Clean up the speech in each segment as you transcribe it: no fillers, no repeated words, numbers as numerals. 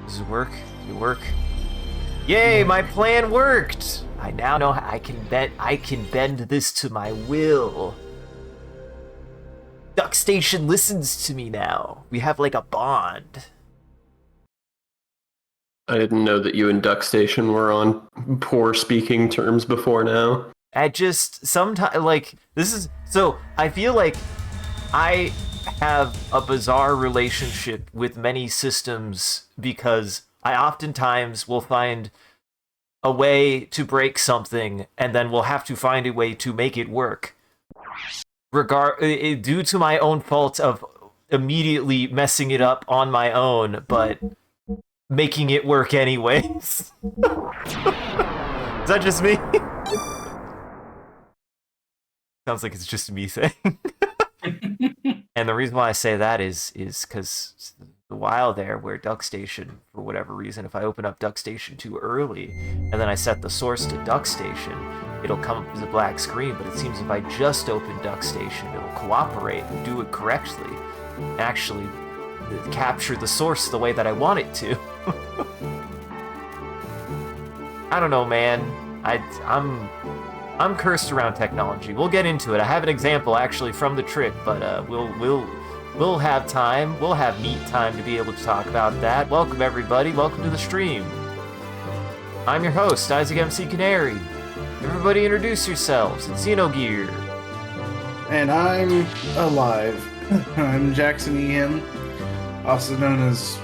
Does it work? Did it work? Yay, my plan worked! I now know I can bend this to my will. Duck Station listens to me now. We have like a bond. I didn't know that you and Duck Station were on poor speaking terms before now. I just sometimes like this is so I feel like I have a bizarre relationship with many systems because I oftentimes will find a way to break something and then we'll have to find a way to make it work. Due to my own fault of immediately messing it up on my own, but making it work anyways. Is that just me? Sounds like it's just me saying. And the reason why I say that is because the while there where Duck Station, for whatever reason, if I open up Duck Station too early and then I set the source to Duck Station, it'll come up as a black screen, but it seems if I just open Duck Station, it'll cooperate and do it correctly, and actually capture the source the way that I want it to. I don't know, man. I'm cursed around technology. We'll get into it. I have an example actually from the trip, but we'll have time. We'll have neat time to be able to talk about that. Welcome everybody. Welcome to the stream. I'm your host, Isaac MCCanary. Everybody introduce yourselves. It's Xenogears. And I'm alive. I'm Jackson Ehan, also known as...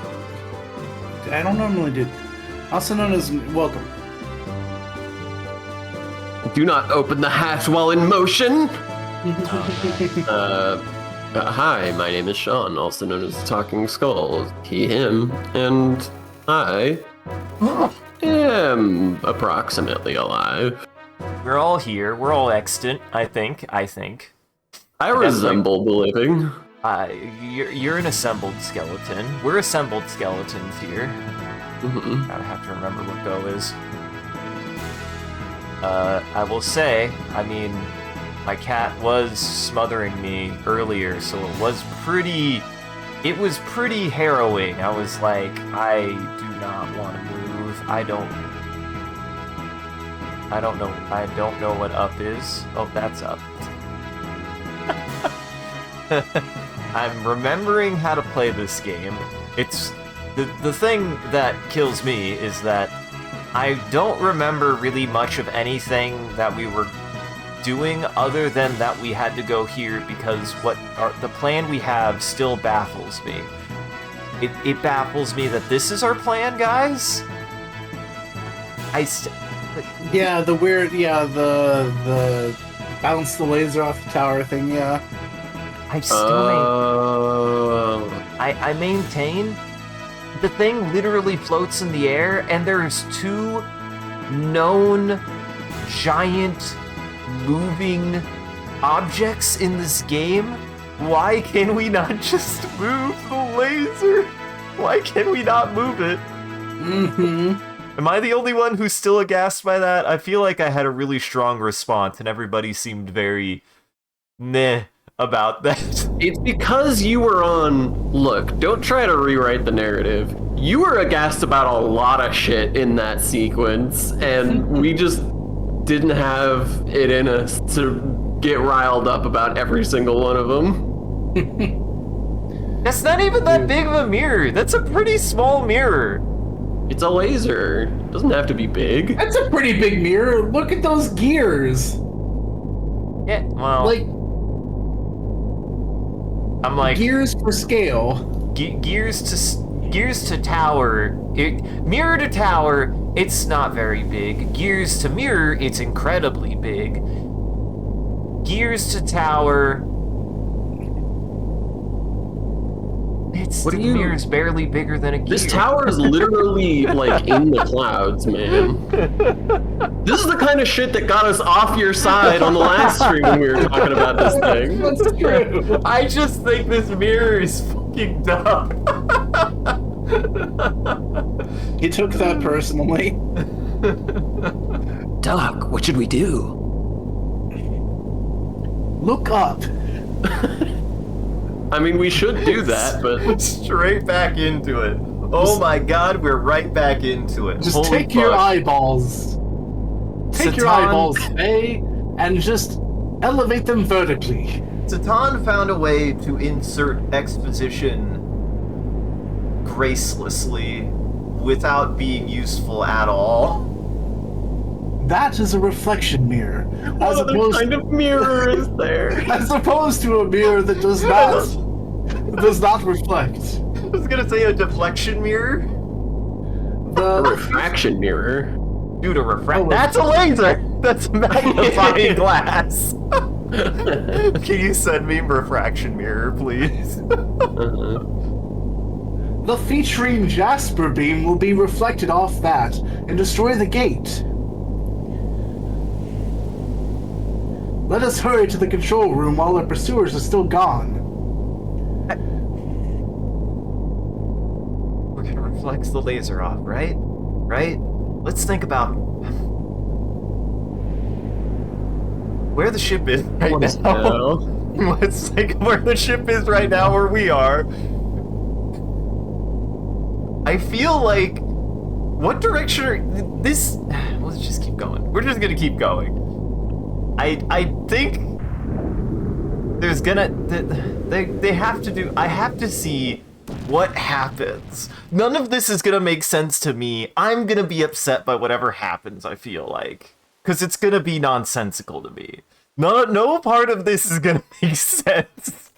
I don't normally do... Also known as... Welcome. Do not open the hatch while in motion! Hi, my name is Sean, also known as Talking Skull. He, him, and I am approximately alive. We're all here. We're all extant, I think. I resemble the living. You're an assembled skeleton. We're assembled skeletons here. Mm-hmm. I have to remember what go is. I will say, I mean, my cat was smothering me earlier, so it was pretty harrowing. I was like, I do not want to move. I don't know what up is. Oh, that's up. I'm remembering how to play this game. It's the thing that kills me is that I don't remember really much of anything that we were doing other than that we had to go here because the plan we have still baffles me. It baffles me that this is our plan, guys. The bounce the laser off the tower thing, yeah. I maintain the thing literally floats in the air, and there's two known giant moving objects in this game. Why can we not just move the laser? Why can we not move it? Mm-hmm. Am I the only one who's still aghast by that? I feel like I had a really strong response, and everybody seemed very meh about that. It's because you were on... Look, don't try to rewrite the narrative. You were aghast about a lot of shit in that sequence, and we just didn't have it in us to get riled up about every single one of them. That's not even that big of a mirror. That's a pretty small mirror. It's a laser. It doesn't have to be big. That's a pretty big mirror. Look at those gears. Yeah, well... I'm like... Gears for scale. Gears to tower. Mirror to tower, it's not very big. Gears to mirror, it's incredibly big. Gears to tower... The mirror's barely bigger than a gear. This tower is literally, like, in the clouds, man. This is the kind of shit that got us off your side on the last stream when we were talking about this thing. That's true. I just think this mirror is fucking dumb. He took that personally. Doc, what should we do? Look up. I mean, we should do that, but... Straight back into it. Oh my god, we're right back into it. Just Holy take your fuck. eyeballs. Take your Satan- eyeballs, Faye, and just elevate them vertically. Satan found a way to insert exposition gracelessly without being useful at all. That is a reflection mirror. What other kind of mirror is there? As opposed to a mirror that does not reflect. I was gonna say a deflection mirror. A refraction mirror. Dude, a refract. Oh, That's a laser! That's a magnifying glass! Can you send me refraction mirror, please? The featuring Jasper beam will be reflected off that and destroy the gate. Let us hurry to the control room while our pursuers are still gone. We're gonna reflect the laser off, right? Right? Let's think about where the ship is right now. Let's think where the ship is right now, where we are. I feel like, what direction are this? Let's just keep going. We're just gonna keep going. I think there's gonna they have to do. I have to see what happens. None of this is gonna make sense to me. I'm gonna be upset by whatever happens. I feel like, because it's gonna be nonsensical to me. No part of this is gonna make sense.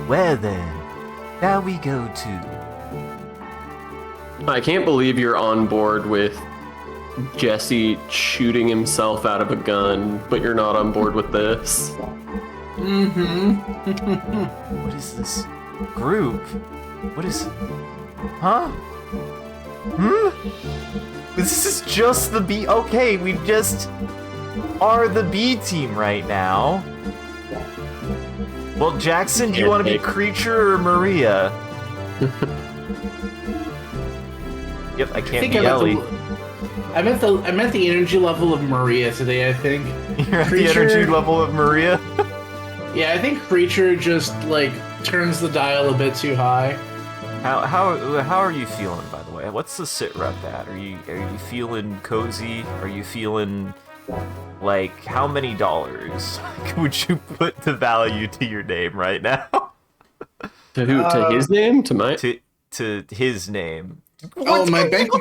Where then shall we go to? I can't believe you're on board with Jesse shooting himself out of a gun, but you're not on board with this. What is this group? What is? Huh? This is just the B. Okay, we just are the B team right now. Well, Jackson, do you want to be Creature or Maria? Yep, I can't be Ellie. I'm at the energy level of Maria today, I think. You're at the energy level of Maria? Yeah, I think Creature just, like, turns the dial a bit too high. How are you feeling, by the way? What's the sit rep at? Are you feeling cozy? Are you feeling like, how many dollars would you put the value to your name right now? To who? To his name? To my? To his name. Oh, my bank.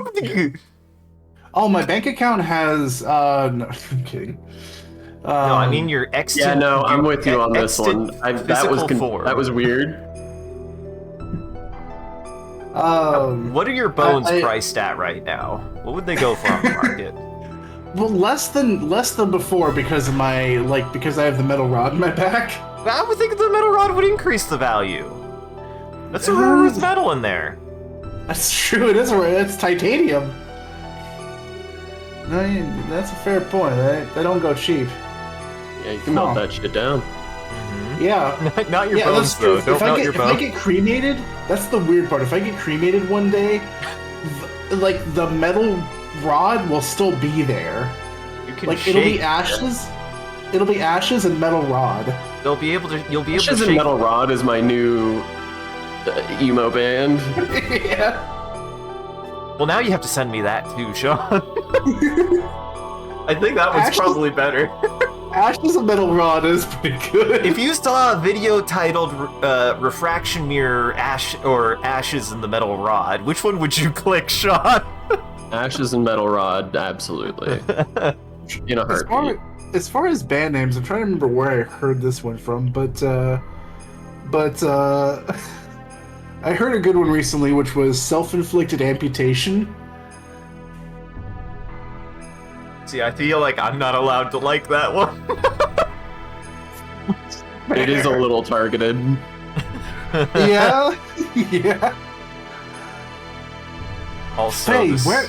Oh, my bank account has. No, I'm kidding. No, I mean your extant. Yeah, no, I'm with you on this one. That was weird. What are your bones priced at right now? What would they go for on the market? Well, less than before because of because I have the metal rod in my back. I would think the metal rod would increase the value. That's a rare earth metal in there. That's true. It is rare. It's titanium. No, that's a fair point. They don't go cheap. Yeah, you can melt that shit down. Yeah. Not your bones, though. Don't melt your bones. If I get cremated, that's the weird part. If I get cremated one day, the metal rod will still be there. You can it'll be ashes. It'll be ashes and metal rod. You'll be able to Ashes shake. and Metal Rod is my new emo band. Yeah. Well, now you have to send me that too, Sean. I think that one's probably better. Ashes and Metal Rod is pretty good. If you saw a video titled Refraction Mirror Ashes in the Metal Rod, which one would you click, Sean? Ashes and Metal Rod, absolutely. In a heartbeat. As far as band names, I'm trying to remember where I heard this one from, but I heard a good one recently, which was Self-Inflicted Amputation. See, I feel like I'm not allowed to like that one. It is a little targeted. Yeah, yeah. Also, Faye, this where?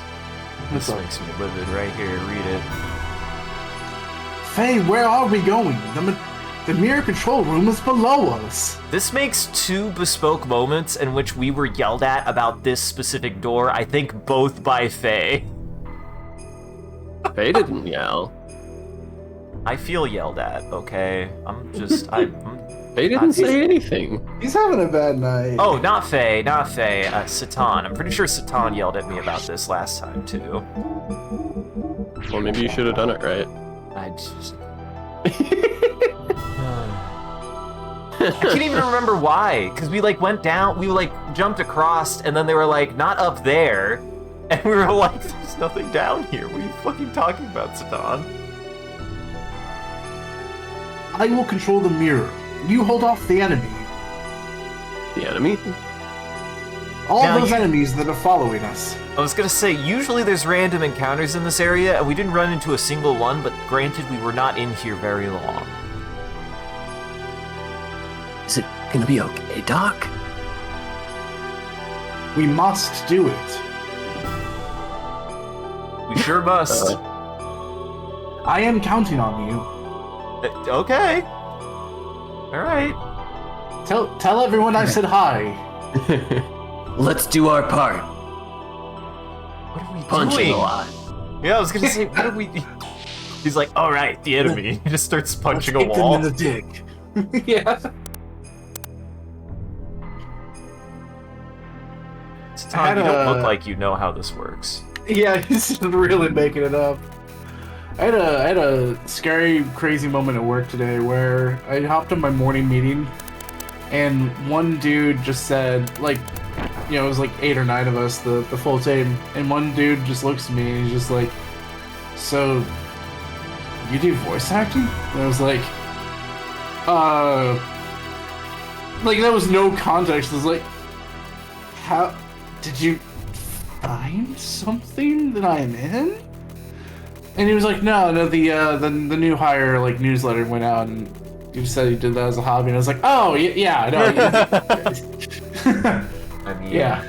makes me livid right here. Read it. Faye, where are we going? The mirror control room is below us. This makes two bespoke moments in which we were yelled at about this specific door, I think both by Faye. Faye didn't yell. I feel yelled at, okay? I'm They didn't say anything. He's having a bad night. Oh, not Faye, Satan. I'm pretty sure Satan yelled at me about this last time, too. Well, maybe you should have done it right. I just... I can't even remember why, because we, like, went down, we, like, jumped across, and then they were like, not up there, and we were like, there's nothing down here. What are you fucking talking about, Satan? I will control the mirror. You hold off the enemy. The enemy? All those enemies that are following us. I was gonna say, usually there's random encounters in this area, and we didn't run into a single one, but granted, we were not in here very long. Is it gonna be okay, Doc? We must do it. We sure must. I am counting on you. Okay. Alright. Tell everyone I said hi. Let's do our part. What are we Punching doing? a lot. Yeah, I was gonna say, what are we... He's like, alright, the enemy. He just starts punching a Kick them wall. in the dick. Yeah. Tom, you don't look like you know how this works. Yeah, he's really making it up. I had a scary, crazy moment at work today where I hopped on my morning meeting, and one dude just said, like, you know, it was like 8 or 9 of us, the full team, and one dude just looks at me and he's just like, "So, you do voice acting?" And I was like, like, there was no context. It was like, how did you find something that I'm in? And he was like, no, the new hire, like, newsletter went out, and he said he did that as a hobby, and I was like, oh, yeah, no. I mean, yeah.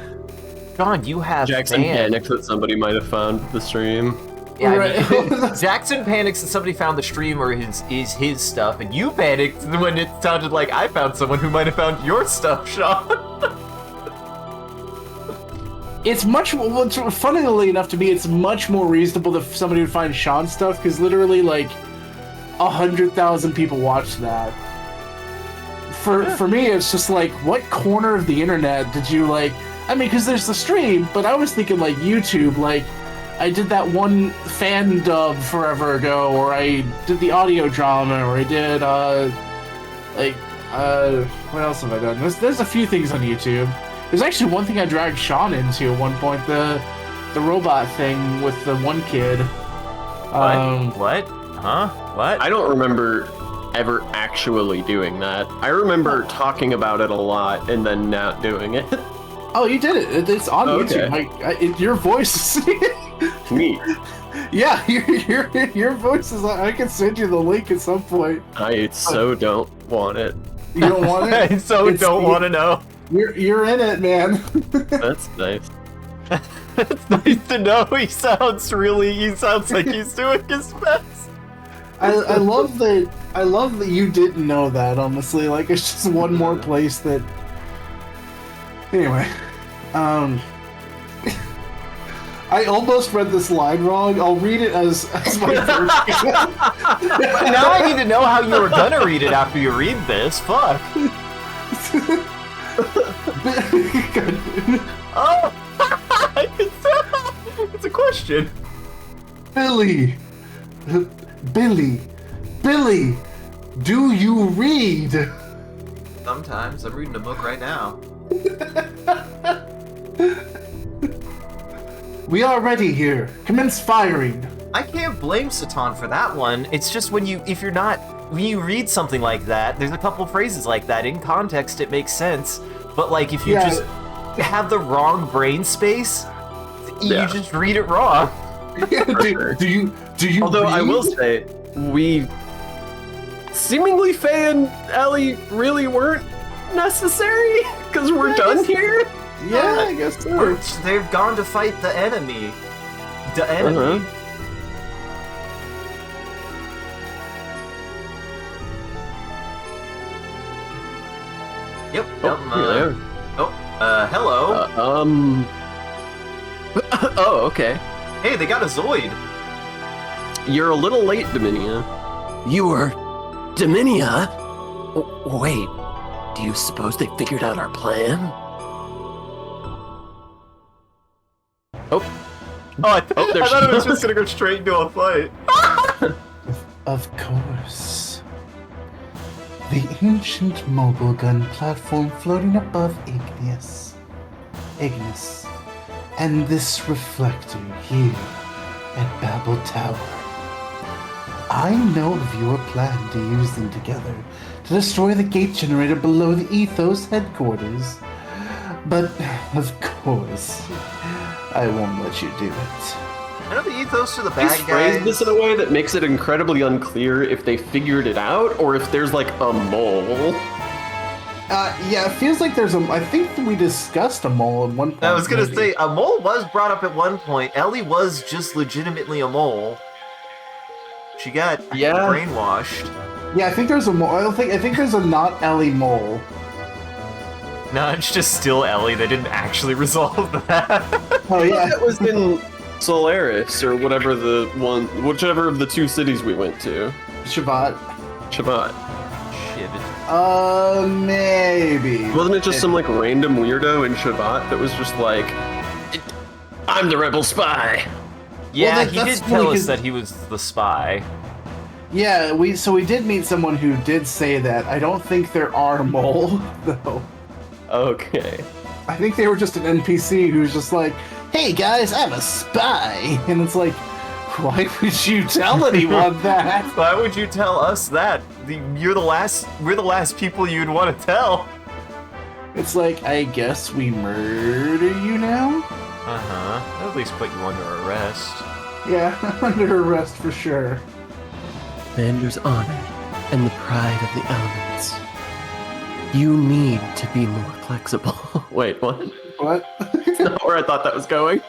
John, you have Jackson banned. panicked that somebody might have found the stream. Yeah, Right. I mean, Jackson panics that somebody found the stream or his stuff, and you panicked when it sounded like I found someone who might have found your stuff, Sean. It's much, funnily enough to me, it's much more reasonable if somebody would find Sean's stuff, because literally, like, 100,000 people watched that. For me, it's just like, what corner of the internet did you, like, I mean, because there's the stream, but I was thinking, like, YouTube, like, I did that one fan dub forever ago, or I did the audio drama, or I did, what else have I done? There's a few things on YouTube. There's actually one thing I dragged Sean into at one point, the robot thing with the one kid. What? Huh? What? I don't remember ever actually doing that. I remember talking about it a lot and then not doing it. Oh, you did it. It's on Okay. YouTube. Your voice is... Neat. Yeah, your voice is... I can send you the link at some point. I so don't want it. You don't want it? I so don't want to know. You're in it, man. That's nice. It's nice to know he sounds like he's doing his best. I love that. I love that you didn't know that. Honestly, like, it's just one more place that. Anyway, I almost read this line wrong. I'll read it as my first. Now I need to know how you were gonna read it after you read this. Fuck. Oh, it's a question. Billy, do you read? Sometimes I'm reading a book right now. We are ready here. Commence firing. I can't blame Satan for that one. It's just when you read something like that, there's a couple phrases like that. In context, it makes sense. But, like, if you just have the wrong brain space, you just read it wrong. do you Although read? I will say, we seemingly Faye and Ellie really weren't necessary because we're done here. Yeah, I guess so. They've gone to fight the enemy. The enemy. Yep. Hello. Oh, okay. Hey, they got a Zoid. You're a little late, Dominia. You were Dominia? Wait, do you suppose they figured out our plan? Oh, I thought it was just gonna go straight into a fight. Of course. The ancient mobile gun platform floating above Ignis. And this reflector here at Babel Tower. I know of your plan to use them together to destroy the gate generator below the Ethos headquarters. But, of course, I won't let you do it. I know the Ethos are the He's bad phrased guys. this in a way that makes it incredibly unclear if they figured it out or if there's like a mole. Yeah, it feels like there's I think we discussed a mole at one point. I was gonna maybe. say, a mole was brought up at one point. Ellie was just legitimately a mole. She got brainwashed. Yeah, I think there's a mole. I think there's a not Ellie mole. No, it's just still Ellie. They didn't actually resolve that. Oh yeah. That was in Solaris or whichever of the two cities we went to. Shabbat. Shit. Maybe. Wasn't it just some like random weirdo in Shabbat that was just like, I'm the rebel spy? Yeah, Well, he that's did tell funny us 'cause- that he was the spy. Yeah, we did meet someone who did say that. I don't think there are mole though. Okay. I think they were just an NPC who's just like, "Hey guys, I'm a spy," and it's like, why would you tell anyone that? Why would you tell us that? We're the last people you'd want to tell. It's like, I guess we murder you now? Uh-huh. That'll at least put you under arrest. Yeah, under arrest for sure. Commander's honor and the pride of the elements. You need to be more flexible. Wait, what? What? That's not where I thought that was going.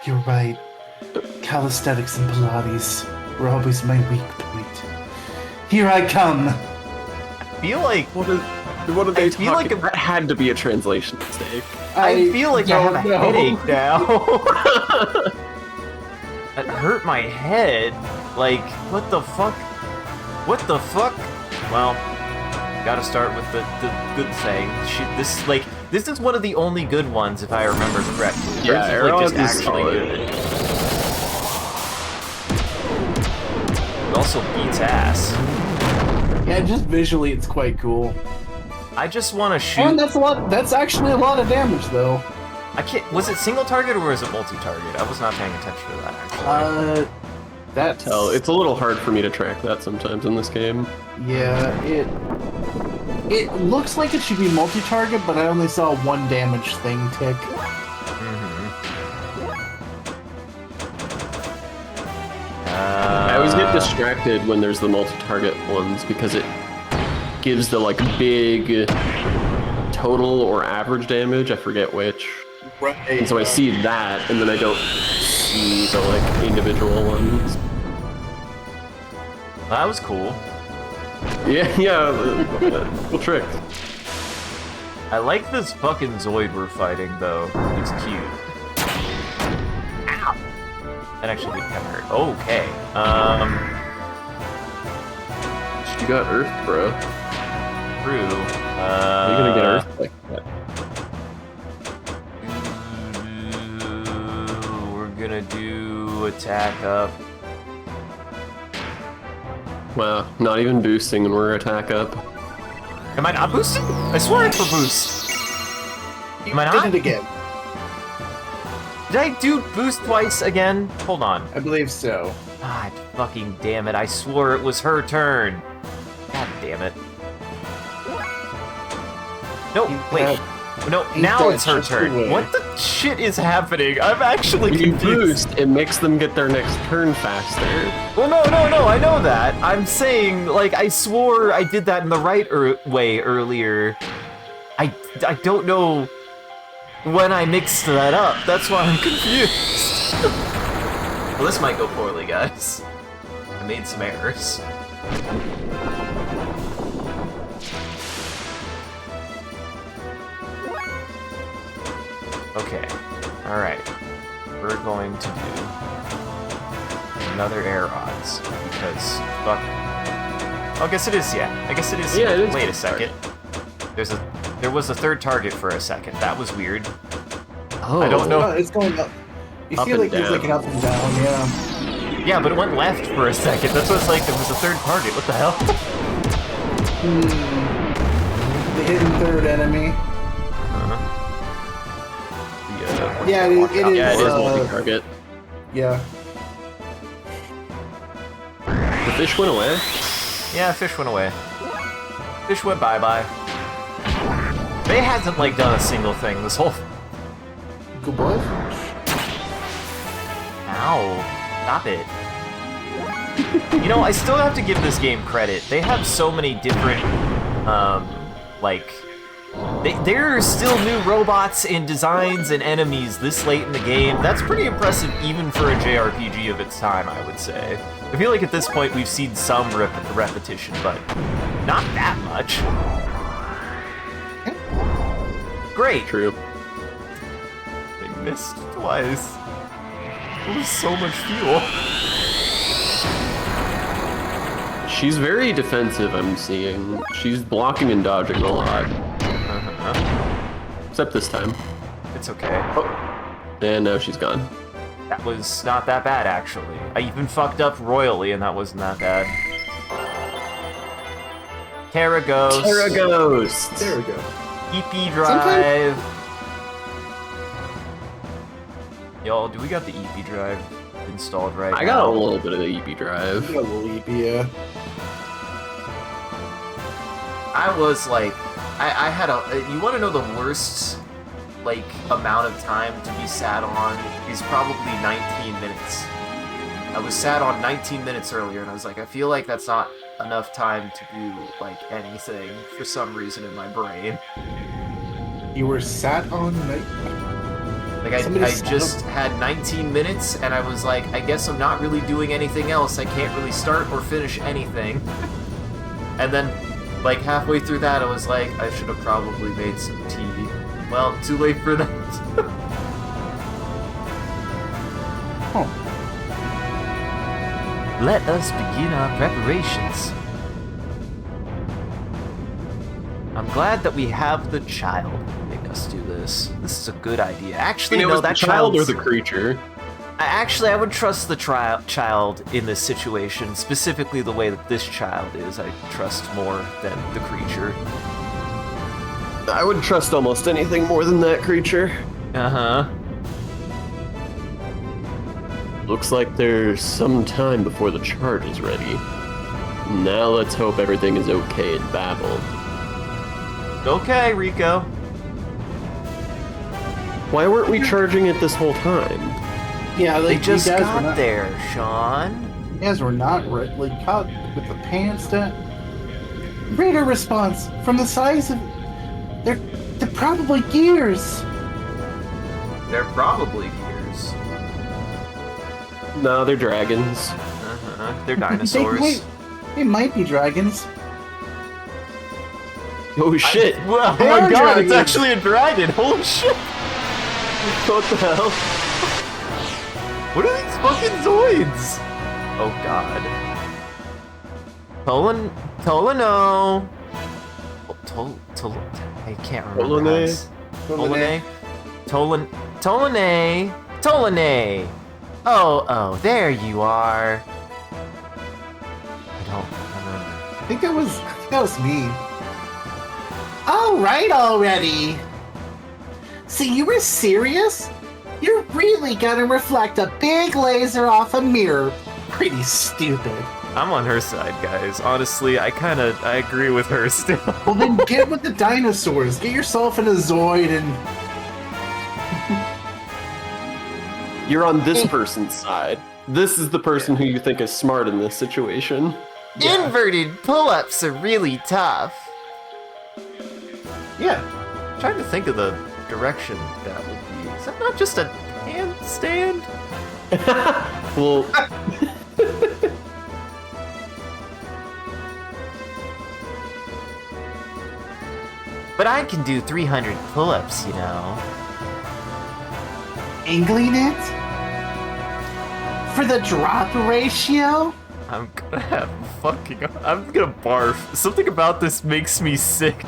You're right. Calisthenics and Pilates were always my weak point. Here I come! I feel like What are they feel talking? like That had to be a translation mistake. I feel like I have a don't know. headache now. That hurt my head. Like, what the fuck? What the fuck? Well, gotta start with the good thing. This is one of the only good ones, if I remember correctly. Yeah, Hers is, like, just Eros is actually solid. good. It also beats ass. Yeah, just visually it's quite cool. I just want to shoot. And that's actually a lot of damage though. I can't. Was it single target or was it multi-target? I was not paying attention to that actually. That's... Tell it's a little hard for me to track that sometimes in this game. Yeah, it looks like it should be multi-target, but I only saw one damage thing tick. I always get distracted when there's the multi-target ones because it gives the like big total or average damage. I forget which. Right. And so I see that, and then I don't see the like individual ones. That was cool. Yeah, cool trick. I like this fucking Zoid we're fighting though. It's cute. Ow! That actually did kind of hurt. Okay. You got Earth, bro. True. How are you gonna get Earth like that? We're gonna do attack up. Wow, not even boosting and we're attack up. Am I not boosting? I swore I for boost. Am I not? Did it again. Did I do boost twice again? Hold on. I believe so. God fucking damn it. I swore it was her turn. God damn it. No, wait. No, now it's her turn. What the shit is happening? I'm actually When you confused. boost, it makes them get their next turn faster. Well, no, I know that. I'm saying, like, I swore I did that in the right way earlier. I don't know when I mixed that up. That's why I'm confused. Well, this might go poorly, guys. I made some errors. Okay. Alright. We're going to do another air odds because fuck I guess it is, yeah. I guess it is. Yeah, it is. Wait a second. There was a third target for a second. That was weird. Oh. I don't know. No, it's going up. You Up feel and like there's like an down. up and down, yeah. Yeah, but it went left for a second. That's what's like. There was a third target. What the hell? The hidden third enemy. Yeah, it is. Yeah, it is multi-target. Yeah. The fish went away. Yeah, fish went away. Fish went bye-bye. They hasn't like done a single thing this whole. Goodbye. Ow! Stop it. You know, I still have to give this game credit. They have so many different, like, there are still new robots and designs and enemies this late in the game. That's pretty impressive even for a JRPG of its time, I would say. I feel like at this point we've seen some repetition, but not that much. Great. True. They missed twice. It was so much fuel. She's very defensive, I'm seeing. She's blocking and dodging a lot. Except this time. It's okay. Oh. And now she's gone. That was not that bad, actually. I even fucked up royally, and that wasn't that bad. Terra Ghost. Terra Ghost! There we go. EP drive. Y'all, do we got the EP drive installed right now? I got a little bit of the EP drive. You got a little yeah. I was like, I had a. You want to know the worst, like, amount of time to be sat on is probably 19 minutes. I was sat on 19 minutes earlier, and I was like, I feel like that's not enough time to do, like, anything for some reason in my brain. You were sat on night. Like, I just had 19 minutes, and I was like, I guess I'm not really doing anything else. I can't really start or finish anything. And then, like, halfway through that, I was like, I should have probably made some tea. Well, too late for that. Oh. Let us begin our preparations. I'm glad that we have the child make us do this. This is a good idea. Actually, no, that the child or child's... the creature. Actually, I would trust the child in this situation, specifically the way that this child is. I trust more than the creature. I would trust almost anything more than that creature. Uh-huh. Looks like there's some time before the charge is ready. Now let's hope everything is okay in battle. Okay, Rico. Why weren't we charging it this whole time? Yeah, like, They just you guys got were not, there, Sean. You guys were not like caught with the pants down. Radar response from the size of. They're probably gears. They're probably gears. No, they're dragons. Uh-huh. They're dinosaurs. They might be dragons. Oh shit! Well, They oh my are god, dragons. it's actually a dragon! Holy shit! What the hell? What are these fucking zoids? Oh god. Tolano. I can't remember. Tolane. Oh, there you are. I don't remember. I think that was me. All right, already. So you were serious? You're really gonna reflect a big laser off a mirror. Pretty stupid. I'm on her side, guys. Honestly, I agree with her still. Well, then get with the dinosaurs. Get yourself in a Zoid and... You're on this person's side. This is the person who you think is smart in this situation. Yeah. Inverted pull-ups are really tough. Yeah. I'm trying to think of the direction that would be. Is that not just a handstand? Well, But I can do 300 pull-ups, you know. Angling it? For the drop ratio? I'm gonna have I'm gonna barf. Something about this makes me sick.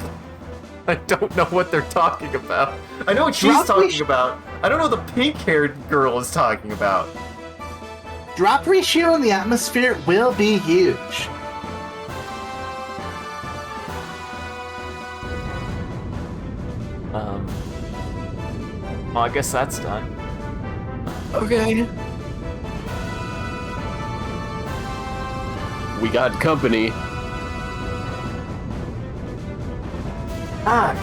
I don't know what they're talking about. I know what she's talking about. I don't know what the pink-haired girl is talking about. Drop ratio in the atmosphere will be huge. Well, I guess that's done. Okay. We got company. Ah!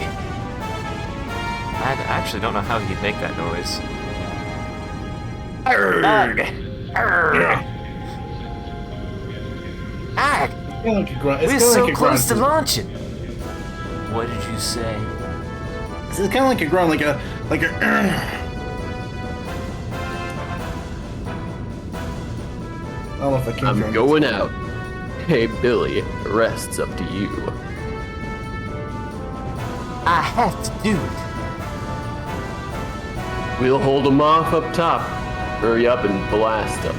I actually don't know how he'd make that noise. Arrgh! Arrgh! Ah! We're so close to launching! What did you say? It's kind of like a grunt, like a. I don't know if I can. I'm going out. Hey, Billy, the rest's up to you. I have to do it. We'll hold them off up top. Hurry up and blast them.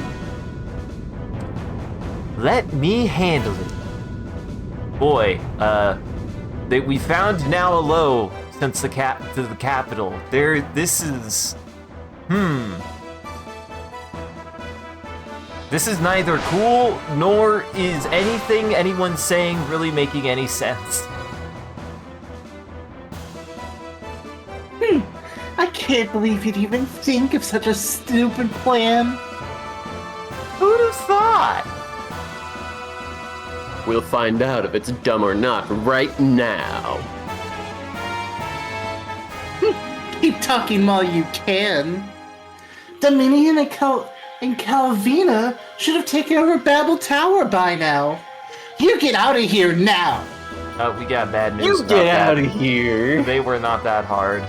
Let me handle it. Boy, we found now a low since the capital. This is This is neither cool nor is anything anyone's saying really making any sense. I can't believe you'd even think of such a stupid plan. Who'd have thought? We'll find out if it's dumb or not right now. Keep talking while you can. Dominion and Calvina should have taken over Babel Tower by now. You get out of here now. We got bad news. You about get that. out of here. They were not that hard.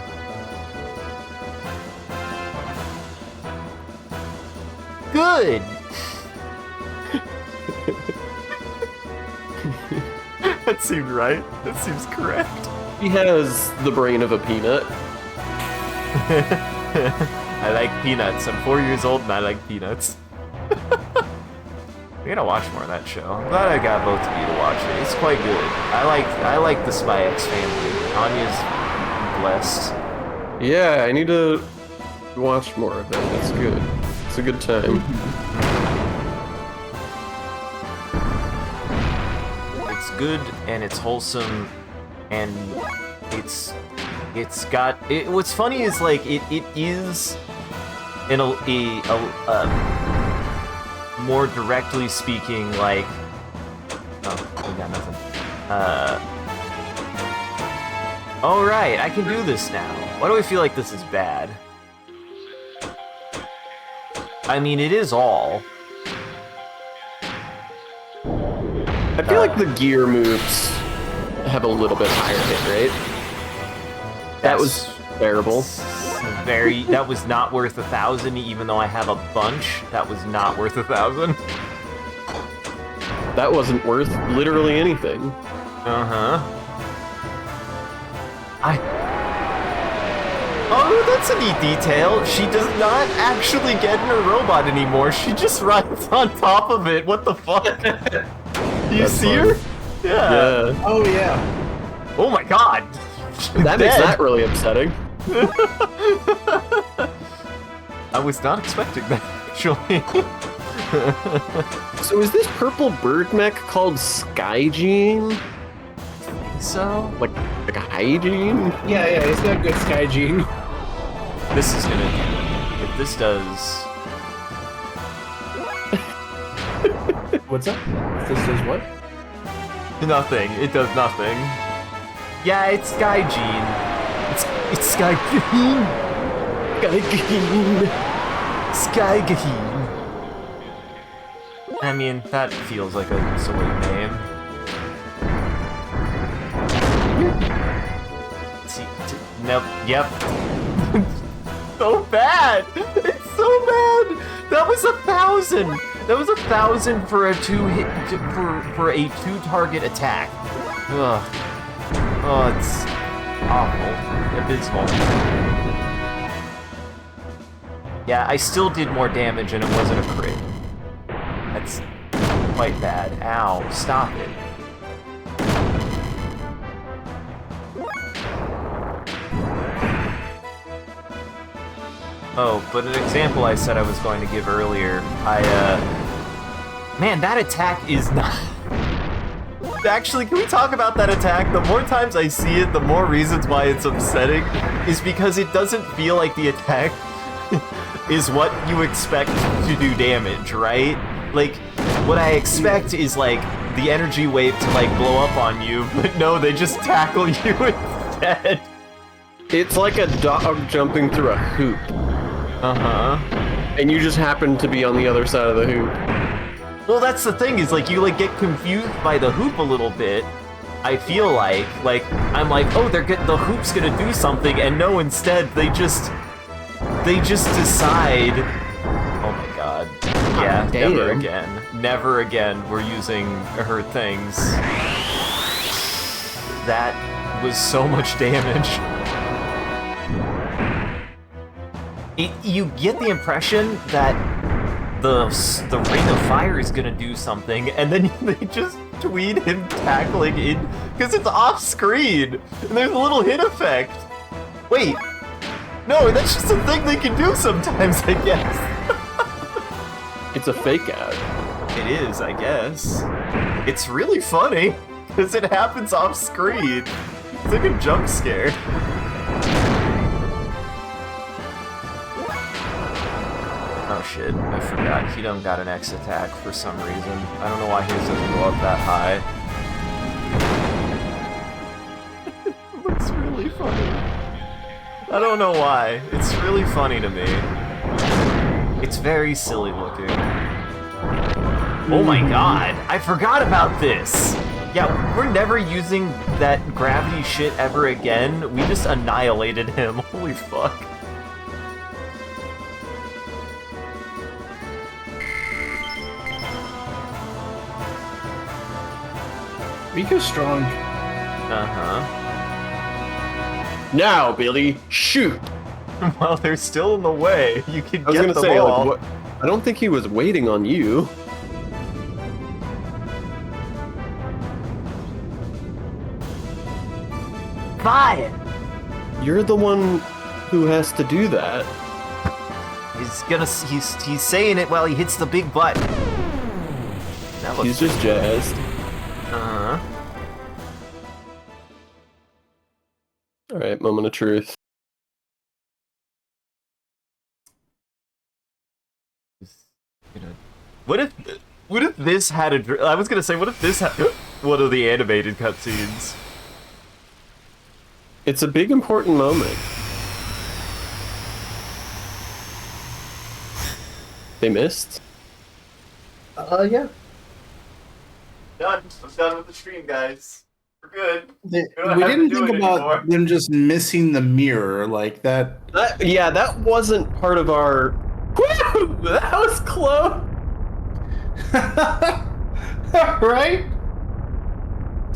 Good. That seemed right. That seems correct. He has the brain of a peanut. I like peanuts. I'm 4 years old and I like peanuts. We gotta watch more of that show. I'm glad I got both of you to watch it. It's quite good. I like the Spy X Family. Anya's blessed. Yeah, I need to watch more of that. That's good. It's a good time. It's good and it's wholesome and it's got what's funny is like it is in a more directly speaking like we got nothing. All right, I can do this now. Why do I feel like this is bad? I mean, it is all. I feel like the gear moves have a little bit higher hit rate. That was bearable. That was not worth 1,000, even though I have a bunch. That was not worth 1,000. That wasn't worth literally anything. Uh-huh. Oh, that's a neat detail. She does not actually get in her robot anymore. She just rides on top of it. What the fuck? You see her? Yeah. Oh yeah. Oh my god. That makes that really upsetting. I was not expecting that, actually. So is this purple bird mech called Skygene? So? Like a hygiene? Yeah, it's got good sky gene. This is gonna... If this does... What's up? This does what? Nothing. It does nothing. Yeah, it's Skygene. It's Skygene. Skygene. I mean, that feels like a sweet name. Nope. Yep. So bad. It's so bad. That was 1,000. That was 1,000 for a for a 2-target attack. Ugh. Oh, it's awful. Abysmal. Yeah, I still did more damage and it wasn't a crit. quite bad. Ow, stop it. Oh, but an example I said I was going to give earlier, man, that attack is not... Actually, can we talk about that attack? The more times I see it, the more reasons why it's upsetting is because it doesn't feel like the attack is what you expect to do damage, right? Like, what I expect is, like, the energy wave to, like, blow up on you, but no, they just tackle you instead. It's like a dog jumping through a hoop. Uh-huh. And you just happen to be on the other side of the hoop. Well, that's the thing, is, like, you, like, get confused by the hoop a little bit. I feel like, I'm like, oh, the hoop's gonna do something, and no, instead, they just decide... Oh my god. Yeah, damn. never again. Never again we're using her things. That was so much damage. You get the impression that the ring of fire is gonna do something, and then they just tweet him tackling it because it's off screen and there's a little hit effect. Wait, no, that's just a thing they can do sometimes, I guess. It's a fake out. It is, I guess. It's really funny because it happens off screen. It's like a jump scare. Oh shit, I forgot. He done got an X attack for some reason. I don't know why his doesn't go up that high. It looks really funny. I don't know why. It's really funny to me. It's very silly looking. Oh my god, I forgot about this! Yeah, we're never using that gravity shit ever again. We just annihilated him. Holy fuck. Miko's strong. Uh-huh. Now, Billy, shoot! Well, they're still in the way. You can I was get gonna the say, ball. like, what? I don't think he was waiting on you. Fire! You're the one who has to do that. He's saying it while he hits the big button. That looks... He's just jazzed. Uh-huh. Alright, moment of truth. What if this had a... I was gonna say, what if this had one of the animated cutscenes? It's a big important moment. They missed? Yeah. Done. I'm done with the stream, guys. We're good. We didn't think about them just missing the mirror like that. Yeah, that wasn't part of our... Woo! That was close! Right?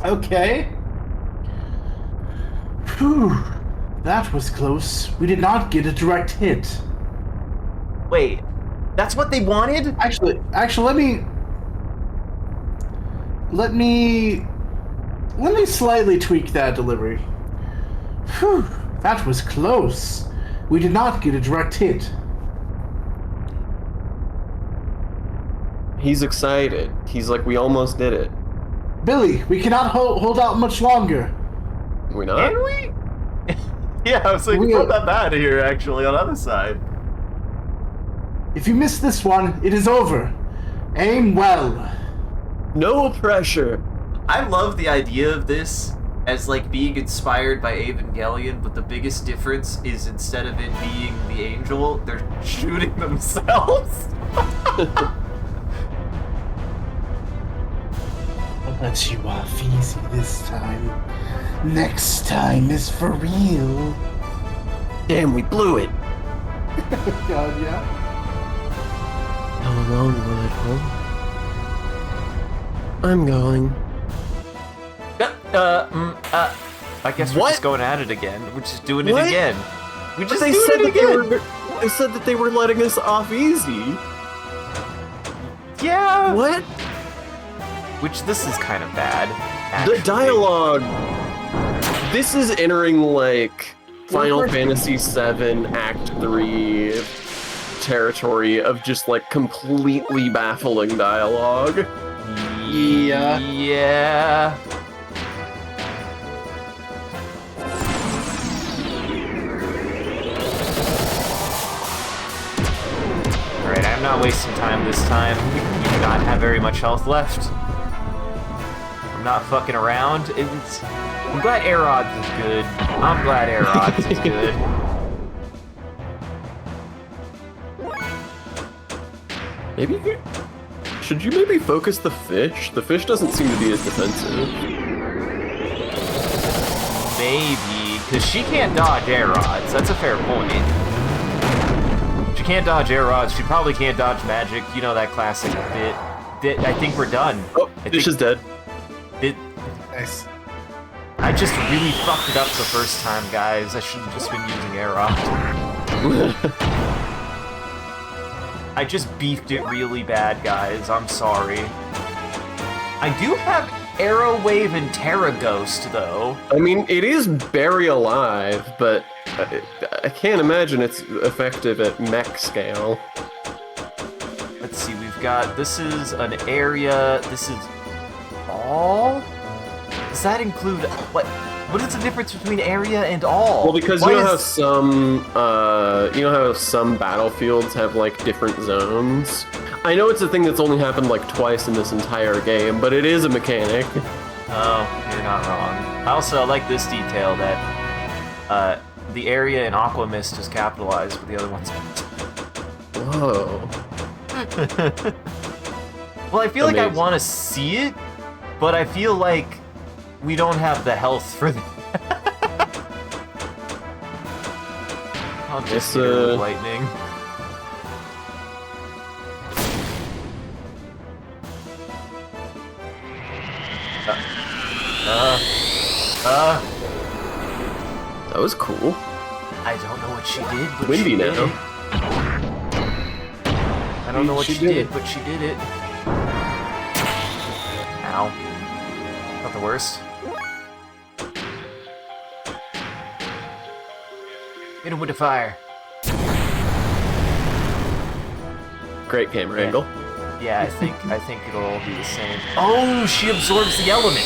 Okay. Whew. That was close. We did not get a direct hit. Wait, that's what they wanted? Actually, let me slightly tweak that delivery. Whew. That was close. We did not get a direct hit. He's excited. He's like, we almost did it. Billy, we cannot hold out much longer. We not? Can we? Yeah, I was like, We- put that out of here, actually, on the other side. If you miss this one, it is over. Aim well. No pressure. I love the idea of this as, like, being inspired by Evangelion, but the biggest difference is instead of it being the angel, they're shooting themselves. I'll let you off easy this time. Next time is for real. Damn, we blew it. God, yeah. How alone will it hold? I'm going. I guess we're What? just going at it again. We're just doing What? it again. We But just they doing said it that again. they said that they were letting us off easy. Yeah. What? Which this is kind of bad. The actually. dialogue. This is entering like Final Fantasy VII Act 3 territory of just like completely baffling dialogue. Yeah. Yeah. Alright, I'm not wasting time this time. We do not have very much health left. I'm not fucking around. I'm glad Aerod's is good. I'm glad Aerod's is good. Maybe should you maybe focus the fish? The fish doesn't seem to be as defensive. Maybe, because she can't dodge air rods. That's a fair point. She can't dodge air rods. She probably can't dodge magic. You know that classic bit. I think we're done. Oh, fish is dead. Nice. I just really fucked it up the first time, guys. I should have just been using air rod. I just beefed it really bad, guys. I'm sorry. I do have Arrow Wave and Terra Ghost, though. I mean, it is Bury Alive, but I can't imagine it's effective at mech scale. Let's see, we've got... This is an area... This is... all? Does that include... What is the difference between area and all? Well, because you know how some battlefields have like different zones. I know it's a thing that's only happened like twice in this entire game, but it is a mechanic. Oh, you're not wrong. I also like this detail that the area in Aqua Mist is capitalized, but the other one's not. Whoa. Well, I feel like I Amazing. want to see it, but I feel like we don't have the health for that. I'll just hit her with lightning. That was cool. I don't know what she did, but Windy she did now. it. I don't know what she did, but she did it. Ow. Not the worst. Hit him with the fire. Great camera angle. Yeah, I think it'll all be the same. Oh, she absorbs the element.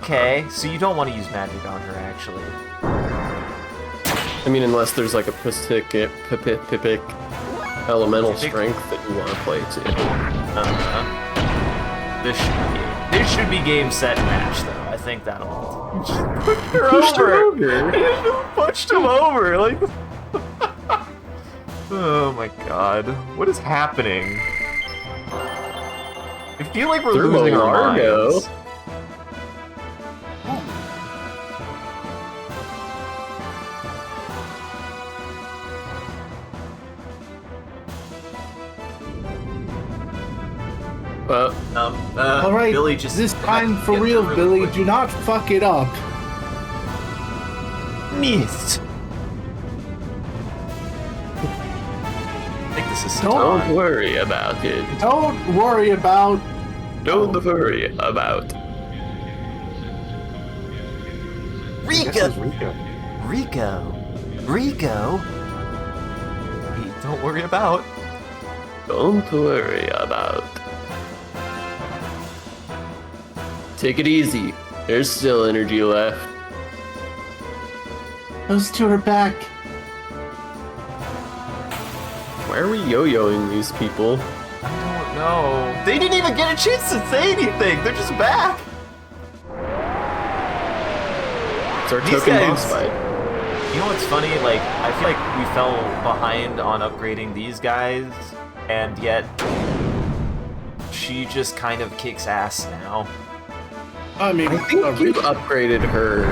Okay, so you don't want to use magic on her, actually. I mean, unless there's like a specific elemental Specific? strength that you want to play too. This should be game, set, match, though. I think that'll. Pushed her Pushed her over. over. Punched him over. Like. Oh my god, what is happening? I feel like we're Thermo losing our Largo. minds. All right, Billy just this time for get real, there Billy. quick. Do not fuck it up. Missed. I think this is Don't Satan. worry about it. Don't worry about. Don't worry about. Rico. Rico. Hey, don't worry about. Don't worry about. Take it easy. There's still energy left. Those two are back. Why are we yo-yoing these people? I don't know. They didn't even get a chance to say anything. They're just back. It's our These token guys- boss fight. You know what's funny? Like, I feel like we fell behind on upgrading these guys, and yet she just kind of kicks ass now. I mean, I think you've upgraded her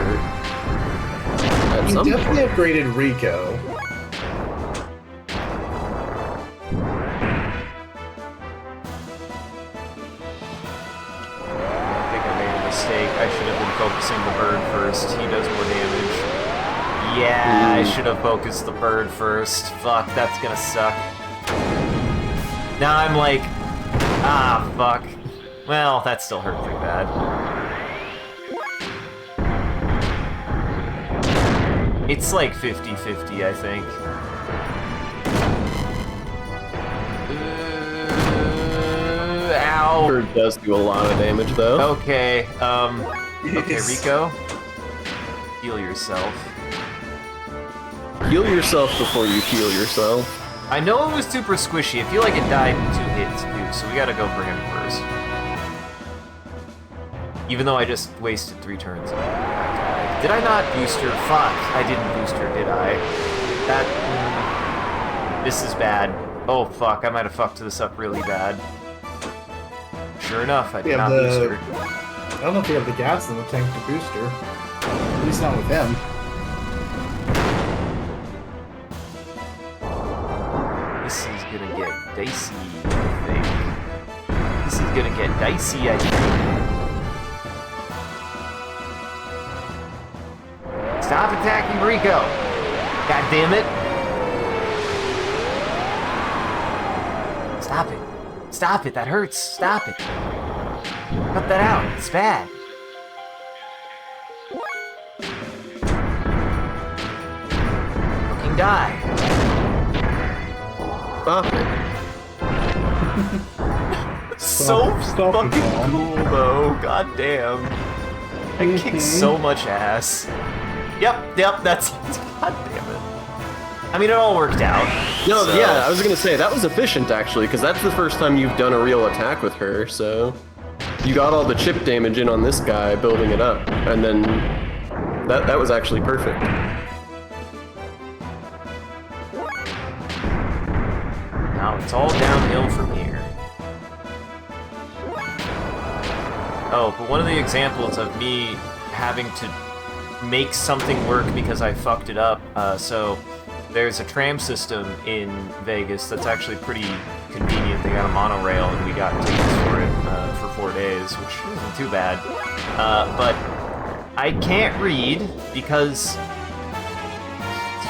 at you some definitely point. upgraded Rico. I think I made a mistake. I should have been focusing the bird first. He does more damage. Yeah, I should have focused the bird first. Fuck, that's gonna suck. Now I'm like, Ah, fuck. Well, that still hurt pretty bad. It's like 50-50, I think. Ow. Bird does do a lot of damage, though. Okay, okay, Yes. Rico. Heal yourself. Heal yourself before you heal yourself. I know it was super squishy. I feel like it died in 2 hits, too, so we gotta go for him first. Even though I just wasted 3 turns. Did I not booster? Fuck, I didn't booster, did I? That... This is bad. Oh, fuck, I might have fucked this up really bad. Sure enough, I did Yeah, not booster. I don't know if you have the gas in the tank to booster. At least not with him. This is gonna get dicey, I think. This is gonna get dicey, I think. Stop attacking Rico! God damn it! Stop it! Stop it! That hurts! Stop it! Cut that out! It's bad! Fucking die! Stop it. So Stop it, fucking man. cool though, god damn. I kicked so much ass. Yep, that's god damn it. I mean, it all worked out. No, so- yeah, I was gonna say, that was efficient, actually, because that's the first time you've done a real attack with her, so... You got all the chip damage in on this guy, building it up, and then... That was actually perfect. Now it's all downhill from here. Oh, but one of the examples of me having to make something work because I fucked it up, so there's a tram system in Vegas that's actually pretty convenient. They got a monorail and we got tickets for it for 4 days, which isn't too bad. But I can't read because,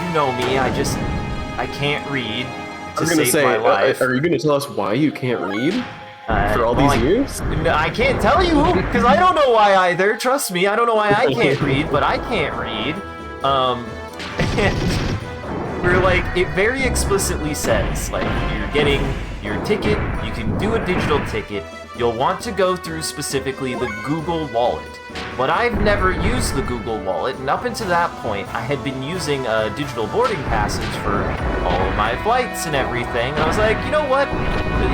you know me, I can't read I to was gonna save say, my life. are you gonna tell us why you can't read? For all well, these years? No, I can't tell you, because I don't know why either. Trust me, I don't know why I can't read, but I can't read. And we're like, it very explicitly says, like, you're getting your ticket, you can do a digital ticket, you'll want to go through specifically the Google Wallet. But I've never used the Google Wallet, and up until that point, I had been using digital boarding passes for all of my flights and everything. And I was like, you know what?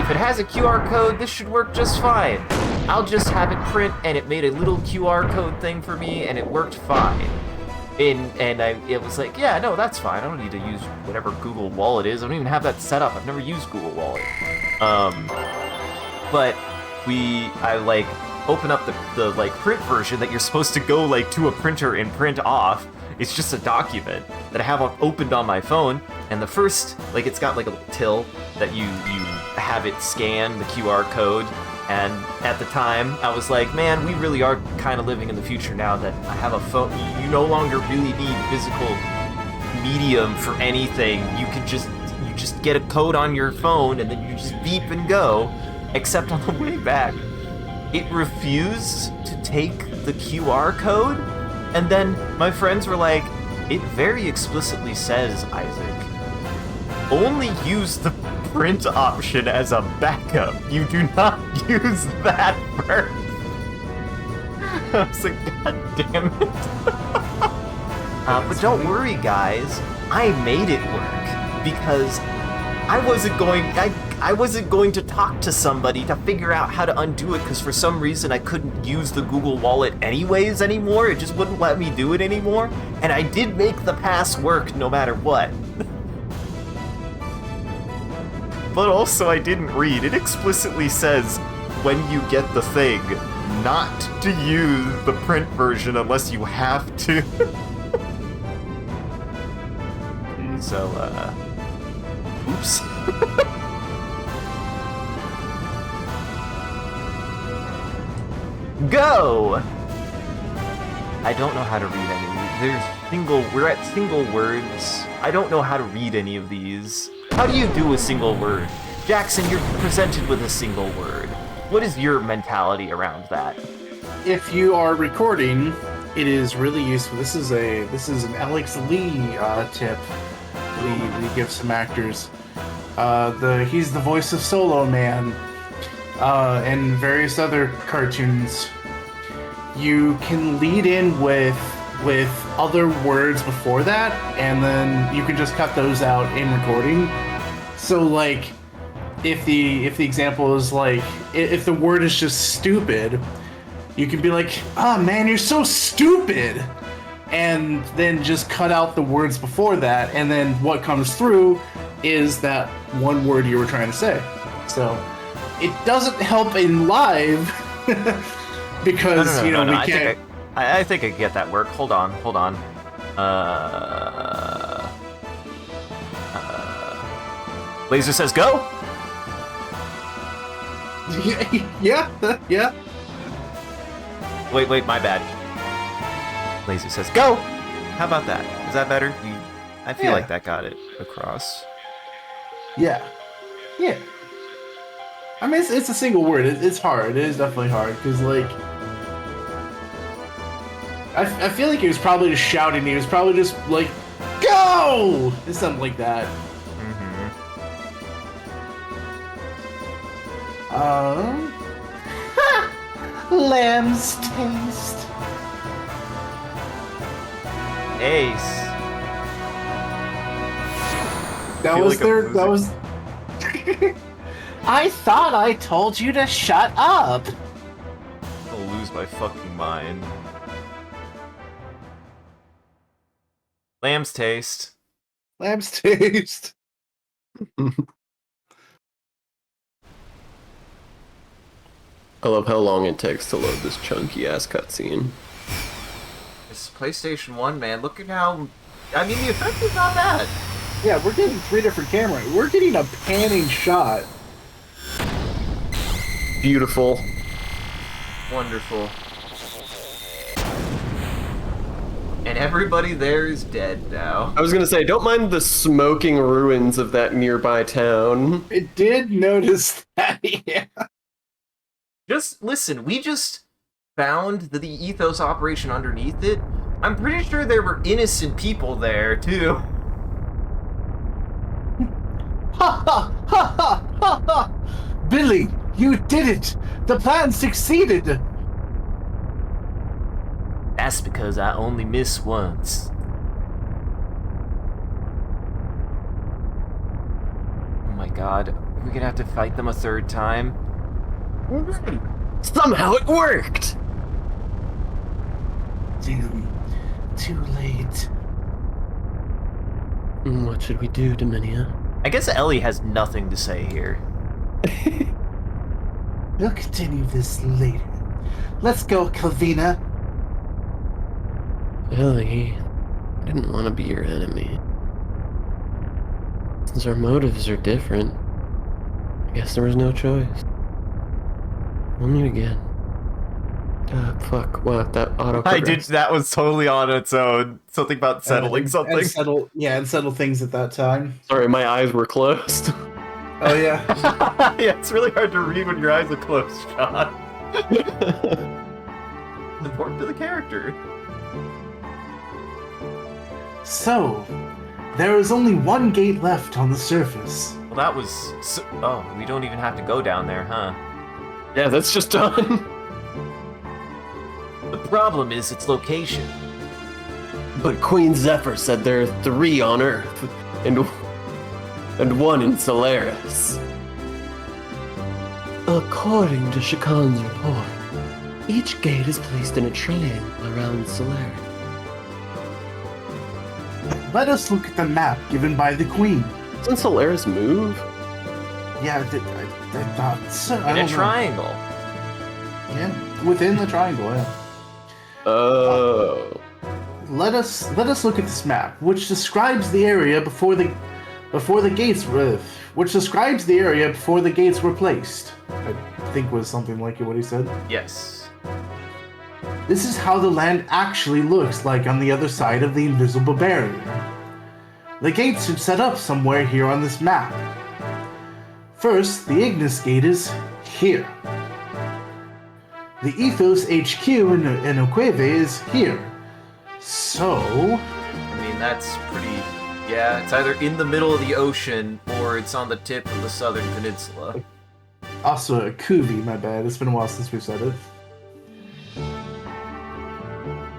If it has a QR code, this should work just fine. I'll just have it print, and it made a little QR code thing for me, and it worked fine. It was like, yeah, no, that's fine. I don't need to use whatever Google Wallet is. I don't even have that set up. I've never used Google Wallet. But I like open up the like print version that you're supposed to go like to a printer and print off. It's just a document that I have opened on my phone, and the first, like, it's got like a little till that you have it scan the QR code. And at the time, I was like, man, we really are kind of living in the future now that I have a phone. You no longer really need physical medium for anything. You just get a code on your phone and then you just beep and go. Except on the way back, it refused to take the QR code. And then my friends were like, it very explicitly says, Isaac, only use the print option as a backup. You do not use that first. I was like, god damn it. But don't worry, guys. I made it work because I wasn't going to talk to somebody to figure out how to undo it, because for some reason I couldn't use the Google Wallet anyways anymore. It just wouldn't let me do it anymore. And I did make the pass work no matter what. But also I didn't read. It explicitly says when you get the thing not to use the print version unless you have to. So, oops. Go! I don't know how to read any of these. We're at single words. I don't know how to read any of these. How do you do a single word? Jackson, you're presented with a single word. what is your mentality around that? If you are recording, it is really useful. This is an Alex Lee tip we give some actors. He's the voice of Solo Man and various other cartoons. You can lead in with other words before that, and then you can just cut those out in recording. So like, if the example is like, if the word is just stupid, you can be like, "Ah, man, you're so stupid," and then just cut out the words before that, and then what comes through is that one word you were trying to say. So it doesn't help in live because we can't. I think I get that work. Hold on. Laser says go. Yeah. Wait, my bad. Laser says go. How about that? Is that better? I feel like that got it across. Yeah. I mean, it's a single word. It's hard. It is definitely hard because like. I feel like he was probably just shouting. He was probably just like, "Go!" It's something like that. Lamb's taste. Ace. That was. I thought I told you to shut up. I'll lose my fucking mind. Lamb's taste. Lamb's taste. I love how long it takes to load this chunky ass cutscene. It's PlayStation 1, man. Look at how... I mean, the effect is not bad. Yeah, we're getting 3 different cameras. We're getting a panning shot. Beautiful. Wonderful. And everybody there is dead now. I was gonna say, don't mind the smoking ruins of that nearby town. I did notice that, yeah. Just listen, we just found the ethos operation underneath it. I'm pretty sure there were innocent people there, too. Ha ha ha ha ha ha! Billy, you did it! The plan succeeded! That's because I only miss once. Oh my god, we're gonna have to fight them a 3rd time? Somehow it worked! Damn, too late. What should we do, Dominia? I guess Ellie has nothing to say here. We'll continue this later. Let's go, Calvina. Ellie, I didn't want to be your enemy. Since our motives are different, I guess there was no choice. We'll meet again. Fuck, what? That auto. That was totally on its own. Something about settling something. And settle things at that time. Sorry, my eyes were closed. Oh, yeah. Yeah, it's really hard to read when your eyes are closed, John. It's important to the character. So, there is only one gate left on the surface. Well, that was... oh, we don't even have to go down there, huh? Yeah, that's just done. The problem is its location. But Queen Zephyr said there are 3 on Earth, and 1 in Solaris. According to Shakan's report, each gate is placed in a triangle around Solaris. Let us look at the map given by the Queen. Doesn't Solaris move? Yeah, I thought so. In a triangle. Yeah, within the triangle, yeah. Oh. Let us look at this map, which describes the area before the gates were placed. I think was something like what he said. Yes. This is how the land actually looks like on the other side of the invisible barrier. The gates should set up somewhere here on this map. First, the Ignis gate is here. The Ethos HQ in Oqueve is here. So... I mean, that's pretty... Yeah, it's either in the middle of the ocean, or it's on the tip of the southern peninsula. Also, Kuvi, my bad. It's been a while since we've said it.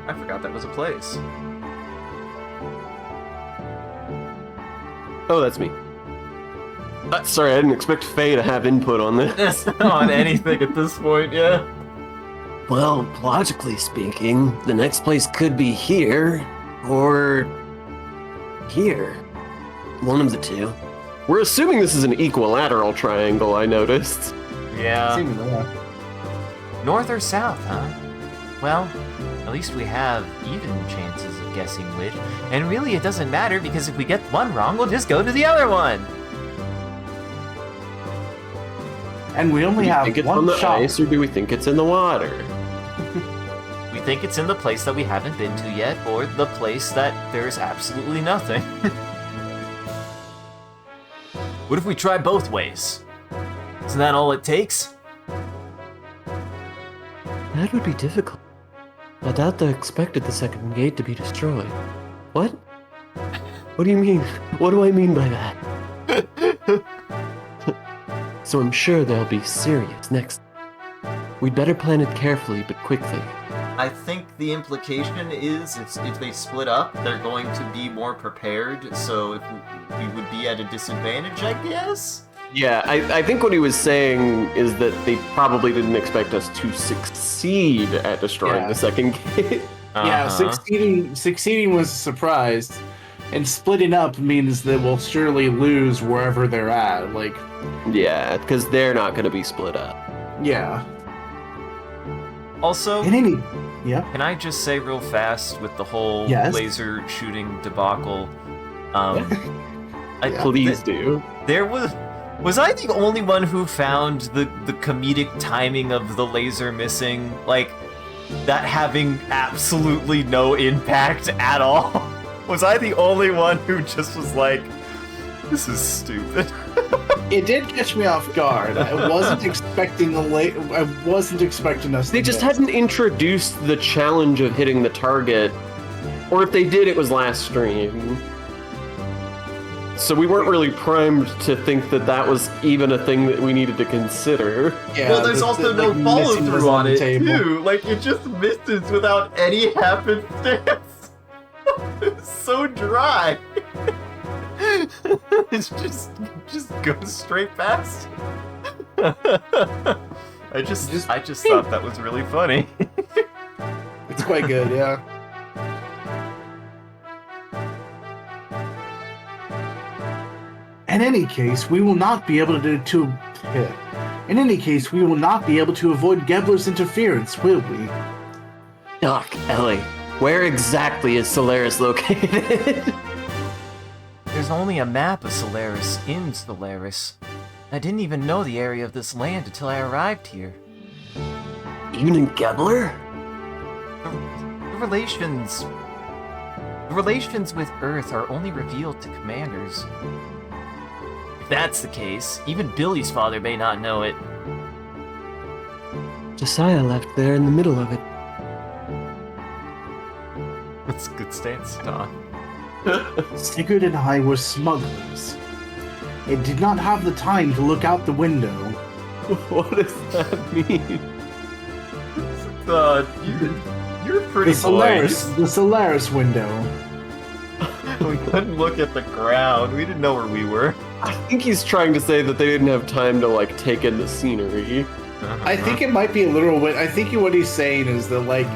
I forgot that was a place. Oh, that's me. Sorry, I didn't expect Faye to have input on this. On anything at this point, yeah. Well, logically speaking, the next place could be here, or here. One of the two. We're assuming this is an equilateral triangle, I noticed. Yeah. Seems that. North or south, huh? Well, at least we have even chances of guessing which. And really, it doesn't matter, because if we get one wrong, we'll just go to the other one. And we only have think it's one on the shot. ice, or do we think it's in the water? We think it's in the place that we haven't been to yet, or the place that there's absolutely nothing. What if we try both ways? Isn't that all it takes? That would be difficult. I doubt they expected the second gate to be destroyed. What? What do you mean? What do I mean by that? So I'm sure they'll be serious next. We'd better plan it carefully but quickly. I think the implication is if they split up, they're going to be more prepared, so if we would be at a disadvantage, I guess? Yeah, I think what he was saying is that they probably didn't expect us to succeed at destroying the second gate. Yeah, succeeding was a surprise, and splitting up means that we'll surely lose wherever they're at. Like, yeah, because they're not going to be split up. yeah. Also, Yeah. can I just say real fast with the whole Yes. laser shooting debacle? Please do. There was I the only one who found the comedic timing of the laser missing, like that having absolutely no impact at all? Was I the only one who just was like, this is stupid? It did catch me off guard. I wasn't expecting I wasn't expecting us. They just hadn't introduced the challenge of hitting the target, or if they did, it was last stream. So we weren't really primed to think that that was even a thing that we needed to consider. Yeah, Well, there's also no missing follow was through on the it table. too. Like it just misses without any happenstance. It's so dry. It's just goes straight past. I just thought that was really funny. It's quite good, yeah. In any case, we will not be able to avoid Gebler's interference, will we? Doc, Ellie, where exactly is Solaris located? There's only a map of Solaris in Solaris. I didn't even know the area of this land until I arrived here. Even in Gebler? The relations with Earth are only revealed to commanders. If that's the case, even Billy's father may not know it. Josiah left there in the middle of it. That's a good stance, Don. Sigurd and I were smugglers. It did not have the time to look out the window. What does that mean? You're pretty The Solaris window. We couldn't look at the ground. We didn't know where we were. I think he's trying to say that they didn't have time to, like, take in the scenery. I think it might be a literal way. I think what he's saying is that, like,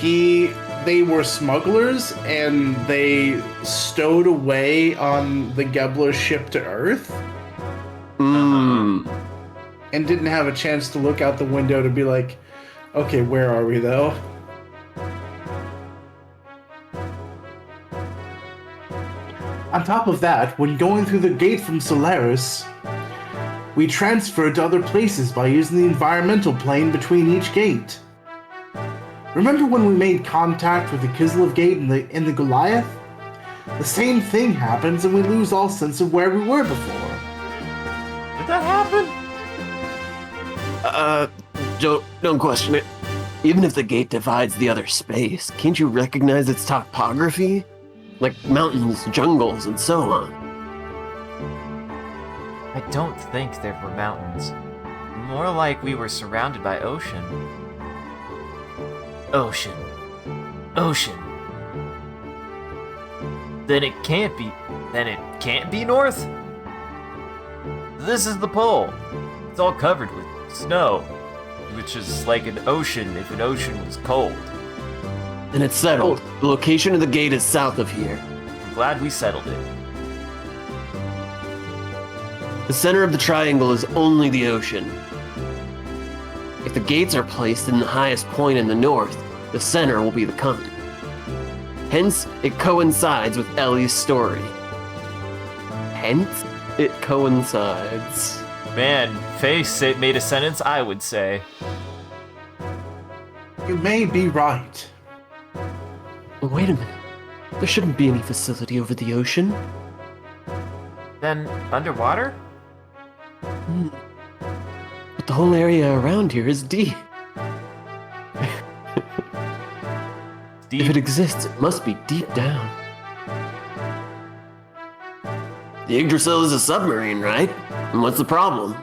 they were smugglers and they stowed away on the Gebler ship to Earth and didn't have a chance to look out the window to be like, okay, where are we though? On top of that, when going through the gate from Solaris, we transferred to other places by using the environmental plane between each gate. Remember when we made contact with the Kislev gate in the Goliath? The same thing happens and we lose all sense of where we were before. Did that happen? Don't question it. Even if the gate divides the other space, can't you recognize its topography? Like mountains, jungles, and so on. I don't think there were mountains. More like we were surrounded by ocean. Ocean. Ocean. Then it can't be north? This is the pole. It's all covered with snow, which is like an ocean if an ocean was cold. And it's settled. The location of the gate is south of here. I'm glad we settled it. The center of the triangle is only the ocean. If the gates are placed in the highest point in the north, the center will be the continent. Hence, it coincides with Ellie's story. Hence, it coincides. Man, Face it made a sentence I would say. You may be right. Wait a minute. There shouldn't be any facility over the ocean. Then, underwater? But the whole area around here is deep. If it exists, it must be deep down. The Yggdrasil is a submarine, right? And what's the problem?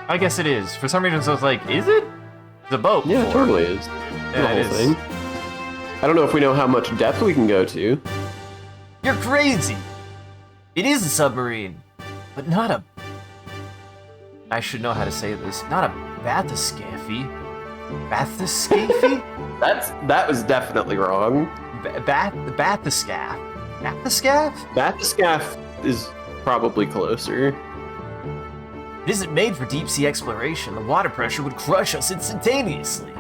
I guess it is. For some reason, so it's like, is it? It's a boat. Yeah, it before. totally is. Yeah, The whole it is. thing. I don't know if we know how much depth we can go to. You're crazy! It is a submarine, but not a... I should know how to say this. Not a bathyscaphe. Bathyscaphe? That was definitely wrong. Bathyscaphe. Bathyscaphe? Bathyscaphe is probably closer. It isn't made for deep sea exploration. The water pressure would crush us instantaneously.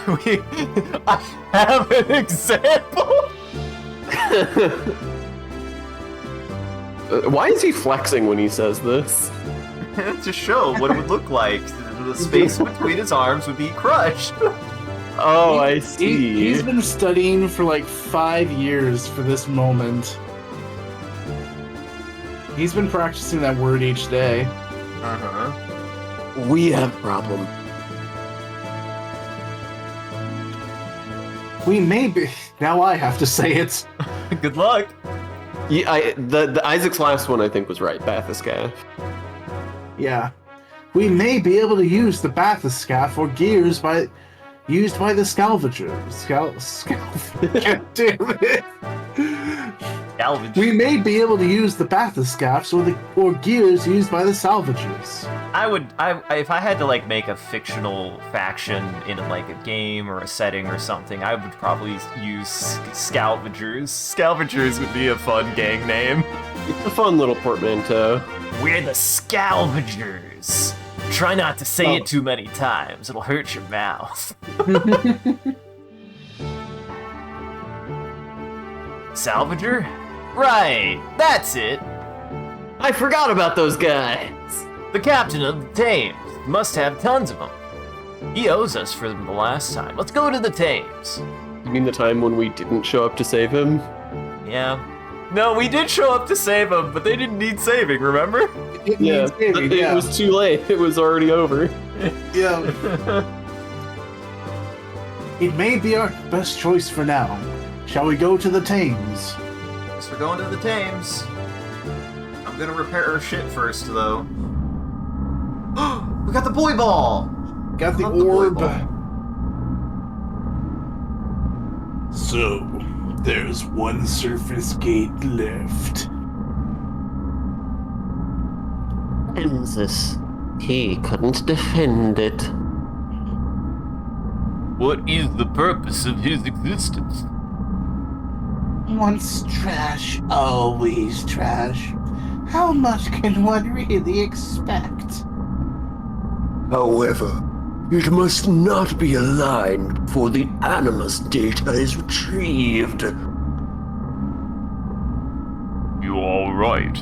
I have an example. Why is he flexing when he says this? To show what it would look like. The space between his arms would be crushed. Oh, I see. He's been studying for like 5 years for this moment. He's been practicing that word each day. Uh-huh. We have a problem. We may be... Now I have to say it. Good luck. Yeah, the Isaac's last one I think was right. Bathyscaphe. Yeah. We may be able to use the bathyscaphe or gears used by the salvagers. God damn it. Salvage. We may be able to use the bathyscaphs or gears used by the salvagers. If I had to like make a fictional faction in like a game or a setting or something, I would probably use Scalvagers. Scalvagers would be a fun gang name. It's a fun little portmanteau. We're the Scalvagers. Try not to say it too many times, it'll hurt your mouth. Salvager? Right, that's it. I forgot about those guys. The captain of the Thames. Must have tons of them. He owes us for them the last time. Let's go to the Thames. You mean the time when we didn't show up to save him? Yeah. No, we did show up to save them, but they didn't need saving, remember? Yeah, it was too late. It was already over. Yeah. It may be our best choice for now. Shall we go to the Thames? Guess we're going to the Thames. I'm gonna repair our shit first, though. We got the boy ball! Got the Not the boy orb. ball. So, there's one surface gate left. Kansas. He couldn't defend it. What is the purpose of his existence? Once trash, always trash. How much can one really expect? However, it must not be aligned before the Animus data is retrieved. You are right.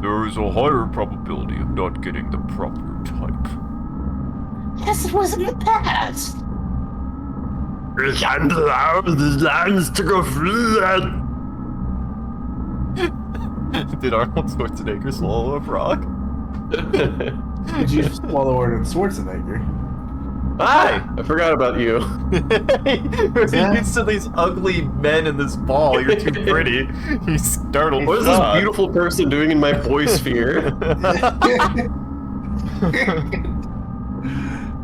There is a higher probability of not getting the proper type. As it was in the past. We can't allow the lands to go free. Did Arnold Schwarzenegger swallow a frog? Did you swallow Arnold Schwarzenegger? Ah, I forgot about you. You're used to these ugly men in this ball. You're too pretty. You startled. What is this beautiful person doing in my voice sphere?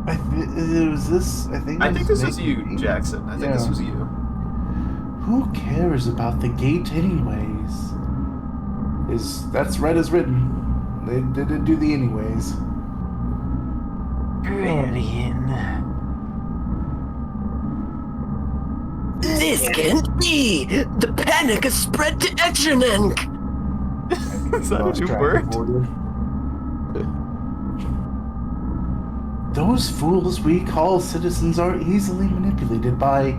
I think this was you, Jackson. I think this was you. Who cares about the gate anyways? That's right as written. They didn't do the anyways. Brilliant. This can't be! The panic has spread to Xenonk! Is that what you word? Those fools we call citizens are easily manipulated by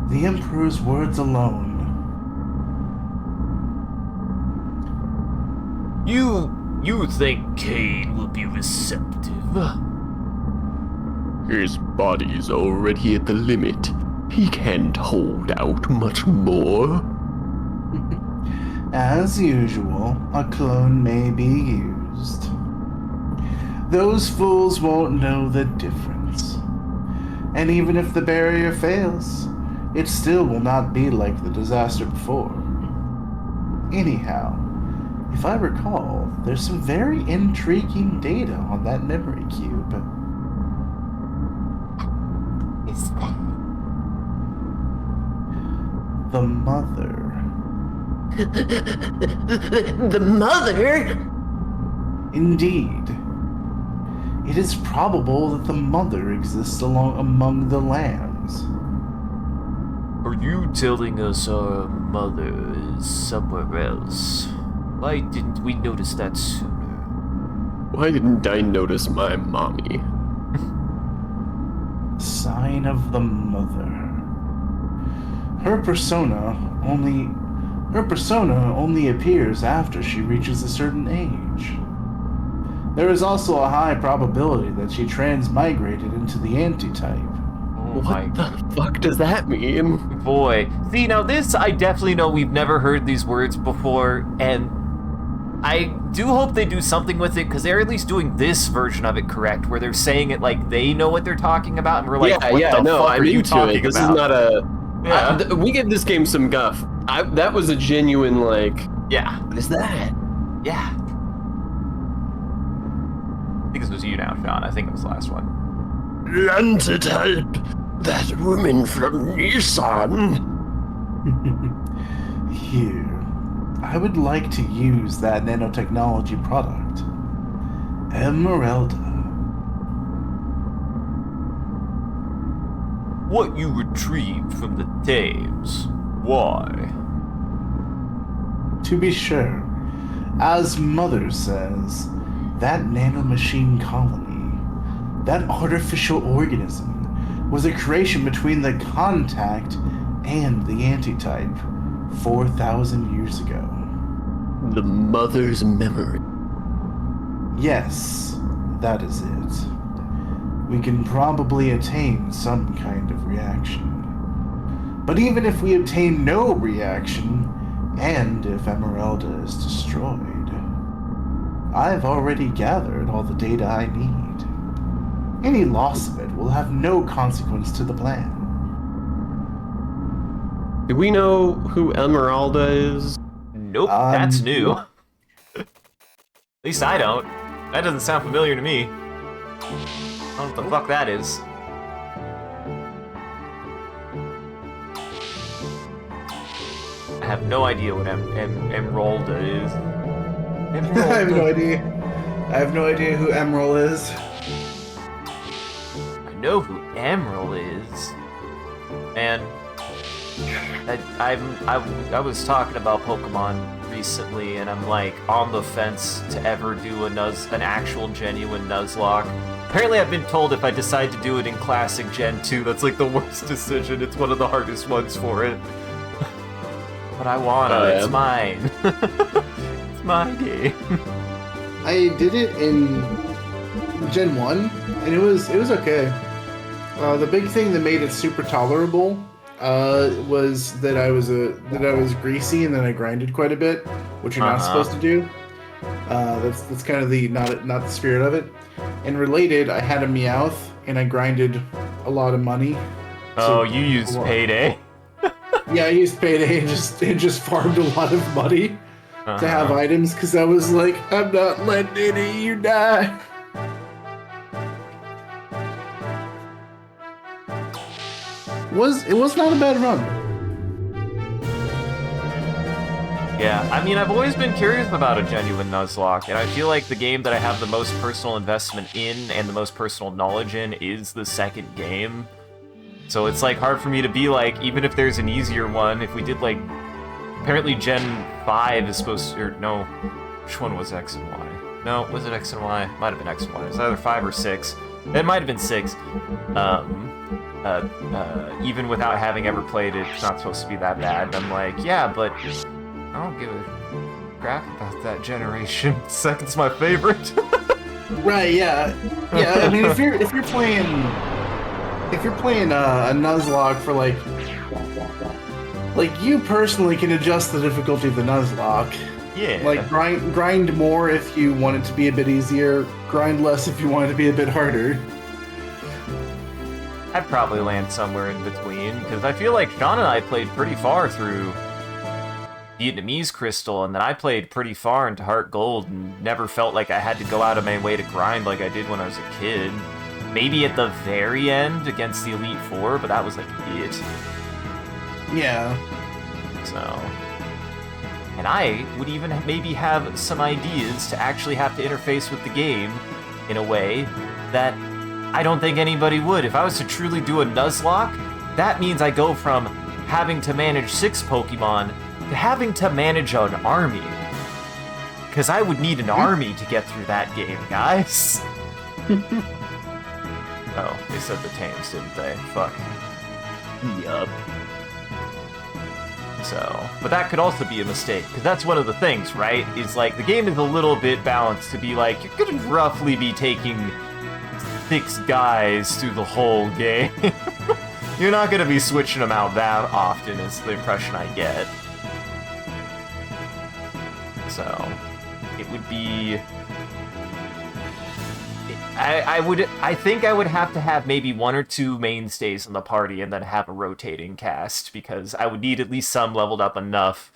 the Emperor's words alone. You think Kane will be receptive? His body's already at the limit. He can't hold out much more. As usual, a clone may be used. Those fools won't know the difference. And even if the barrier fails, it still will not be like the disaster before. Anyhow, if I recall, there's some very intriguing data on that memory cube. Is that The mother. The mother? Indeed. It is probable that the mother exists among the lands. Are you telling us our mother is somewhere else? Why didn't we notice that sooner? Why didn't I notice my mommy? Sign of the mother. Her persona only appears after she reaches a certain age. There is also a high probability that she transmigrated into the anti-type. Oh my What the fuck does that mean? boy. See, now this, I definitely know we've never heard these words before, and I do hope they do something with it, because they're at least doing this version of it correct, where they're saying it like they know what they're talking about, and we're like, what the fuck I'm are you into talking it. This about? is not a... Yeah. we give this game some guff. That was a genuine, like... Yeah. What is that? Yeah. I think this was you now, Sean. I think it was the last one. Lancetype! That woman from Nissan! Here, I would like to use that nanotechnology product. Emeralda. What you retrieved from the Thames. Why? To be sure, as Mother says, that nanomachine colony, that artificial organism, was a creation between the Contact and the Antitype 4,000 years ago. The mother's memory. Yes, that is it. We can probably attain some kind of reaction. But even if we obtain no reaction, and if Emeralda is destroyed, I've already gathered all the data I need. Any loss of it will have no consequence to the plan. Do we know who Esmeralda is? Nope, that's new. At least I don't. That doesn't sound familiar to me. I don't know what the fuck that is. I have no idea what Emeralda is. I have no idea. I have no idea who Emerald is. I know who Emerald is. And I was talking about Pokemon recently, and I'm like on the fence to ever do an actual genuine Nuzlocke. Apparently I've been told if I decide to do it in Classic Gen 2, that's like the worst decision. It's one of the hardest ones for it. But I wanna, it's mine. It's my game. I did it in Gen 1, and it was okay. The big thing that made it super tolerable was that I was greasy and then I grinded quite a bit, which you're not supposed to do. That's kind of the not the spirit of it. And related, I had a Meowth and I grinded a lot of money. Oh, you used Payday. Yeah, I used Payday and just farmed a lot of money to have items because I was like, I'm not letting any of you die. It was not a bad run. Yeah, I mean, I've always been curious about a genuine Nuzlocke, and I feel like the game that I have the most personal investment in and the most personal knowledge in is the second game. So it's like hard for me to be like, even if there's an easier one, if we did like, apparently Gen 5 is supposed to, or no, which one was X and Y? No, was it X and Y? Might have been X and Y. It was either 5 or 6. It might have been 6. Even without having ever played it, it's not supposed to be that bad. And I'm like, yeah, but I don't give a crap about that generation. Second's my favorite. Right? Yeah. Yeah. I mean, if you're playing a Nuzlocke for like you personally can adjust the difficulty of the Nuzlocke. Yeah. Like grind more if you want it to be a bit easier. Grind less if you want it to be a bit harder. I'd probably land somewhere in between, because I feel like Sean and I played pretty far through Vietnamese Crystal, and then I played pretty far into Heart Gold, and never felt like I had to go out of my way to grind like I did when I was a kid. Maybe at the very end against the Elite Four, but that was like it. Yeah. So... And I would even maybe have some ideas to actually have to interface with the game in a way that I don't think anybody would. If I was to truly do a Nuzlocke, that means I go from having to manage 6 Pokemon to having to manage an army. Because I would need an army to get through that game, guys. Oh, they said the tames, didn't they? Fuck. Yup. So, but that could also be a mistake, because that's one of the things, right? Is like, the game is a little bit balanced to be like, you're gonna roughly be taking 6 guys through the whole game. You're not gonna be switching them out that often, is the impression I get. So, it would be... I think I would have to have maybe 1 or 2 mainstays in the party and then have a rotating cast, because I would need at least some leveled up enough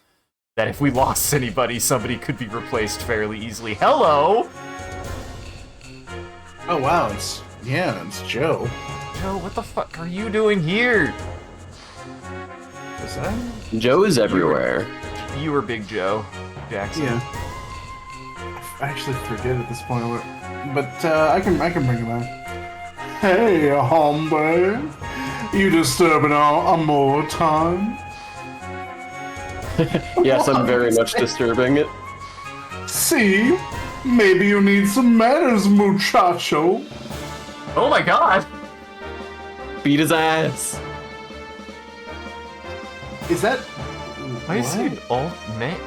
that if we lost anybody, somebody could be replaced fairly easily. Hello! Oh wow, it's Joe. Joe, what the fuck are you doing here? Was that? Joe is everywhere. You were Big Joe Jackson. Yeah. I actually forget at this point what. But I can bring him out. Hey, hombre, you disturbing our more time? Yes, I'm very much disturbing it. See, maybe you need some manners, muchacho. Oh my god! Beat his ass. Is that? Why is he an old man?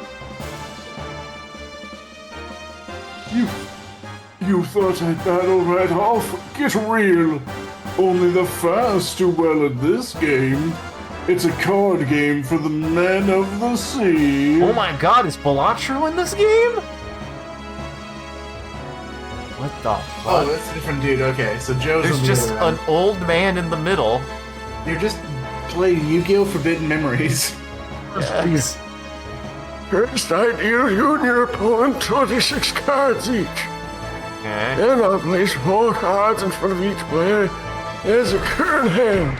You thought I'd battle right off? Get real. Only the fast do well at this game. It's a card game for the men of the sea. Oh my god, is Balatro in this game? What the fuck? Oh, that's a different dude. Okay, so Joe's There's on the just other end. an old man in the middle. You're just playing Yu-Gi-Oh! Forbidden Memories. Yes. First, I deal you and your opponent 26 cards each. Okay. Then I'll place 4 cards in front of each player as a current hand.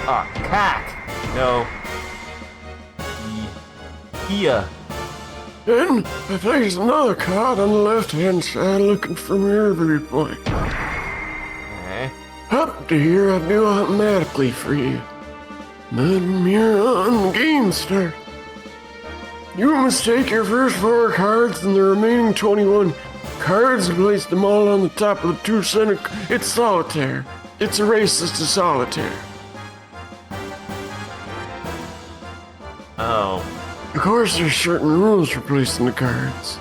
Ah, cack. No. Here. Then I place another card on the left-hand side looking for my every point. Okay. Up to here I do automatically for you. Then you're on, the game start. You must take your first 4 cards and the remaining 21 cards and place them all on the top of the 2 center. It's solitaire. It's a race to solitaire. Oh. Of course, there's certain rules for placing the cards.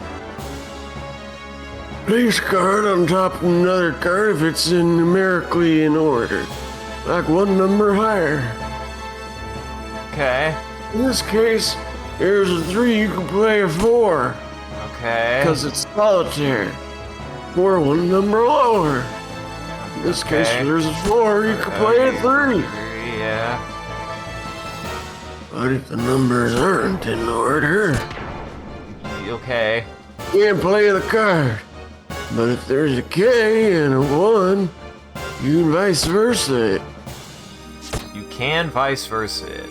Place a card on top of another card if it's numerically in order, like 1 number higher. Okay. In this case, there's a 3, you can play a 4, Okay. because it's solitaire. or one number lower. In this case, Okay. if there's a 4, you can play at 3. Yeah. But if the numbers aren't in order, Okay. you can't play the card. But if there's a K and a 1, you can vice versa it. You can vice versa it.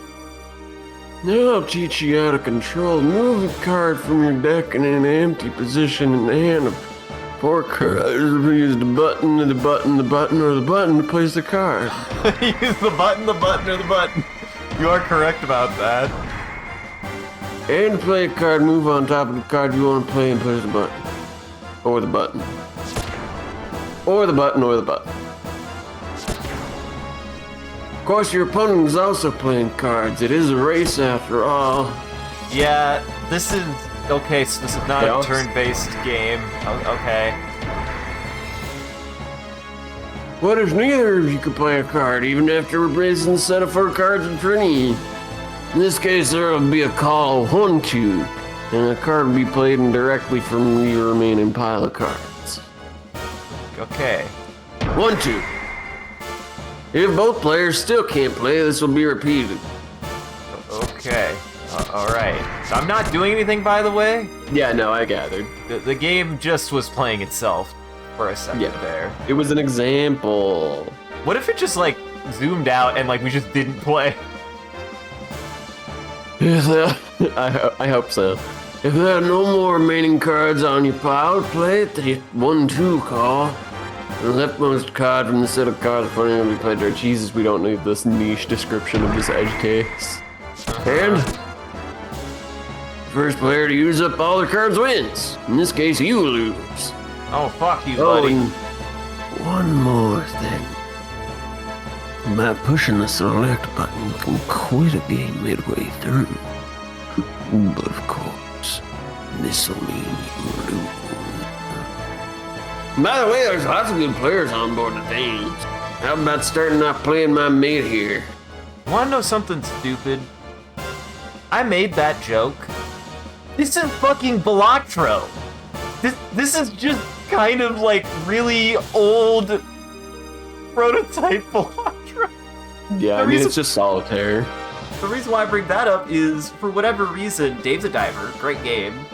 Now I'll teach you how to control. Move a card from your deck in an empty position in the hand of 4 cards. Use the button, the button, the button, or the button to place the card. Use the button, or the button. You are correct about that. And to play a card, move on top of the card you want to play and place the button. Or the button. Or the button, or the button. Of course, your opponent is also playing cards. It is a race after all. Yeah, this is... Okay, so this is not Yeah, a turn-based game. Okay. What if neither of you could play a card, even after replacing the set of 4 cards in front of you? In this case, there will be a call 1-2, and a card will be played directly from your remaining pile of cards. Okay. 1-2. If both players still can't play, this will be repeated. Okay. Alright. So I'm not doing anything, by the way? Yeah, no, I gathered. The game just was playing itself for a second Yeah. there. It was an example. What if it just, like, zoomed out and, like, we just didn't play? I hope so. If there are no more remaining cards on your pile, play at the 1-2 call. The leftmost card from the set of cards in front of you will be played direct. Jesus, we don't need this niche description of this edge case. And first player to use up all their cards wins. In this case, you lose. Oh, fuck you, Oh, buddy. and one more thing. By pushing the select button, you can quit a game midway through. But of course, this will mean you lose. By the way, there's lots of good players on board the teams. How about starting off playing my mate here? Wanna know something stupid? I made that joke. This is fucking Balatro. This is just kind of like really old prototype Balatro. Yeah, The I mean, reason- it's just solitaire. The reason why I bring that up is, for whatever reason, Dave the Diver, great game,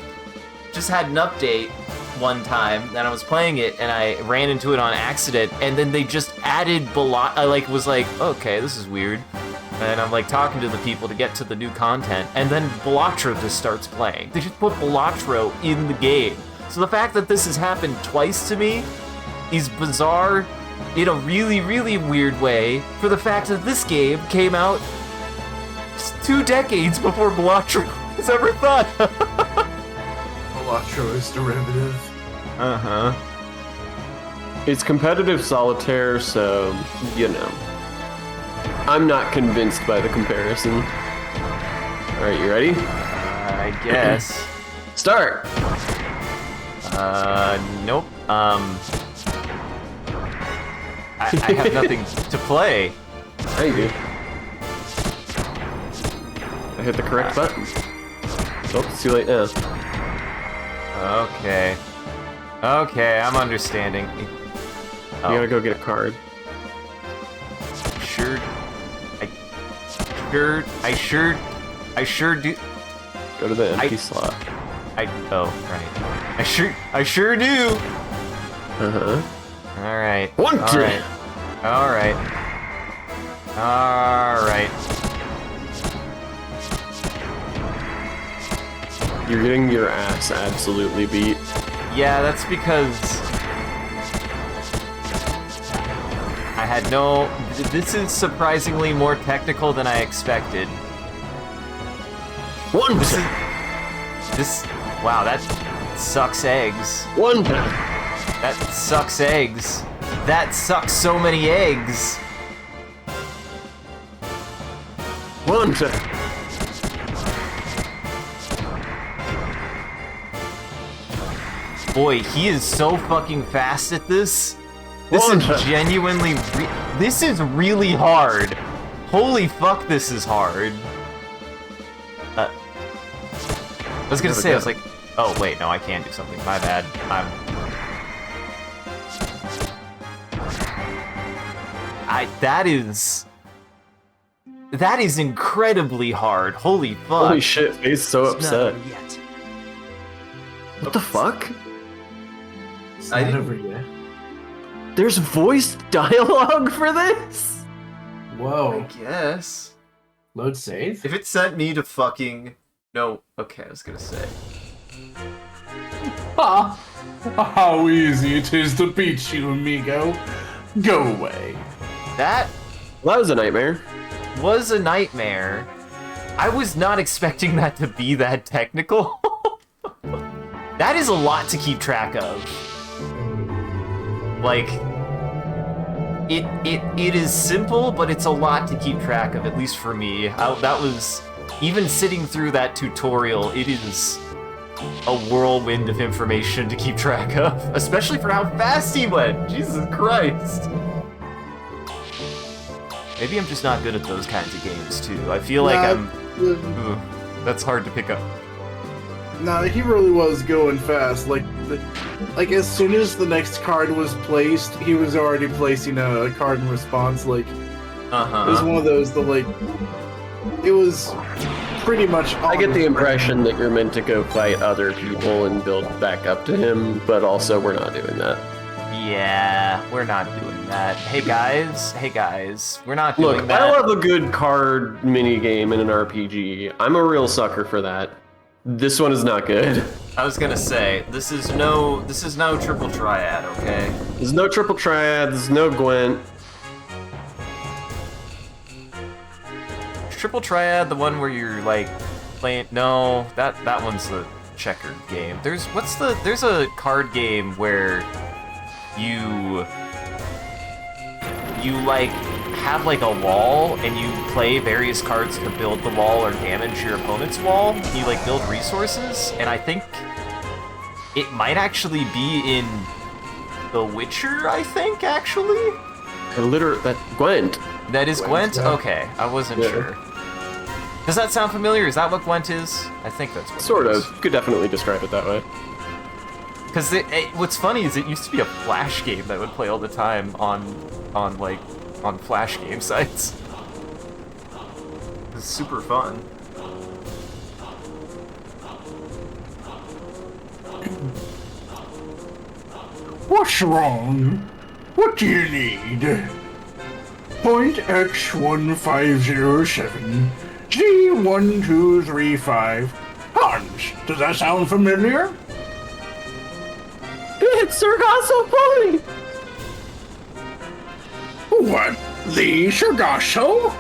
just had an update one time, and I was playing it, and I ran into it on accident, and then they just added I was like, okay, this is weird. And I'm like talking to the people to get to the new content, and then Balatro just starts playing. They just put Balatro in the game. So the fact that this has happened twice to me is bizarre in a really, really weird way, for the fact that this game came out just 2 decades before Balatro was ever thought. Balatro is derivative. Uh-huh. It's competitive solitaire, so, you know. I'm not convinced by the comparison. Alright, you ready? I guess. Start! Nope. I have nothing to play. There you do. I hit the correct button. Oh, it's too late now. Okay. Okay, I'm understanding. You Oh, gotta go get a card. sure. I sure do. Go to the empty slot. Oh, right. I sure do. Uh-huh. All right. 1-2. All right. All right. You're getting your ass absolutely beat. Yeah, that's because I had no... This is surprisingly more technical than I expected. 1 This is... time. This... Wow, that sucks eggs. 1 time. That sucks eggs. That sucks so many eggs. 1 time. Boy, he is so fucking fast at this. This One is time. genuinely... This is really hard. Holy fuck, this is hard. I was gonna Never say, I go. was like... Oh, wait, no, I can do something. My bad. that is incredibly hard. Holy fuck. Holy shit, Faye's so upset. Yet. What the fuck? It's I not didn't- over yet. There's voice dialogue for this? Whoa. Yes. Load save? If it sent me to fucking... No, okay, I was gonna say. Ah, how easy it is to beat you, amigo. Go away. That Well, that was a nightmare. was a nightmare. I was not expecting that to be that technical. That is a lot to keep track of. Like, it is simple, but it's a lot to keep track of, at least for me. That was, even sitting through that tutorial, it is a whirlwind of information to keep track of, especially for how fast he went. Jesus Christ. Maybe I'm just not good at those kinds of games, too. I feel like Ooh, that's hard to pick up. Nah, he really was going fast. Like as soon as the next card was placed, he was already placing a card in response. Like, it was one of those that, like, it was pretty much. I get the impression that you're meant to go fight other people and build back up to him, but also we're not doing that. Yeah, we're not doing that. Hey guys, we're not doing Look, that. I love a good card mini game in an RPG. I'm a real sucker for that. This one is not good. I was gonna say, this is no triple triad, okay? There's no triple triad, there's no Gwent. Triple triad, the one where you're like playing. No, that one's the checkered game. There's a card game where you like have like a wall and you play various cards to build the wall or damage your opponent's wall. You like build resources, and I think it might actually be in The Witcher, I think, actually. That Gwent. That is Gwent? yeah. Okay, I wasn't Yeah. sure. Does that sound familiar? Is that what Gwent is? I think that's what Sort it of. You could definitely describe it that way. Because what's funny is it used to be a Flash game that I would play all the time on Flash game sites. It's super fun. What's wrong? What do you need? Point X1507, G1235. Hans, does that sound familiar? It's Sargasso Pony! What? The Sargasso?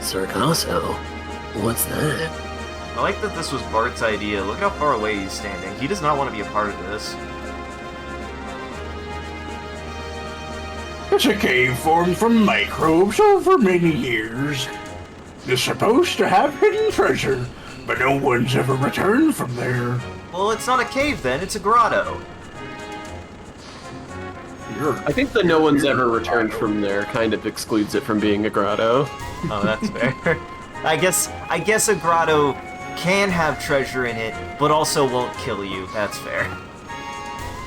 Sargasso? What's that? I like that this was Bart's idea. Look how far away he's standing. He does not want to be a part of this. It's a cave formed from microbes over many years. It's supposed to have hidden treasure, but no one's ever returned from there. Well, it's not a cave then, it's a grotto. I think the no one's ever returned from there kind of excludes it from being a grotto. Oh, that's fair. I guess a grotto can have treasure in it, but also won't kill you. That's fair.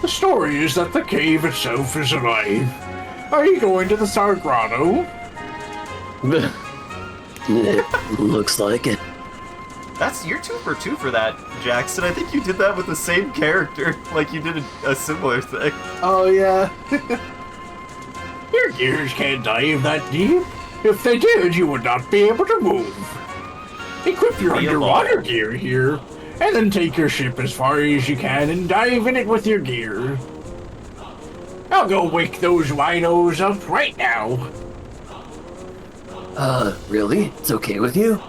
The story is that the cave itself is alive. Are you going to the Star Grotto? Looks like it. You're 2 for 2 for that, Jackson. I think you did that with the same character, like you did a similar thing. Oh, yeah. Your gears can't dive that deep. If they did, you would not be able to move. Equip your Be underwater alone. gear here, and then take your ship as far as you can and dive in it with your gear. I'll go wake those winos up right now. Really? It's okay with you?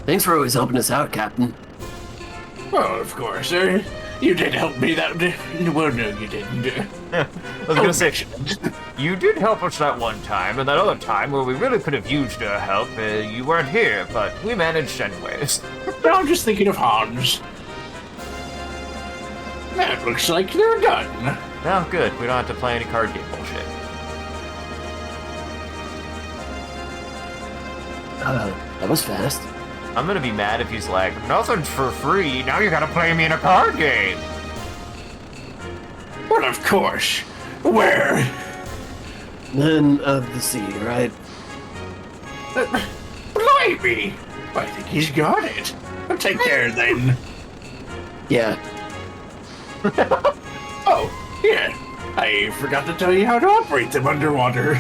Thanks for always helping us out, Captain. Well, of course, sir. You did help me that... Well, no, you didn't. I was gonna say, you did help us that one time, and that other time where we really could have used your help, you weren't here, but we managed anyways. Now I'm just thinking of Hans. That looks like they're done. Oh, good. We don't have to play any card game bullshit. That was fast. I'm gonna be mad if he's like, nothing's for free, now you gotta play me in a card game. Well, of course. Where? Men of the sea, right? Blimey! I think he's got it. I'll take care then. Yeah. Oh, yeah. I forgot to tell you how to operate them underwater.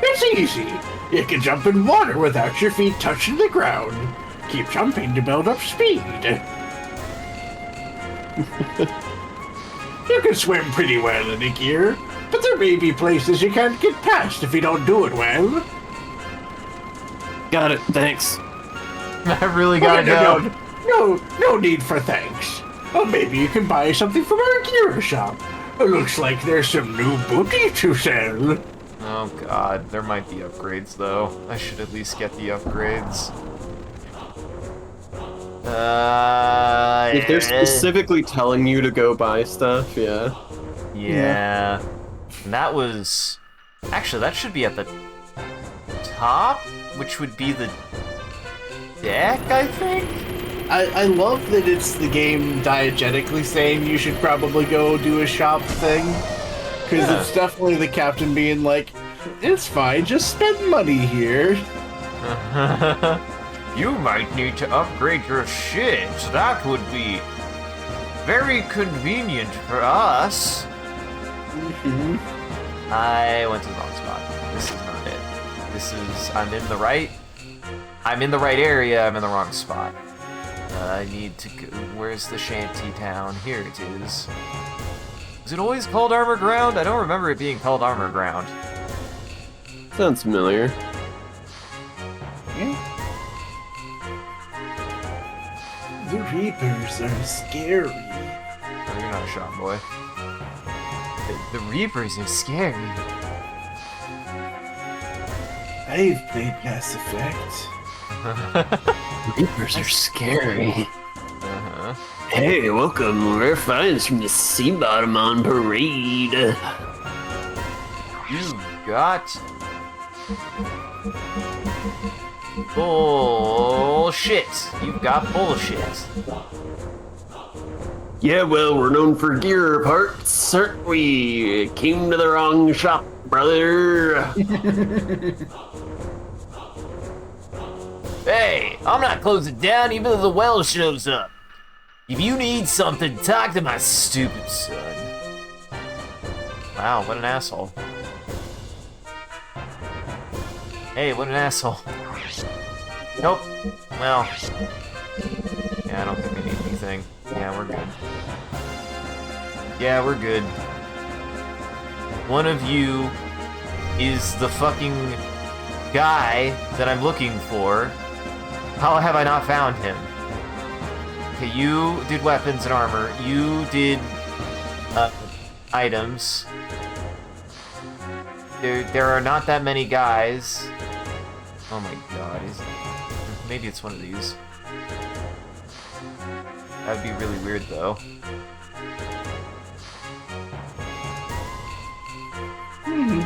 It's easy. You can jump in water without your feet touching the ground. Keep jumping to build up speed. You can swim pretty well in a gear, but there may be places you can't get past if you don't do it well. Got it, thanks. I really gotta go. No need for thanks. Well, maybe you can buy something from our gear shop. It looks like there's some new booty to sell. Oh god, there might be upgrades though. I should at least get the upgrades. If they're specifically telling you to go buy stuff, yeah. Yeah. And that was... Actually, that should be at the top, which would be the deck, I think? I love that it's the game diegetically saying you should probably go do a shop thing. Because it's definitely the captain being like, it's fine, just spend money here. You might need to upgrade your shit. That would be very convenient for us. I went to the wrong spot. This is not it. This is... I'm in the right area, I'm in the wrong spot. I need to go... Where's the shanty town? Here it is. Is it always called Armor Ground? I don't remember it being called Armor Ground. Sounds familiar. Yeah. The Reapers are scary. Oh, you're not a shop boy. The Reapers are scary. I've played Mass Effect. Reapers are scary. Uh-huh. Hey, welcome. Rare finds from the sea bottom on parade. You got... bullshit. You've got bullshit. Yeah, well, we're known for gear parts, aren't we? Came to the wrong shop, brother. Hey, I'm not closing down even if the well shows up. If you need something, talk to my stupid son. Wow, what an asshole. Hey, what an asshole. Nope. Well. Yeah, I don't think we need anything. Yeah, we're good. Yeah, we're good. One of you is the fucking guy that I'm looking for. How have I not found him? Okay, you did weapons and armor. You did items. There are not that many guys. Oh my god, maybe it's one of these. That would be really weird though.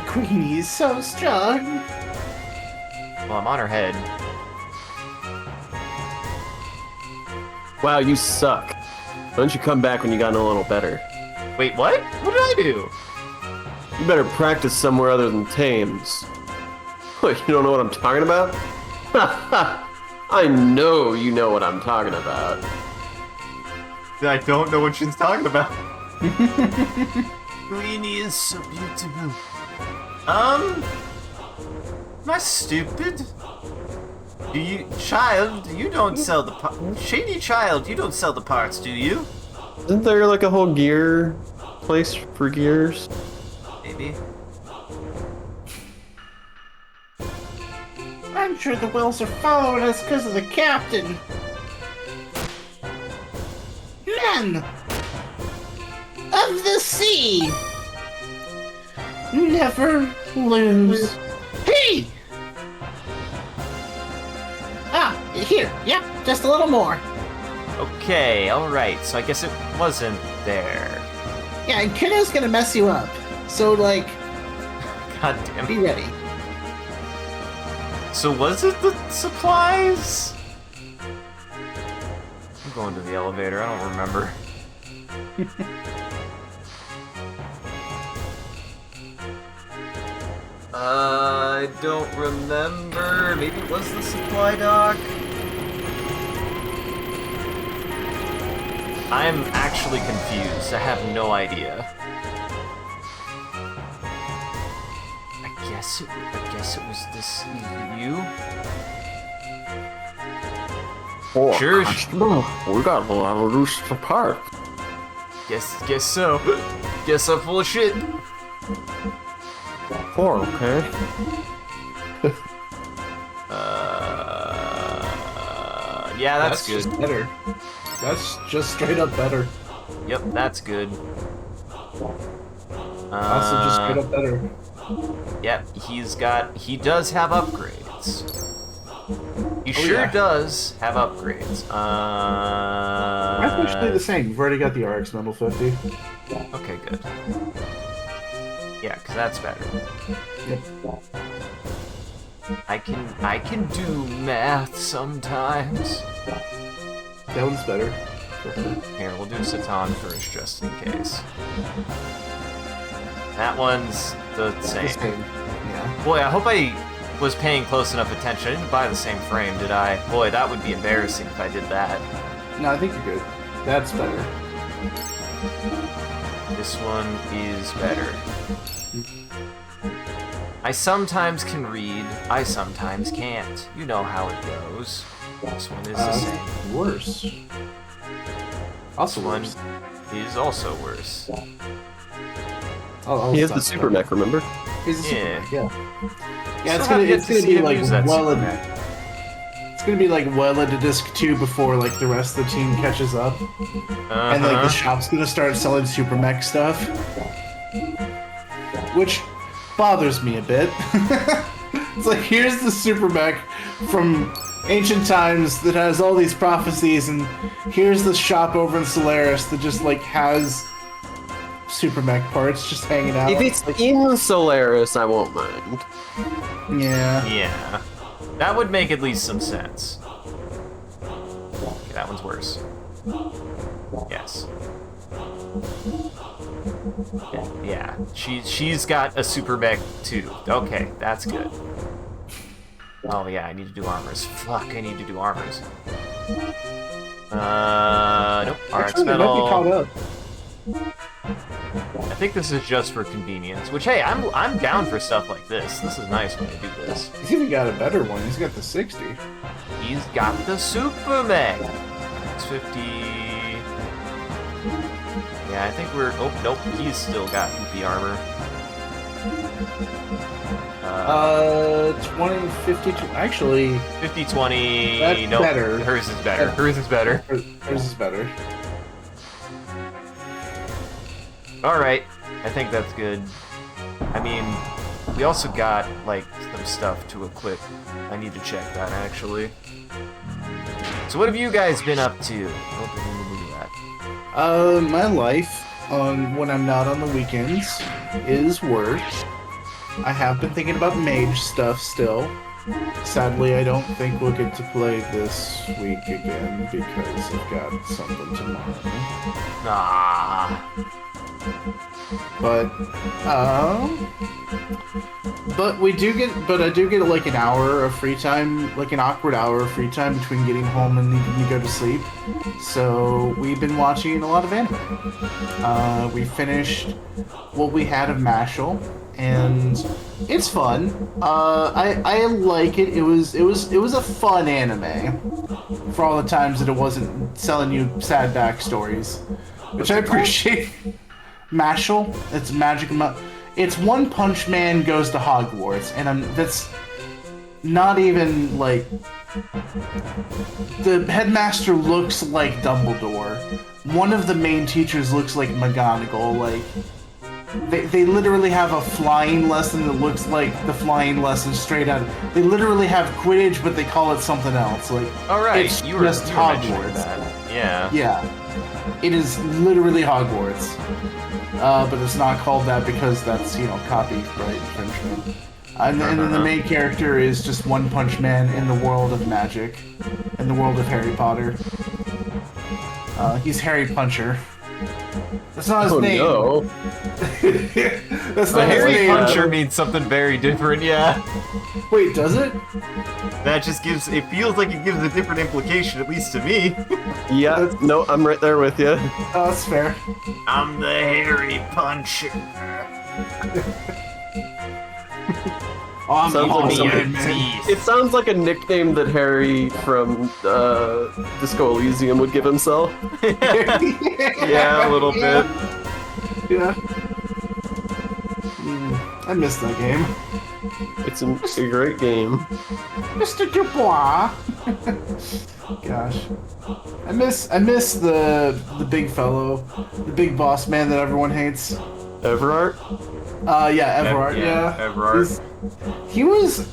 Queenie is so strong. Well, I'm on her head. Wow, you suck. Why don't you come back when you gotten a little better? Wait, what? What did I do? You better practice somewhere other than Thames. What, you don't know what I'm talking about? I know you know what I'm talking about. I don't know what she's talking about. Queenie is so beautiful. Am I stupid? Child, you don't sell the Shady child, you don't sell the parts, do you? Isn't there like a whole gear place for gears? Maybe. I'm sure the whales are following us because of the captain. Men of the sea, never lose. Hey! Ah, here. Yep, just a little more. Okay, alright, so I guess it wasn't there. Yeah, and Kiddo's gonna mess you up. So, like, God damn be it. ready. So was it the supplies? I'm going to the elevator, I don't remember. I don't remember. Maybe it was the supply dock. I'm actually confused. I have no idea. I guess it was this you. Oh, Sure. customer, we got a lot of loose parts. Guess so. Guess I'm full of shit. Oh, okay. Yeah, that's good. Just better. That's just straight up better. Yep, that's good. Also, just straight up better. Yep, he does have upgrades. He sure yeah. does have upgrades. That's actually the same. We've already got the RX level 50. Okay, good. Yeah, cause that's better. Yep. I can do math sometimes. That one's better. Here, we'll do Satan first, just in case. That one's the same. Yeah. Boy, I hope I was paying close enough attention. I didn't buy the same frame, did I? Boy, that would be embarrassing if I did that. No, I think you're good. That's better. This one is better. I sometimes can read, I sometimes can't. You know how it goes. This one is the same. Worse. Also This one worse. is also worse. He has the super mech, remember? He's a super Yeah. mech, yeah. Yeah, Still have yet it's to gonna see be him like use that well super into mech. it's gonna be like well into disc 2 before like the rest of the team catches up. And like the shop's gonna start selling super mech stuff. Which bothers me a bit. It's like, here's the super mech from ancient times that has all these prophecies, and here's the shop over in Solaris that just like has super mech parts just hanging out. If it's in Solaris, I won't mind. Yeah. Yeah. That would make at least some sense. Okay, that one's worse. Yes. Yeah. She's got a super mech too. Okay, that's good. Oh yeah, I need to do armors. Fuck, I need to do armors. Nope. RX Actually, they might be caught metal. up. I think this is just for convenience. Which, hey, I'm down for stuff like this. This is nice when I do this. He's even got a better one. He's got the 60. He's got the super mech. It's 50. Yeah, I think we're. Oh nope, he's still got hoopy armor. 20, 52. Actually, 50, 20. That's Nope. better. Hers is better. Hers is better. hers is better. Alright, I think that's good. I mean, we also got, like, some stuff to equip. I need to check that, actually. So what have you guys been up to? Oh, didn't even do that. My life on when I'm not on the weekends is work. I have been thinking about mage stuff still. Sadly, I don't think we'll get to play this week again because I've got something tomorrow. Ah. But I do get like an hour of free time, like an awkward hour of free time between getting home and needing to go to sleep. So we've been watching a lot of anime. We finished what we had of Mashal, and it's fun. I like it. It was a fun anime for all the times that it wasn't selling you sad backstories, which I appreciate. Mashal, it's it's One Punch Man goes to Hogwarts, and that's not even like the headmaster looks like Dumbledore. One of the main teachers looks like McGonagall. Like they literally have a flying lesson that looks like the flying lesson straight out. They literally have Quidditch, but they call it something else. Like Alright, it's you were mentioning Hogwarts. that. Yeah. Yeah, it is literally Hogwarts. But it's not called that because that's, copyright infringement. And then the main character is just One Punch Man in the world of magic, in the world of Harry Potter. He's Harry Puncher. That's not his name. No. That's A not his hairy name. puncher means something very different, yeah. Wait, does it? That just gives, it feels like it gives a different implication, at least to me. Yeah, no, I'm right there with you. Oh, that's fair. I'm the hairy puncher. I'm Sounds like Hollow something- Man. It sounds like a nickname that Harry from Disco Elysium would give himself. Yeah, a little bit. Yeah. I missed that game. It's a great game. Mr. Dubois. Gosh. I miss the big fellow, the big boss man that everyone hates. Everard? Yeah, Everard. Yeah, Everard. He was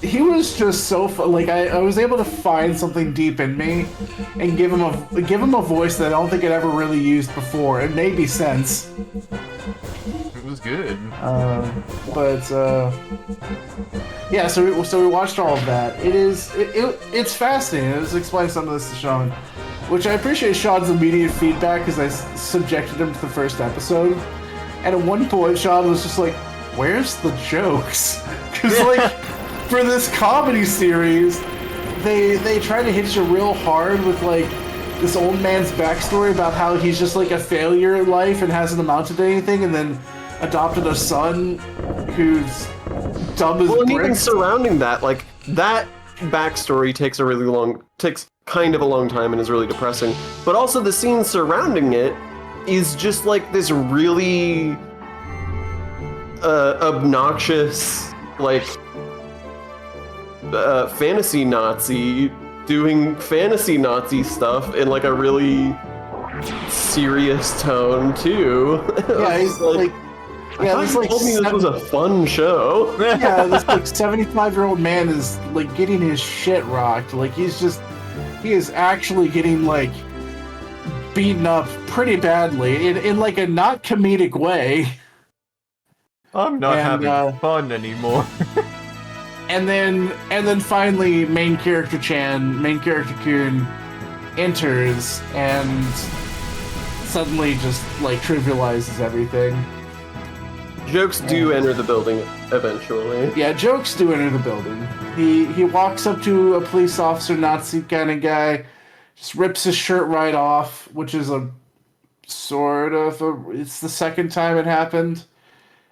just so fun. Like I was able to find something deep in me, and give him a voice that I don't think I'd ever really used before. It made me sense. It was good. Yeah. So we watched all of that. It's fascinating. I was explaining some of this to Sean, which I appreciate Sean's immediate feedback because I subjected him to the first episode, and at one point Sean was just like, "Where's the jokes?" Because like for this comedy series, they try to hit you real hard with like this old man's backstory about how he's just like a failure in life and hasn't amounted to anything, and then adopted a son who's dumb as Well, and even bricks. surrounding that, like, that backstory takes kind of a long time and is really depressing. But also the scene surrounding it is just like this really obnoxious, like, fantasy Nazi doing fantasy Nazi stuff in like a really serious tone too. Yeah, he's like I thought you told me this was a fun show. yeah, this like 75-year-old man is like getting his shit rocked. Like he is actually getting like beaten up pretty badly in like a not comedic way. I'm not And, having fun anymore. And then finally main character Kun enters and suddenly just like trivializes everything. Jokes do enter the building eventually. Yeah, jokes do enter the building. He walks up to a police officer, Nazi kind of guy, just rips his shirt right off, which is it's the second time it happened.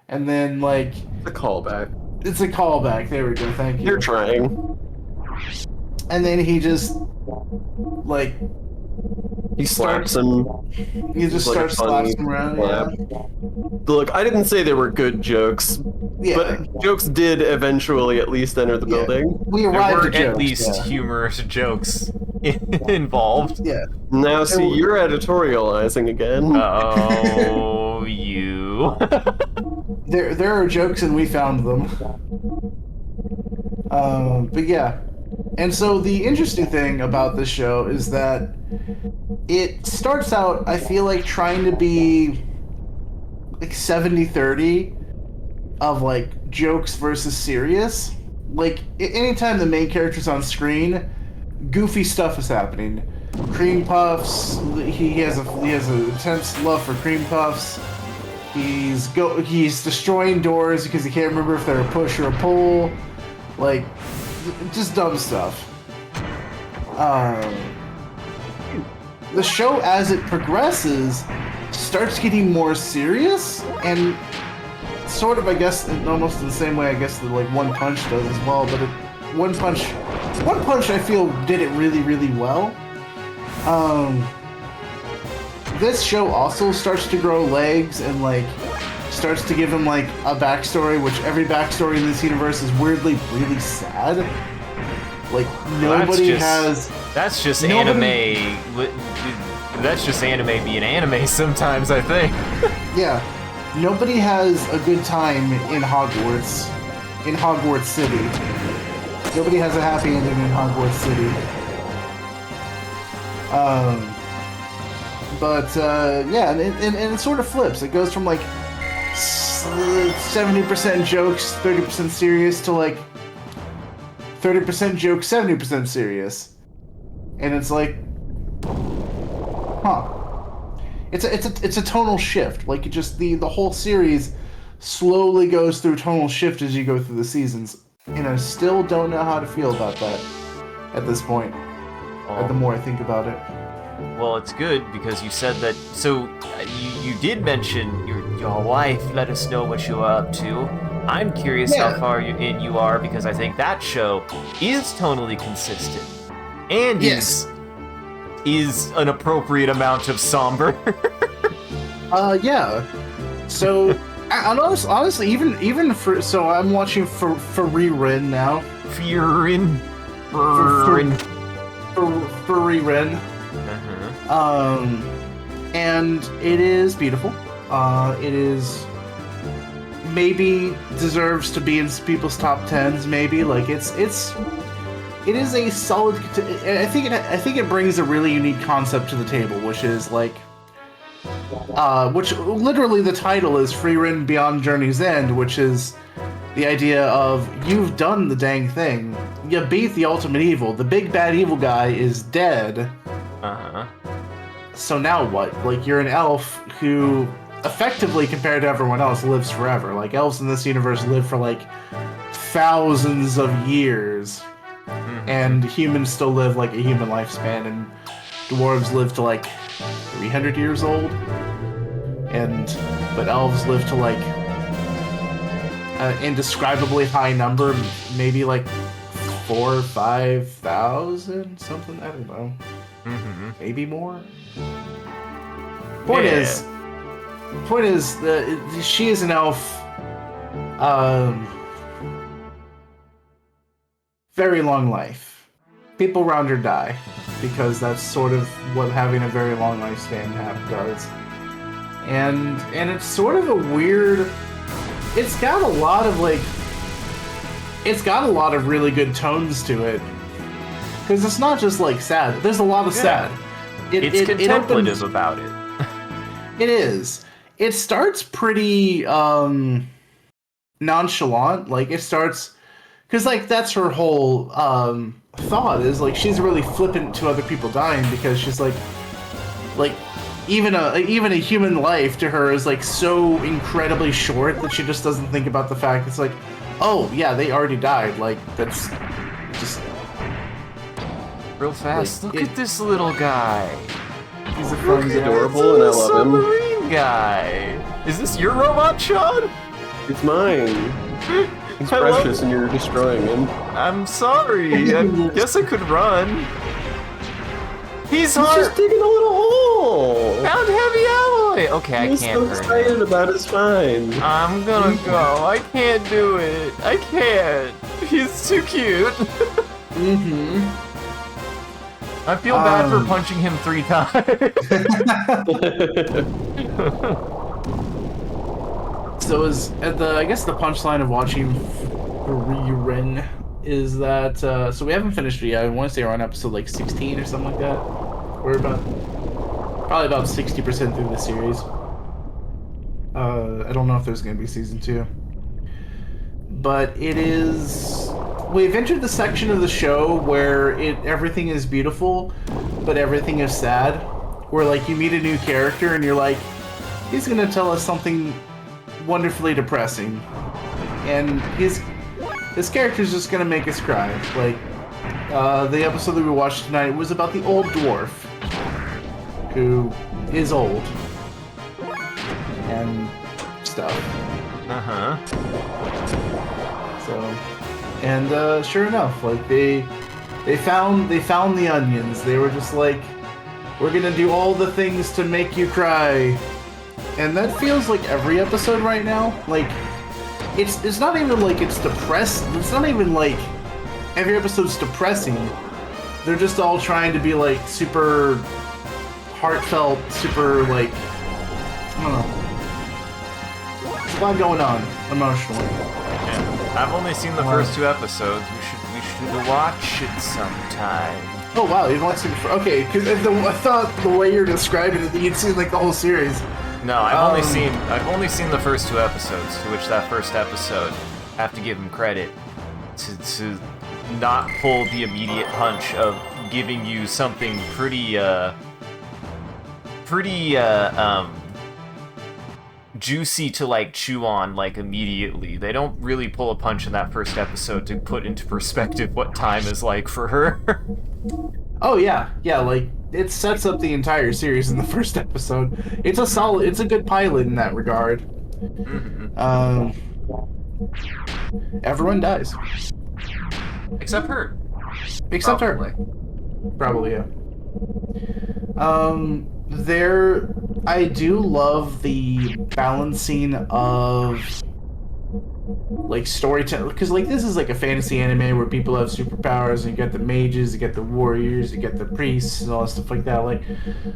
And then like The callback. it's a callback. There we go. Thank you. They're trying. And then he just like He slaps him. he just like a starts funny slapping around. slap. Yeah. Look, I didn't say they were good jokes, Yeah. but jokes did eventually at least enter the building. We There arrived were at at jokes, least yeah. humorous jokes involved. Yeah. Now, see, you're editorializing again. Oh, you. There are jokes and we found them. But yeah. And so the interesting thing about this show is that it starts out, I feel like, trying to be like 70-30 of like jokes versus serious. Like anytime the main character's on screen, goofy stuff is happening. Cream puffs. He has an intense love for cream puffs. He's destroying doors because he can't remember if they're a push or a pull. Like, just dumb stuff. The show, as it progresses, starts getting more serious and sort of, I guess, almost in the same way, I guess, that like One Punch does as well. But One Punch, I feel did it really, really well. This show also starts to grow legs and like starts to give him like a backstory, which every backstory in this universe is weirdly really sad. Like nobody has. That's just nobody- anime. That's just anime being anime sometimes, I think. Yeah, nobody has a good time in Hogwarts City. Nobody has a happy ending in Hogwarts City. Yeah, and it sort of flips. It goes from like 70% jokes, 30% serious to like 30% jokes, 70% serious. And it's like, huh. It's a tonal shift. Like it just the whole series slowly goes through tonal shift as you go through the seasons. And I still don't know how to feel about that at this point. The more I think about it. Well, it's good because you said that. So you did mention your wife let us know what you are up to. I'm curious how far in you are because I think that show is tonally consistent and is an appropriate amount of somber. Yeah. So, honestly, even for I'm watching for Ren now. Furin. For Ren. And it is beautiful. It is maybe deserves to be in people's top 10s. Maybe like it is a solid. I think it brings a really unique concept to the table, which is like, which literally the title is Free Ren Beyond Journey's End, which is the idea of you've done the dang thing, you beat the ultimate evil, the big bad evil guy is dead. So now what? Like, you're an elf who, effectively, compared to everyone else, lives forever. Like, elves in this universe live for, like, thousands of years. And humans still live, like, a human lifespan, and dwarves live to, like, 300 years old. But elves live to, like, an indescribably high number, maybe, like, 4,000 or 5,000? Something, I don't know. Maybe more. Point is, she is an elf. Very long life. People around her die because that's sort of what having a very long lifespan does. And it's sort of a weird. It's got a lot of really good tones to it. Because it's not just, like, sad. There's a lot of sad. It's contemplative about it. It is. It starts pretty, nonchalant. Like, it starts... Because, like, that's her whole, thought, is, like, she's really flippant to other people dying because she's, like, even a human life to her is, like, so incredibly short that she just doesn't think about the fact it's like, oh, yeah, they already died. Like, that's just... Real fast. Look at this little guy. He's adorable, and I love him. Submarine guy. Is this your robot, Sean? It's mine. He's precious, and you're destroying him. I'm sorry. I guess I could run. He's just digging a little hole. Found heavy alloy. Okay, I can't. So excited about his spine. I'm gonna go. I can't do it. I can't. He's too cute. I feel bad for punching him 3 times. So I guess the punchline of watching Ren is that so we haven't finished it yet. I want to say we're on episode like 16 or something like that. We're probably about 60% through the series. I don't know if there's going to be season 2, but it is. We've entered the section of the show where everything is beautiful, but everything is sad. Where, like, you meet a new character and you're like, he's gonna tell us something wonderfully depressing, and his character's just gonna make us cry. Like, the episode that we watched tonight was about the old dwarf, who is old and stuff. So. And sure enough, like they found the onions. They were just like, we're gonna do all the things to make you cry, and that feels like every episode right now. Like it's not even like it's depressed. It's not even like every episode's depressing. They're just all trying to be like super heartfelt, super like I don't know. There's a lot going on emotionally. I've only seen the first 2 episodes. We should watch it sometime. Oh wow, you've only seen the first. Okay, because I thought the way you're describing it, that you'd seen like the whole series. No, I've only seen the first 2 episodes. To which that first episode, I have to give him credit to not pull the immediate punch of giving you something pretty juicy to like chew on like immediately. They don't really pull a punch in that first episode to put into perspective what time is like for her. Oh yeah, like it sets up the entire series in the first episode. It's a good pilot in that regard. Everyone dies Except her. except Probably. her. Probably, yeah. I do love the balancing of like storytelling, because like this is like a fantasy anime where people have superpowers, and you get the mages, you get the warriors, you get the priests, and all that stuff like that. Like,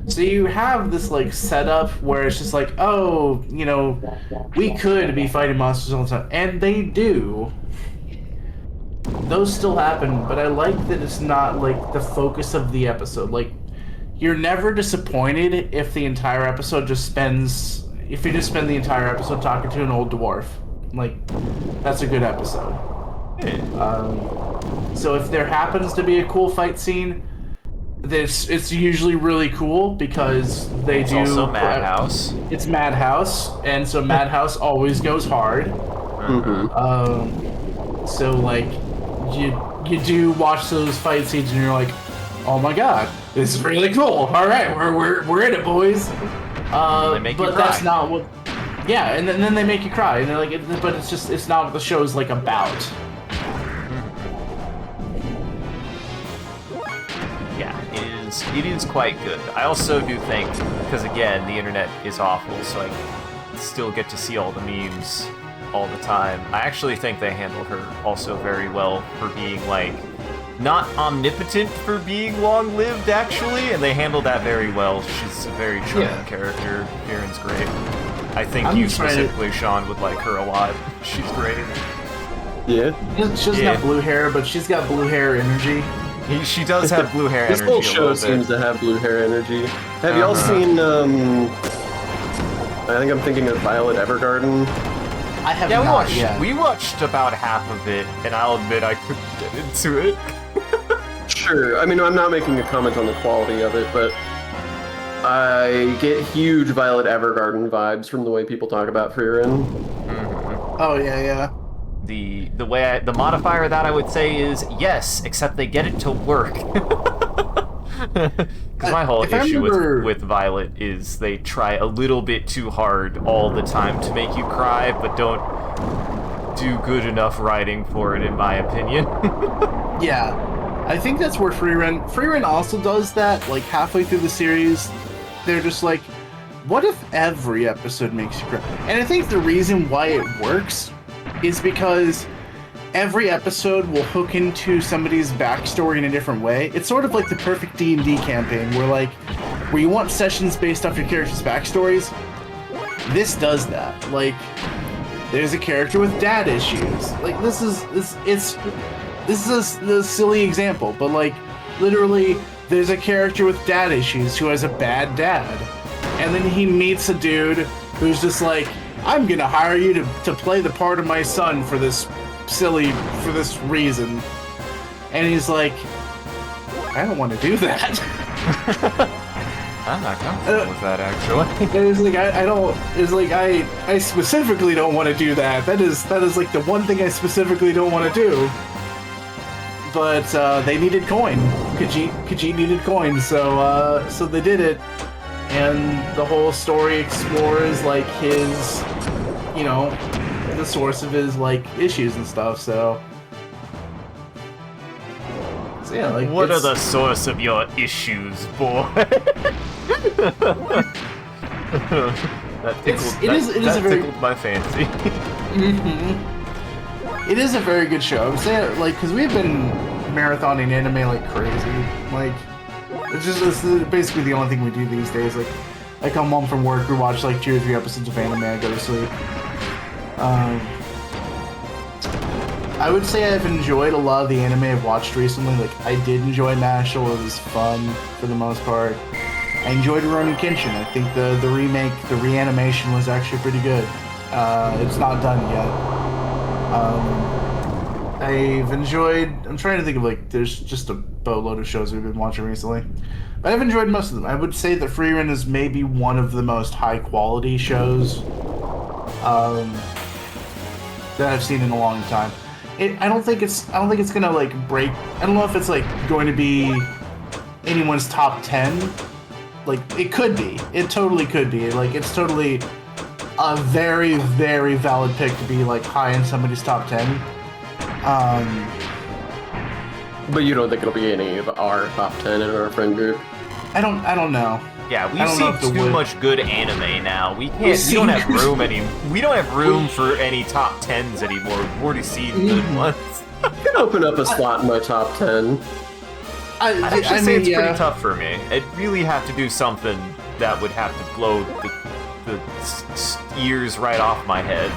so you have this like setup where it's just like, oh, you know, we could be fighting monsters all the time, and they do. Those still happen, but I like that it's not like the focus of the episode. Like, you're never disappointed if the entire episode just spends. If you just spend the entire episode talking to an old dwarf. Like, that's a good episode. So if there happens to be a cool fight scene, it's usually really cool because they do. It's also Madhouse. It's Madhouse, and so Madhouse always goes hard. So like, you do watch those fight scenes, and you're like, oh my god, this is really cool. All right, we're in it, boys. They make you but cry. that's not what. Yeah, and then they make you cry, and they're like, but it's not what the show's like about. Yeah, it is quite good. I also do think, because again, the internet is awful, so I still get to see all the memes all the time. I actually think they handled her also very well for being like not omnipotent for being long-lived, actually, and they handled that very well. She's a very charming character. Kieran's great. I think you specifically, Sean, would like her a lot. She's great. Yeah. She doesn't have blue hair, but she's got blue hair energy. She does have blue hair This energy whole a show little seems bit. to have blue hair energy. Have y'all seen, I think I'm thinking of Violet Evergarden. I have Yeah, not yet. we watched about half of it, and I'll admit I couldn't get into it. Sure. I mean, I'm not making a comment on the quality of it, but I get huge Violet Evergarden vibes from the way people talk about Frieren. Oh yeah. The modifier that I would say is yes, except they get it to work. Because my whole issue with Violet is they try a little bit too hard all the time to make you cry, but don't do good enough writing for it, in my opinion. Yeah. I think that's where Frieren also does that. Like halfway through the series, they're just like, what if every episode makes you cry? And I think the reason why it works is because every episode will hook into somebody's backstory in a different way. It's sort of like the perfect D&D campaign where you want sessions based off your character's backstories. This does that. Like, there's a character with dad issues. Like, this is a silly example, but like, literally, there's a character with dad issues who has a bad dad. And then he meets a dude who's just like, I'm gonna hire you to play the part of my son for this reason. And he's like, I don't want to do that. I'm not comfortable with that, actually. And he's like, I specifically don't want to do that. That is like the one thing I specifically don't want to do. But they needed coin. Khajiit needed coin, so they did it. And the whole story explores like his, you know, the source of his like issues and stuff. So yeah, like, what are the source of your issues, boy? That tickled my fancy. It is a very good show. I would say, like, because we've been marathoning anime like crazy. Like, it's basically the only thing we do these days. Like, I come home from work, we watch like 2 or 3 episodes of anime, I go to sleep. I would say I've enjoyed a lot of the anime I've watched recently. Like, I did enjoy Nashville. It was fun for the most part. I enjoyed Rurouni Kenshin. I think the remake, the reanimation was actually pretty good. It's not done yet. I'm trying to think of, like, there's just a boatload of shows we've been watching recently. But I've enjoyed most of them. I would say that Frieren is maybe one of the most high quality shows um, that I've seen in a long time. I don't think it's gonna like break. I don't know if it's like going to be anyone's top 10. Like it could be. It totally could be. Like it's totally a very, very valid pick to be like high in somebody's top 10. But you don't think it'll be any of our top 10 in our friend group? I don't know. Yeah, I we've don't know seen if the too wood- much good anime now. We seen- don't have room We don't have room for any top 10s anymore. We've already seen good ones. I can open up a slot in my top 10. I'd actually say mean, it's yeah. pretty tough for me. I'd really have to do something that would have to blow the ears right off my head.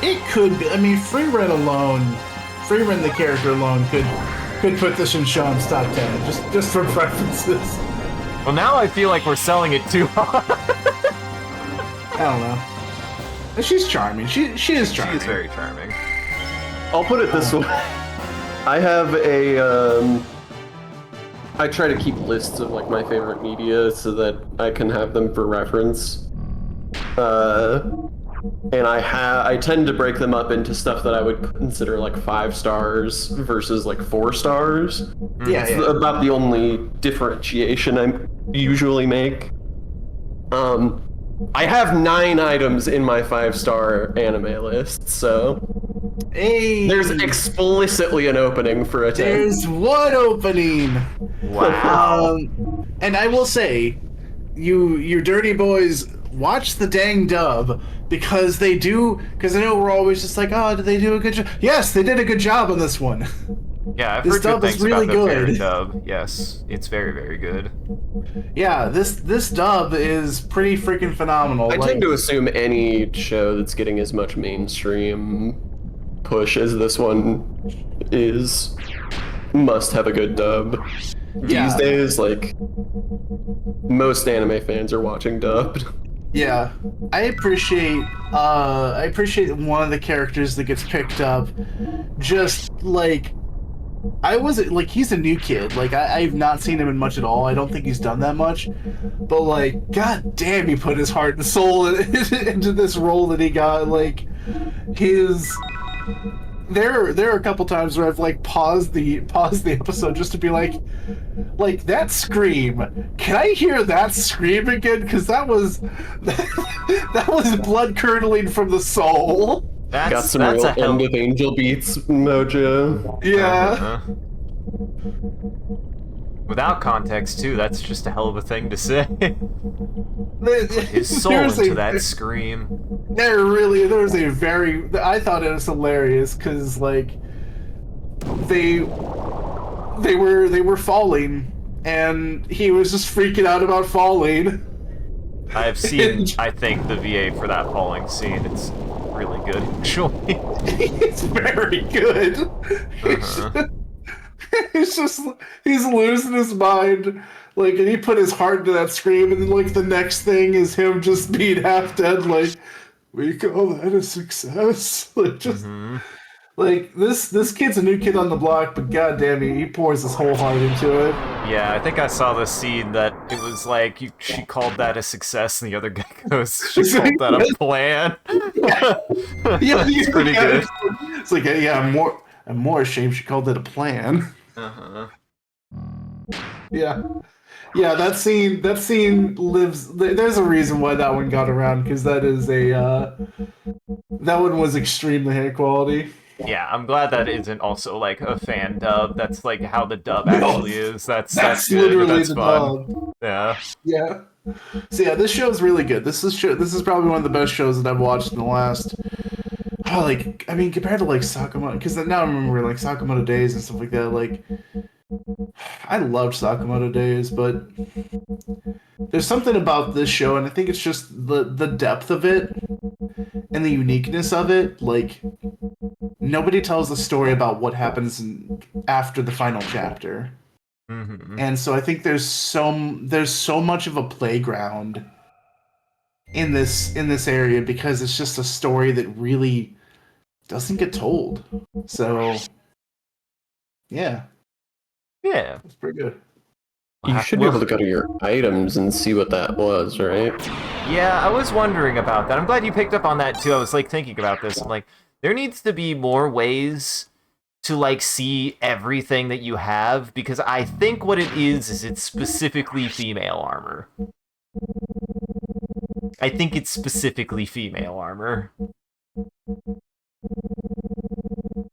It could be. I mean, Free Rent the character alone could put this in Sean's top 10, just for preferences. Well, now I feel like we're selling it too hard. I don't know. But she's charming. She is She charming. is very charming. I'll put it this way. I have I try to keep lists of like my favorite media so that I can have them for reference. And I tend to break them up into stuff that I would consider like 5 stars versus like 4 stars. Yeah, It's yeah. about the only differentiation I usually make. I have 9 items in my 5-star anime list, so Hey, there's explicitly an opening for a 10. there's one opening. Wow. And I will say, you dirty boys, watch the dang dub because they do. Because I know we're always just like, oh, did they do a good job? Yes, they did a good job on this one. Yeah, I've This heard good dub is things really about the good. Fairy dub. Yes, it's very, very good. Yeah, this dub is pretty freaking phenomenal. I Like, tend to assume any show that's getting as much mainstream push as this one is must have a good dub. Yeah. These days, like, most anime fans are watching dubbed. Yeah, I appreciate one of the characters that gets picked up. Just like I wasn't like he's a new kid. Like I've not seen him in much at all. I don't think he's done that much. But like, god damn, he put his heart and soul into this role that he got. Like his. There are a couple times where I've like paused the episode just to be like that scream. Can I hear that scream again? Because that was that was blood curdling from the soul. Got some that's real a hell. end of angel beats mojo. Yeah. Uh-huh. Without context, too, that's just a hell of a thing to say. His soul There's into a- that scream. There's a very. I thought it was hilarious because like they were falling and he was just freaking out about falling. I've seen, I think, the VA for that falling scene. It's really good, actually. It's very good. Uh-huh. He's losing his mind. Like, and he put his heart into that scream, and then like the next thing is him just being half dead. Like, we call that a success. Like, just like this kid's a new kid on the block, but goddamn, he pours his whole heart into it. Yeah, I think I saw the scene that it was like, she called that a success, and the other guy goes, she called that a plan. It's pretty good. It's like, yeah, I'm more ashamed she called it a plan. Uh-huh. Yeah. Yeah, that scene lives. There's a reason why that one got around, because that one was extremely high quality. Yeah, I'm glad that isn't also like a fan dub. That's like how the dub actually is. That's good. literally That's the fun. dub. Yeah. Yeah. So yeah, this show's really good. This is probably one of the best shows that I've watched in the last. Oh, like, I mean, compared to like Sakamoto, because now I remember like Sakamoto Days and stuff like that. Like, I loved Sakamoto Days, but there's something about this show, and I think it's just the depth of it and the uniqueness of it. Like, nobody tells a story about what happens after the final chapter, and so I think there's so much of a playground in this area because it's just a story that really doesn't get told. So, yeah. Yeah. It's pretty good. You should be able to go to your items and see what that was, right? Yeah, I was wondering about that. I'm glad you picked up on that too. I was like thinking about this. I'm like, there needs to be more ways to like see everything that you have, because I think what it is it's specifically female armor. I think it's specifically female armor.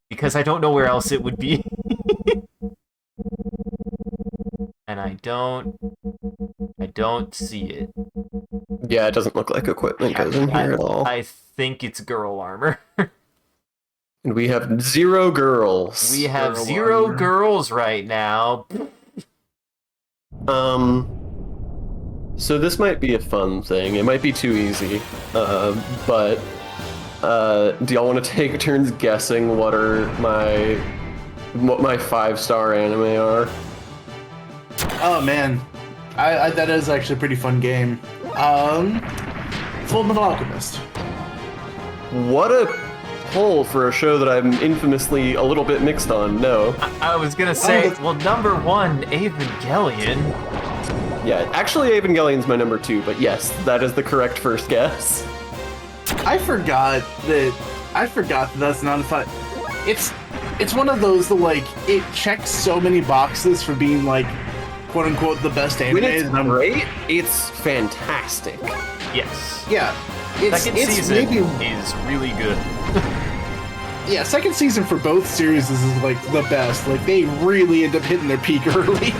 Because I don't know where else it would be. And I don't see it. Yeah, it doesn't look like equipment goes in here at all. I think it's girl armor. And we have 0 girls. We have Girl 0 armor. girls right now. So this might be a fun thing. It might be too easy, but do y'all want to take turns guessing what my 5-star anime are? Oh man, I that is actually a pretty fun game. Full Metal Alchemist. What a pull for a show that I'm infamously a little bit mixed on. No. I was gonna say, that's- well, number 1, Evangelion. Yeah, actually Evangelion's my number 2, but yes, that is the correct first guess. I forgot that that's not a fun. It's one of those that like it checks so many boxes for being like quote unquote the best anime. When it's and I'm- great, it's fantastic. Yes. Yeah. It's Season maybe is really good. yeah, second season for both series is like the best. Like they really end up hitting their peak early.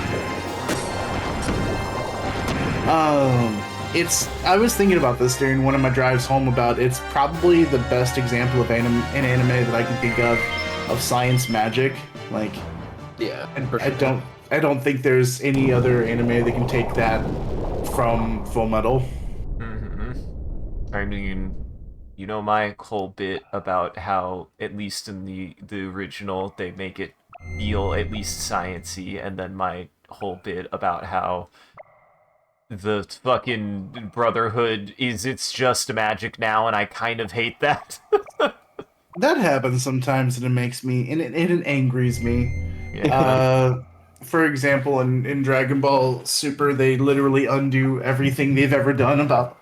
I was thinking about this during one of my drives home about it's probably the best example of an anime that I can think of science magic. Like Yeah, I don't think there's any other anime that can take that from Full Metal. I mean, you know my whole bit about how, at least in the original, they make it feel at least science-y, and then my whole bit about how the fucking Brotherhood it's just magic now, and I kind of hate that. That happens sometimes, and it makes me and it angers me. Yeah. For example, in Dragon Ball Super, they literally undo everything they've ever done about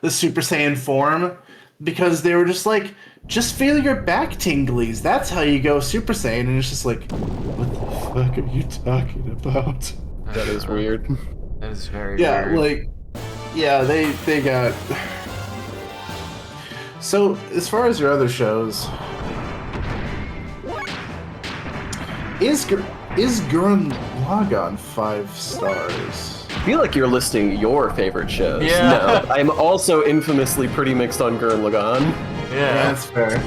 the Super Saiyan form because they were just like, just feel your back tinglies. That's how you go Super Saiyan. And it's just like, what the fuck are you talking about? that is weird. That is very Yeah, weird. like, yeah, they got. So as far as your other shows, is Gurren Lagann 5 stars? I feel like you're listing your favorite shows. Yeah. No, I'm also infamously pretty mixed on Gurren Lagann. Yeah, Yeah. that's fair.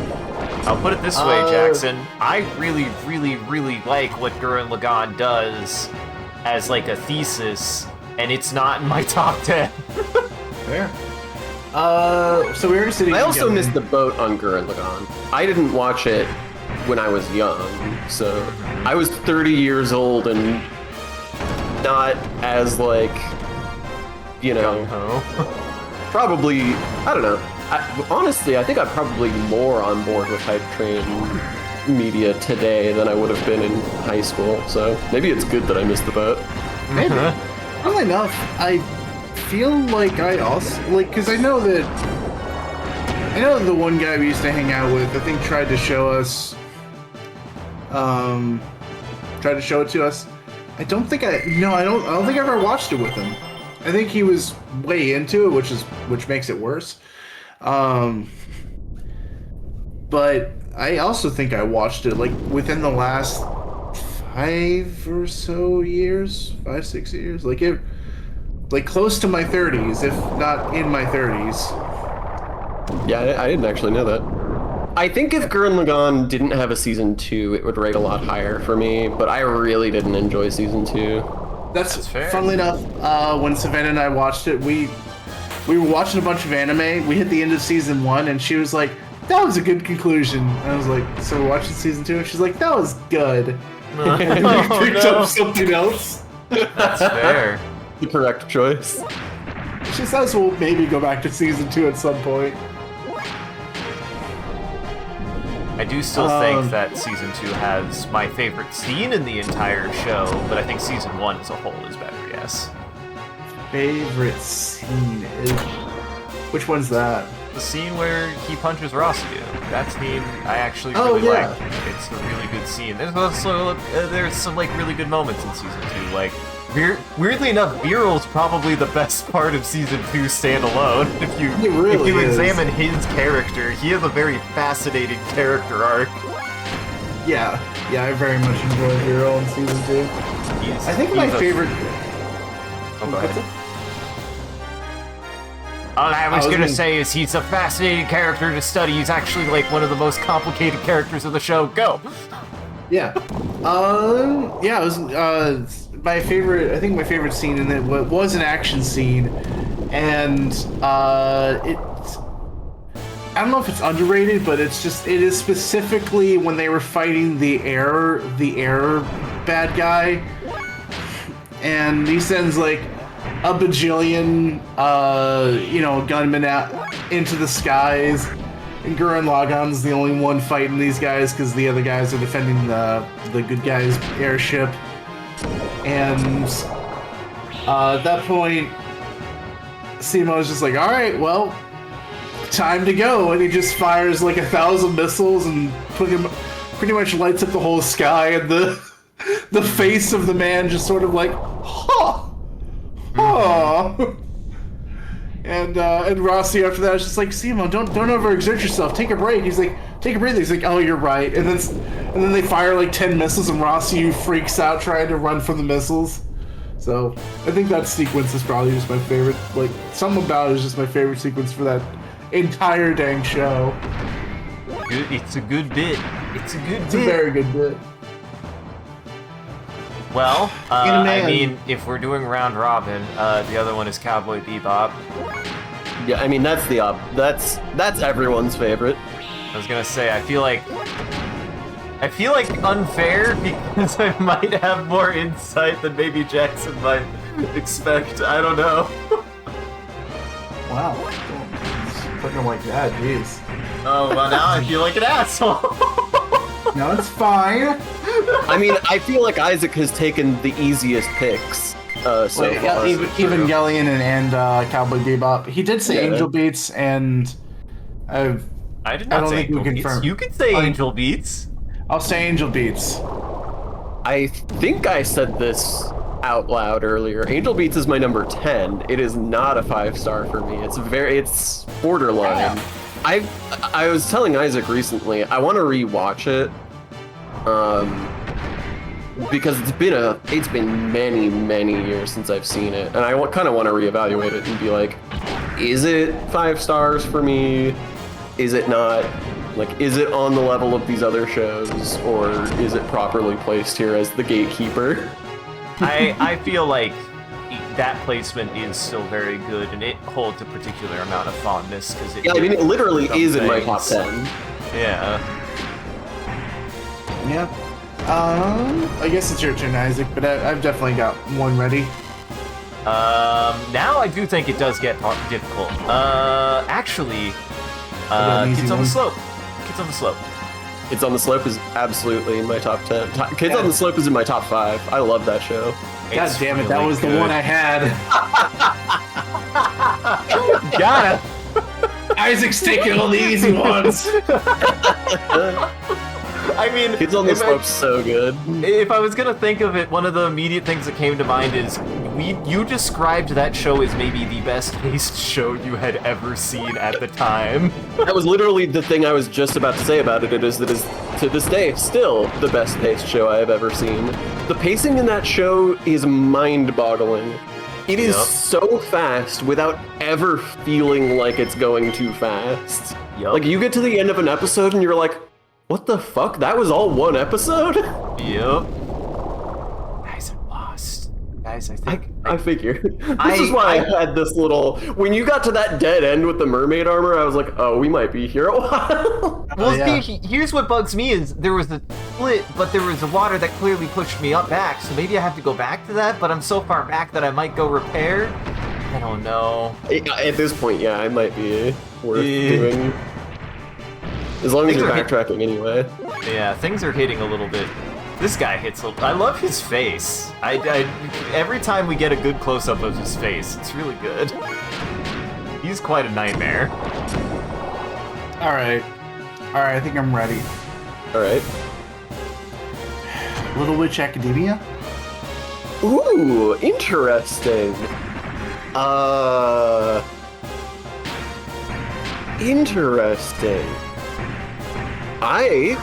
I'll put it this way, Jackson. I really, really, really like what Gurren Lagann does as like a thesis, and it's not in my top 10. Fair. So we were sitting. I also together. missed the boat on Gurren Lagann. I didn't watch it when I was young, so I was 30 years old and not as like, you know, probably, I don't know. Honestly, I think I'm probably more on board with hype train media today than I would have been in high school, so maybe it's good that I missed the boat. Maybe. Funnily enough, I feel like I also like because I know that the one guy we used to hang out with, I think, tried to show it to us. I don't think I think I ever watched it with him. I think he was way into it, which makes it worse. But I also think I watched it like within the last 5 or so years, 5-6 years, like close to my 30s, if not in my 30s. Yeah, I didn't actually know that. I think if Gurren Lagann didn't have a season 2, it would rate a lot higher for me, but I really didn't enjoy season 2. That's fair. Funnily enough, when Savannah and I watched it, we were watching a bunch of anime. We hit the end of season 1, and she was like, "That was a good conclusion." And I was like, "So we're watching season 2?" And she's like, "That was good." And we picked up something else. That's fair. The correct choice. She says we'll maybe go back to season 2 at some point. I do still think that season 2 has my favorite scene in the entire show, but I think season 1 as a whole is better. guess. Favorite scene is... Which one's that? The scene where he punches Rossiu. That scene I actually Oh, really yeah. like. It's a really good scene. There's also there's some like really good moments in season 2. Like weirdly enough, Viral's probably the best part of season 2 standalone. If you is. examine his character, he has a very fascinating character arc. Yeah, I very much enjoyed Hero in season 2. I think my favorite... Oh, go ahead. All I was gonna say is he's a fascinating character to study. He's actually like one of the most complicated characters of the show. Go. Yeah. Yeah, it was my favorite. I think my favorite scene in it was an action scene, and it. I don't know if it's underrated, but it is specifically when they were fighting the air bad guy, and he sends like a bajillion, gunmen out into the skies, and Gurren Lagann's the only one fighting these guys because the other guys are defending the good guys' airship. And at that point, Simo's just like, all right, well, time to go, and he just fires like 1,000 missiles and pretty much lights up the whole sky, and the face of the man just sort of like, huh. Oh, and Rossi after that is just like, Simo, don't overexert yourself. Take a break. He's like, take a breather. He's like, oh, you're right. And then they fire like 10 missiles, and Rossi freaks out trying to run from the missiles. So I think that sequence is probably just my favorite. Like, something about it is just my favorite sequence for that entire dang show. It's a good bit. It's a very good bit. Well, I mean, if we're doing round robin, the other one is Cowboy Bebop. Yeah, I mean that's everyone's favorite. I was gonna say I feel like unfair because I might have more insight than maybe Jackson might expect. I don't know. Wow, putting him like that, jeez. Oh well, now I feel like an asshole. No, it's fine. I mean, I feel like Isaac has taken the easiest picks so far. Evangelion and Cowboy Bebop. He did say Angel Beats, and I did not say Angel Beats. confirm. You can say Angel Beats. I'll say Angel Beats. I think I said this out loud earlier. Angel Beats is my number 10. It is not a 5-star for me. It's borderline. I was telling Isaac recently, I want to rewatch it. Because it's been many years since I've seen it, and I kind of want to reevaluate it and be like, is it 5 stars for me? Is it not? Like, is it on the level of these other shows, or is it properly placed here as the gatekeeper? I feel like that placement is still very good, and it holds a particular amount of fondness because it. Yeah, I mean, it literally is in my top 10. Yeah. Yeah. I guess it's your turn, Isaac, but I've definitely got one ready. Now I do think it does get difficult. Actually, Kids on the Slope. Kids on the Slope. Kids on the Slope is absolutely in my top 10. Kids on the Slope is in my top 5. I love that show. God damn it, that was the one I had. Got it. Isaac's taking all the easy ones. I mean, Kids on the Slope's so good. If I was gonna think of it, one of the immediate things that came to mind is you described that show as maybe the best paced show you had ever seen at the time. That was literally the thing I was just about to say about it. It is to this day still the best paced show I have ever seen. The pacing in that show is mind-boggling. It is so fast without ever feeling like it's going too fast. Like, you get to the end of an episode and you're like, what the fuck? That was all one episode? Yep. Guys, I'm lost. Guys, I think... I figured. This is why I had this little... When you got to that dead end with the mermaid armor, I was like, oh, we might be here a while. Well, here's what bugs me is there was a split, but there was a water that clearly pushed me up back, so maybe I have to go back to that, but I'm so far back that I might go repair. I don't know. At this point, yeah, it might be worth doing. As long as you're backtracking anyway. Yeah, things are hitting a little bit This guy hits. I love his face. Every time we get a good close up of his face, it's really good. He's quite a nightmare. All right, I think I'm ready. All right. Little Witch Academia. Ooh, interesting. Interesting. I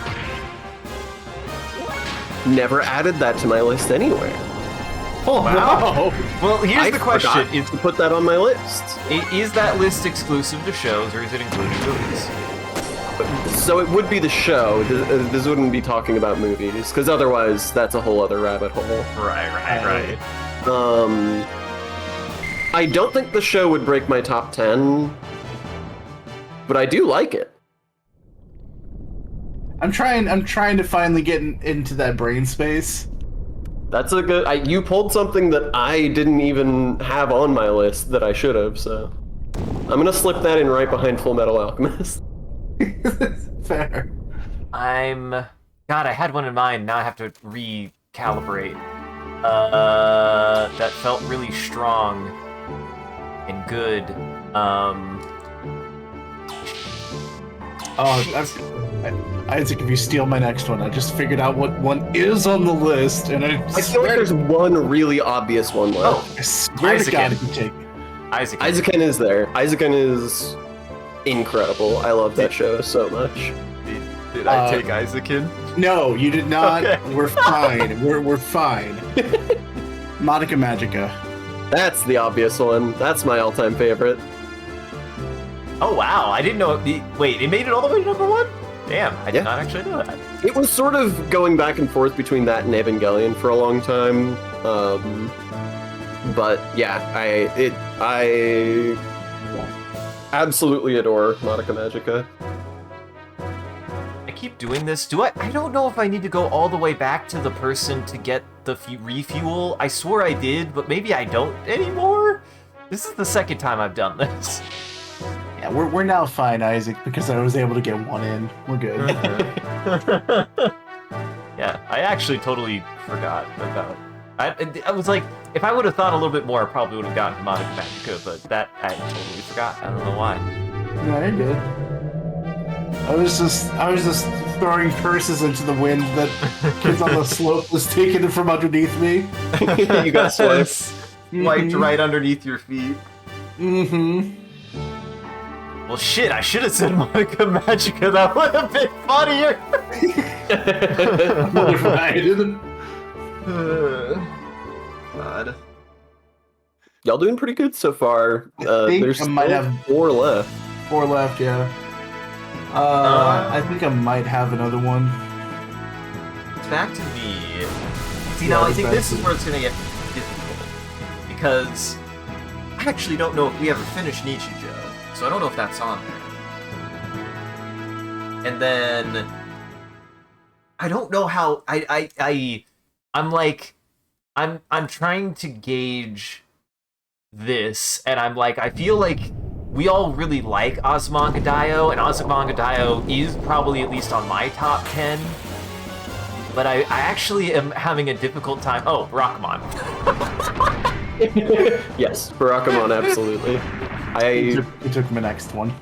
never added that to my list anywhere. Oh, wow. Well, here's I the question: forgot to put that on my list. Is that list exclusive to shows, or is it including movies? So it would be the show. This wouldn't be talking about movies, because otherwise that's a whole other rabbit hole. Right. I don't think the show would break my top 10, but I do like it. I'm trying to finally get into that brain space. That's a good. You pulled something that I didn't even have on my list that I should have. So I'm gonna slip that in right behind Full Metal Alchemist. Fair. God, I had one in mind. Now I have to recalibrate. That felt really strong and good. Isaac, if you steal my next one, I just figured out what one is on the list, and I feel like there's one really obvious one left. I swear to God, if you take Isaacin is there. Isaacin is incredible. I love that show so much. Did I take Isaacin? No, you did not. Okay. We're fine. We're fine. Monica Magica. That's the obvious one. That's my all-time favorite. Oh wow, I didn't know. Wait, it made it all the way to number 1? Damn, I did not actually know that. It was sort of going back and forth between that and Evangelion for a long time. But yeah, I absolutely adore Monica Magica. I keep doing this. I don't know if I need to go all the way back to the person to get the refuel. I swore I did, but maybe I don't anymore. This is the second time I've done this. Yeah, we're now fine, Isaac, because I was able to get one in. We're good. Yeah, I actually totally forgot about. I was like, if I would have thought a little bit more, I probably would have gotten to Monica Magica, but that I totally forgot. I don't know why. No, you're good. I was just throwing curses into the wind that kids on the slope was taking it from underneath me. You got swiped. Wiped right underneath your feet. Mm-hmm. Well, shit, I should have said Monica Magica. That would have been funnier. God. Y'all doing pretty good so far. There's I might have 4 left. 4 left, yeah. I think I might have another one. It's back to me. See, Yeah, now I it's think back this to is where it's going to get difficult. Because I actually don't know if we ever finished Nichijou. So I don't know if that's on there. And then I don't know how I'm trying to gauge this, and I'm like, I feel like we all really like Ozymandias, and Ozymandias is probably at least on my top 10. But I actually am having a difficult time. Oh, Barakamon. Yes, Barakamon, absolutely. He took my next one.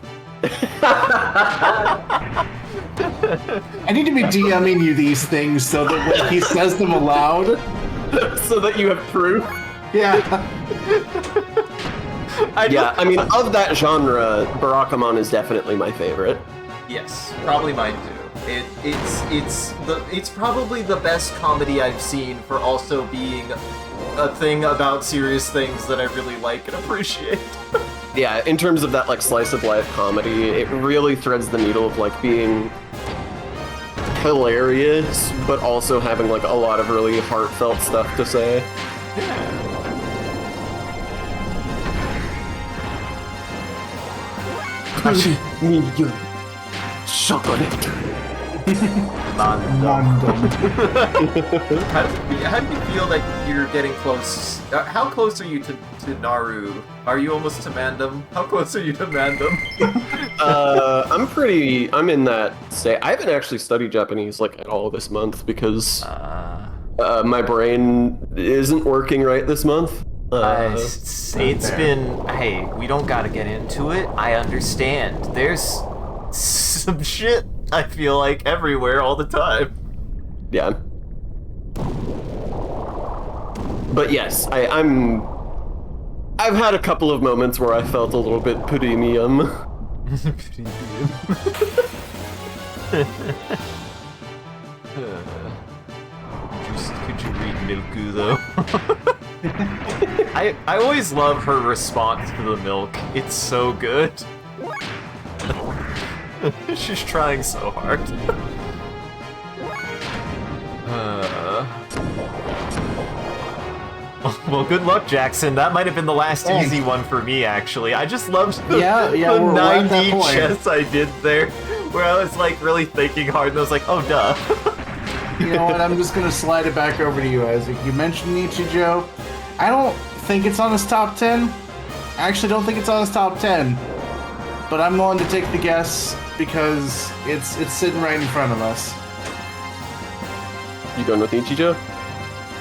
I need to be DMing you these things so that when he says them aloud, so that you have proof. Yeah. I mean, of that genre, Barakamon is definitely my favorite. Yes, probably mine too. It's probably the best comedy I've seen for also being a thing about serious things that I really like and appreciate. Yeah, in terms of that like slice of life comedy, it really threads the needle of like being hilarious, but also having like a lot of really heartfelt stuff to say. Chocolate. How do you feel like you're getting close? How close are you to Naru? Are you almost to Mandem? How close are you to Mandem? I'm in that state. I haven't actually studied Japanese like at all this month because my brain isn't working right this month. It's been, hey, we don't gotta get into it. I understand. There's some shit, I feel like, everywhere all the time. Yeah. But yes, I've had a couple of moments where I felt a little bit premium. Could you read Milku, though? I always love her response to the milk. It's so good. She's trying so hard. Well, good luck, Jackson. That might have been the last easy one for me, actually. I just loved the, the 90 chess I did there, where I was like really thinking hard, and I was like, oh, duh. You know what? I'm just gonna slide it back over to you, Isaac. You mentioned Nichijou. I don't think it's on his top 10. I actually don't think it's on his top 10. But I'm willing to take the guess because it's sitting right in front of us. You going with Nichijou?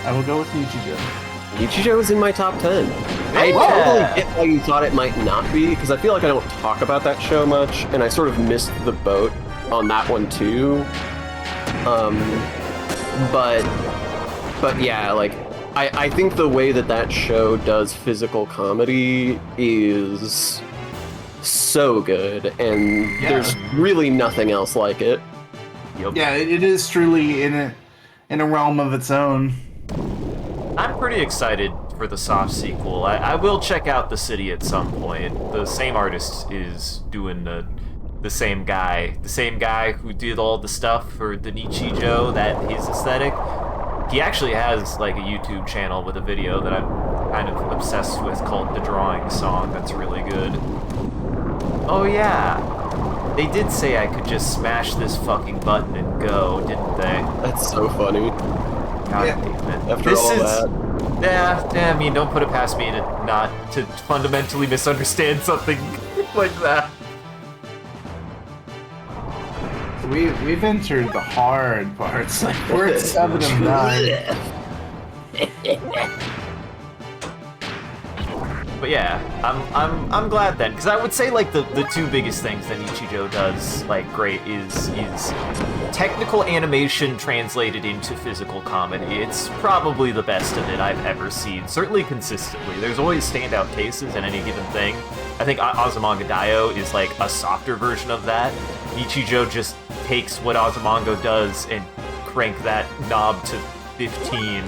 I will go with Nichijou. Nichijou is in my top 10. I totally get why you thought it might not be, because I feel like I don't talk about that show much, and I sort of missed the boat on that one too. But yeah, like, I think the way that show does physical comedy is so good, and there's really nothing else like it. Yep. Yeah, it is truly in a realm of its own. I'm pretty excited for the soft sequel. I will check out The City at some point. The same artist is doing the same guy who did all the stuff for the Nichijou, that his aesthetic. He actually has like a YouTube channel with a video that I'm kind of obsessed with called The Drawing Song. That's really good. Oh yeah, they did say I could just smash this fucking button and go, didn't they? That's so funny. God damn it. After all that. Yeah, I mean, don't put it past me to fundamentally misunderstand something like that. We've entered the hard parts. Like we're at 7 of 9. But yeah, I'm glad then, because I would say like the two biggest things that Nichijou does like great is technical animation translated into physical comedy. It's probably the best of it I've ever seen, certainly consistently. There's always standout cases in any given thing. I think Azumanga Daioh is like a softer version of that. Nichijou just takes what Azumanga does and crank that knob to 15. I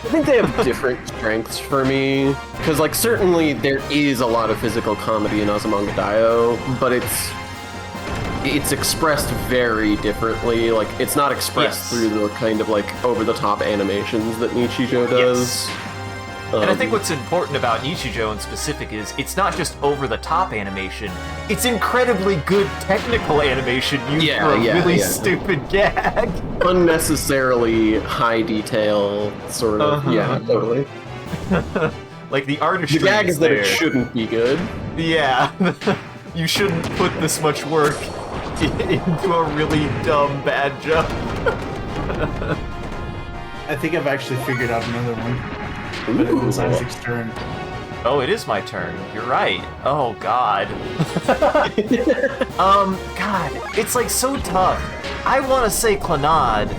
think they have different strengths for me, because like certainly there is a lot of physical comedy in Azumanga Daioh, but it's expressed very differently. Like it's not expressed through the kind of like over-the-top animations that Nichijou does. Yes. And I think what's important about Nichijou in specific is it's not just over-the-top animation, it's incredibly good technical animation used for a really stupid gag. Unnecessarily high detail, sort of. Yeah, totally. Like the artistry The gag is that there. it shouldn't be good. Yeah. You shouldn't put this much work into a really dumb, bad joke. I think I've actually figured out another one. But it was Isaac's turn. Oh, it is my turn. You're right. Oh, God. God, it's like so tough. I want to say Clannad,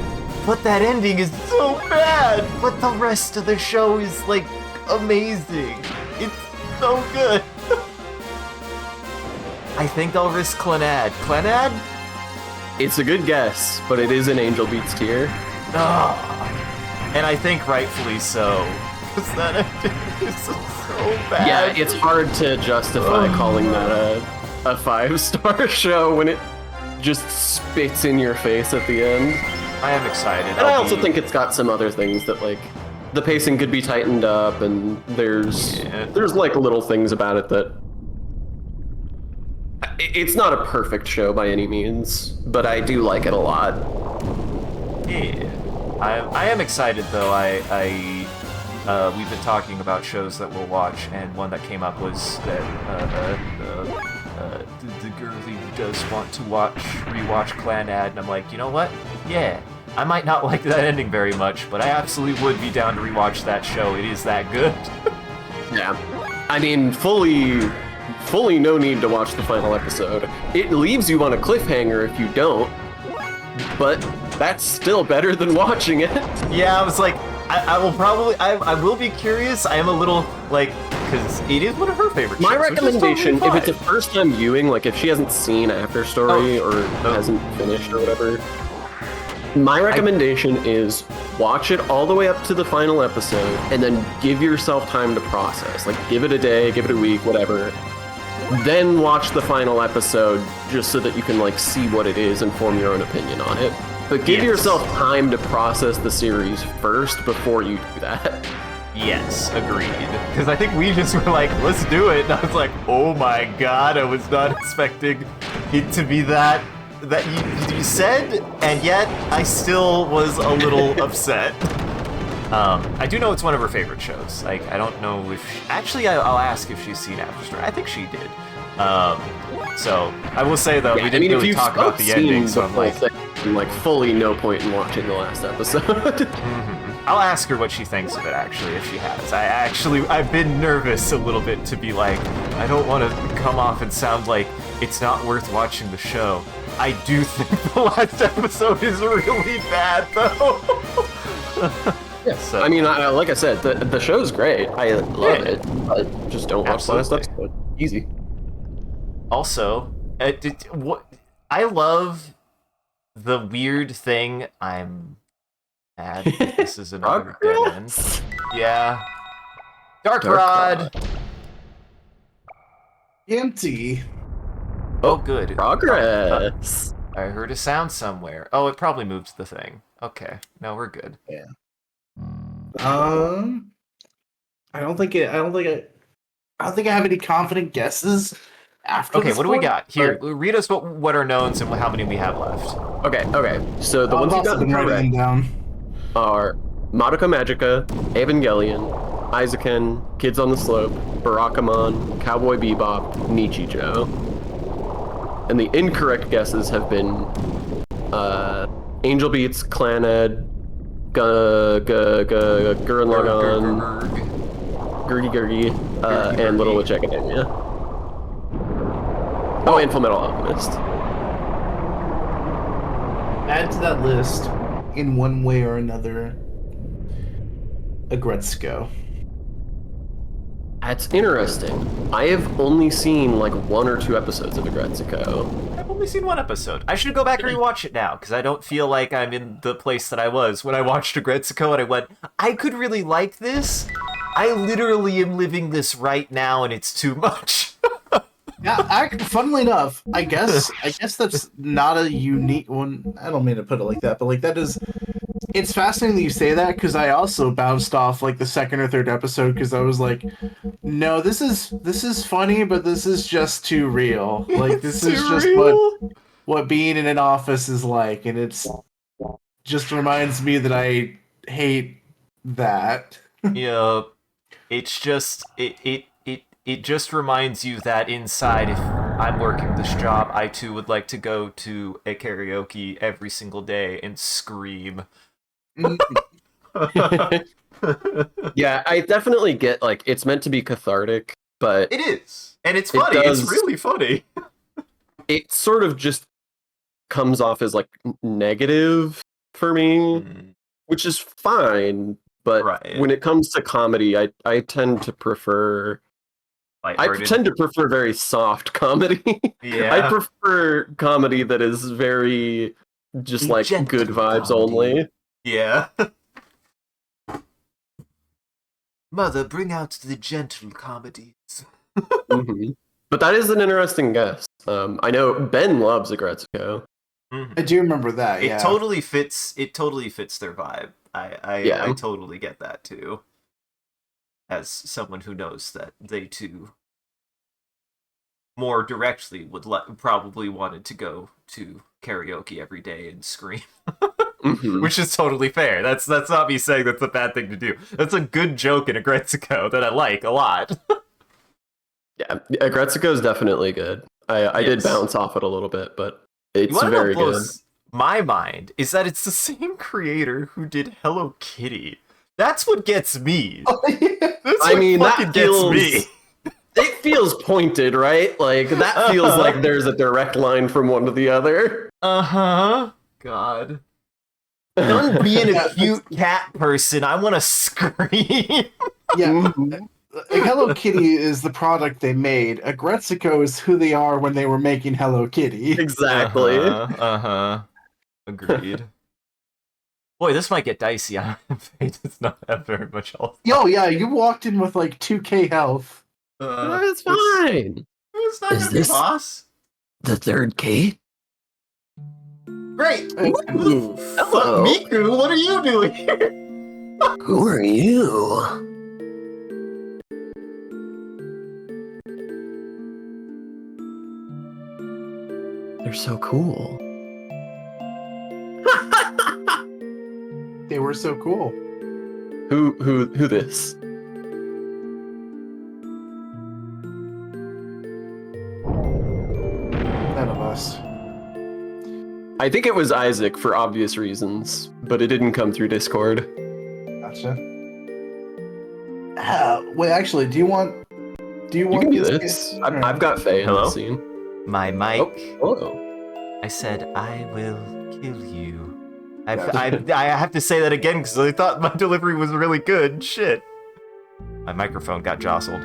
but that ending is so bad. But the rest of the show is like amazing. It's so good. I think I'll risk Clannad. Clannad? It's a good guess, but it is an Angel Beats tier. And I think rightfully so. Because that ending is so bad. Yeah, it's hard to justify calling that a 5-star show when it just spits in your face at the end. I am excited. And I also think it's got some other things that, like, the pacing could be tightened up, and there's like little things about it that it's not a perfect show by any means, but I do like it a lot. Yeah, I am excited though. We've been talking about shows that we'll watch, and one that came up was that the girly who does want to rewatch Clanad, and I'm like, you know what? Yeah, I might not like that ending very much, but I absolutely would be down to rewatch that show. It is that good. Yeah. I mean, fully no need to watch the final episode. It leaves you on a cliffhanger if you don't, but that's still better than watching it. Yeah, I was like, I will probably, I will be curious. I am a little, like, because it is one of her favorite shows. My recommendation, totally if it's a first time viewing, like if she hasn't seen After Story or hasn't finished or whatever, my recommendation is watch it all the way up to the final episode and then give yourself time to process. Like, give it a day, give it a week, whatever. Then watch the final episode just so that you can, like, see what it is and form your own opinion on it. But give yourself time to process the series first before you do that. Yes, agreed. Because I think we just were like, let's do it. And I was like, oh my god, I was not expecting it to be that you said, and yet I still was a little upset. I do know it's one of her favorite shows. Like, I don't know if actually I'll ask if she's seen After Story. I think she did. So I will say though, we didn't really talk about the ending, so I'm like fully no point in watching the last episode. I'll ask her what she thinks of it, actually, if she has. I've been nervous a little bit to be like, I don't want to come off and sound like it's not worth watching the show. I do think the last episode is really bad, though. Yeah, so, I mean, like I said, the show's great. I love it, but just don't watch the last episode. Easy. Also, I love the weird thing. I'm mad. This is another dead end. Yeah. Dark Rod. Empty. Oh, good. Progress. I heard a sound somewhere. Oh, it probably moved the thing. Okay. No, we're good. Yeah. I don't think I have any confident guesses after. Okay, this what do we point, got? Here, read us what are knowns and how many we have left. Okay. So the ones you got writing down are Madoka Magica, Evangelion, Isaacen, Kids on the Slope, Barakamon, Cowboy Bebop, Nichijou. And the incorrect guesses have been Angel Beats, Claned, Gurren Lagann, Gurgi, and Little Witch Academia. Oh, and Fullmetal Alchemist. Add to that list, in one way or another, Agretzko. That's interesting. I have only seen like 1 or 2 episodes of Agretzko. I've only seen 1 episode. I should go back and rewatch it now, because I don't feel like I'm in the place that I was when I watched Agretzko and I went, I could really like this. I literally am living this right now and it's too much. Yeah, funnily enough, I guess that's not a unique one. I don't mean to put it like that, but like that is. It's fascinating that you say that because I also bounced off like the 2nd or 3rd episode because I was like, no, this is funny, but this is just too real. Like this is just what being in an office is like, and it's just reminds me that I hate that. Yeah, it's just it just reminds you that inside, if I'm working this job, I too would like to go to a karaoke every single day and scream. Yeah, I definitely get, like, it's meant to be cathartic, but... It is! And it's funny, it's really funny. It sort of just comes off as, like, negative for me, which is fine, but when it comes to comedy, I tend to prefer... I tend to prefer very soft comedy. Yeah. I prefer comedy that is very just like gentle good vibes comedy. Only. Yeah. Mother, bring out the gentle comedies. But that is an interesting guess. I know Ben loves Agretzko. I do remember that. It totally fits. It totally fits their vibe. I totally get that too. As someone who knows that they too more directly would probably wanted to go to karaoke every day and scream. Which is totally fair. That's not me saying that's a bad thing to do. That's a good joke in Agretzko that I like a lot. Yeah, Agretzko is definitely good. I did Yes. bounce off it a little bit, but You it's wanna know very what good. blows my mind is that it's the same creator who did Hello Kitty. That's what gets me. That's I what mean, that fucking gets me. feels- It feels pointed, right? Like, that feels like there's a direct line from one to the other. Uh-huh. God. Done being a cute cat person, I want to scream. Yeah, Hello Kitty is the product they made. Agretsuko is who they are when they were making Hello Kitty. Exactly. Uh-huh. Agreed. Boy, this might get dicey. I'm afraid it's not have very much health. Yo, yeah, you walked in with like 2k health. It's fine. It's not Is gonna be this- boss. The third Kate? Great. Hello. Miku, what are you doing here? Who are you? They're so cool. They were so cool. Who this? None of us. I think it was Isaac for obvious reasons, but it didn't come through Discord. Gotcha. Wait, actually, do you want? Do you You want can do these this. guys- I've got Faye in Hello? the scene. My mic. Oh, hello. I said I will kill you. I Yeah. I have to say that again because I thought my delivery was really good. Shit. My microphone got jostled.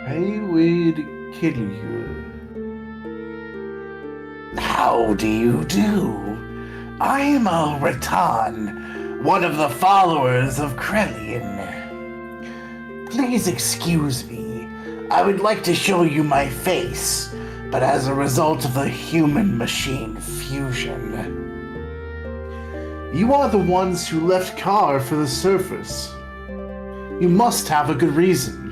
I would kill you. How do you do? I am a Rattan, one of the followers of Krellian. Please excuse me. I would like to show you my face, but as a result of the human-machine fusion. You are the ones who left Kar for the surface. You must have a good reason.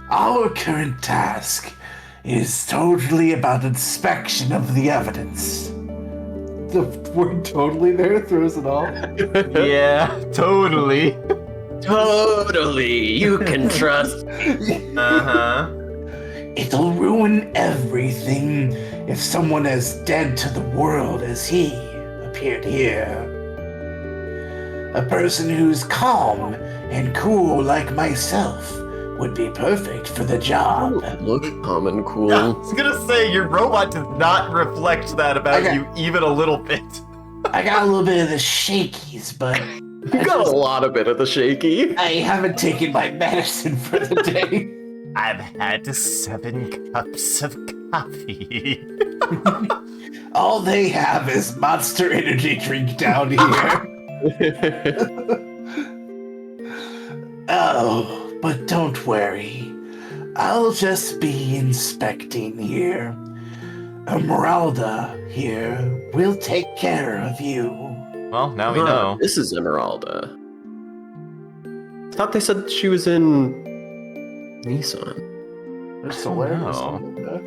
Our current task is totally about inspection of the evidence. The word totally there throws it off. Yeah, totally. Totally. You can trust. Uh-huh. It'll ruin everything if someone as dead to the world as he appeared here. A person who's calm and cool like myself would be perfect for the job. Look calm and cool. I was gonna say, your robot does not reflect that about Okay. you even a little bit. I got a little bit of the shakies, but You got a lot of bit of the shaky. I haven't taken my medicine for the day. I've had 7 cups of coffee. All they have is Monster Energy drink down here. Oh, but don't worry. I'll just be inspecting here. Esmeralda here will take care of you. Well, now we know. This is Emeralda. I thought they said she was in Nissan. There's Oh, Solaris no. in there.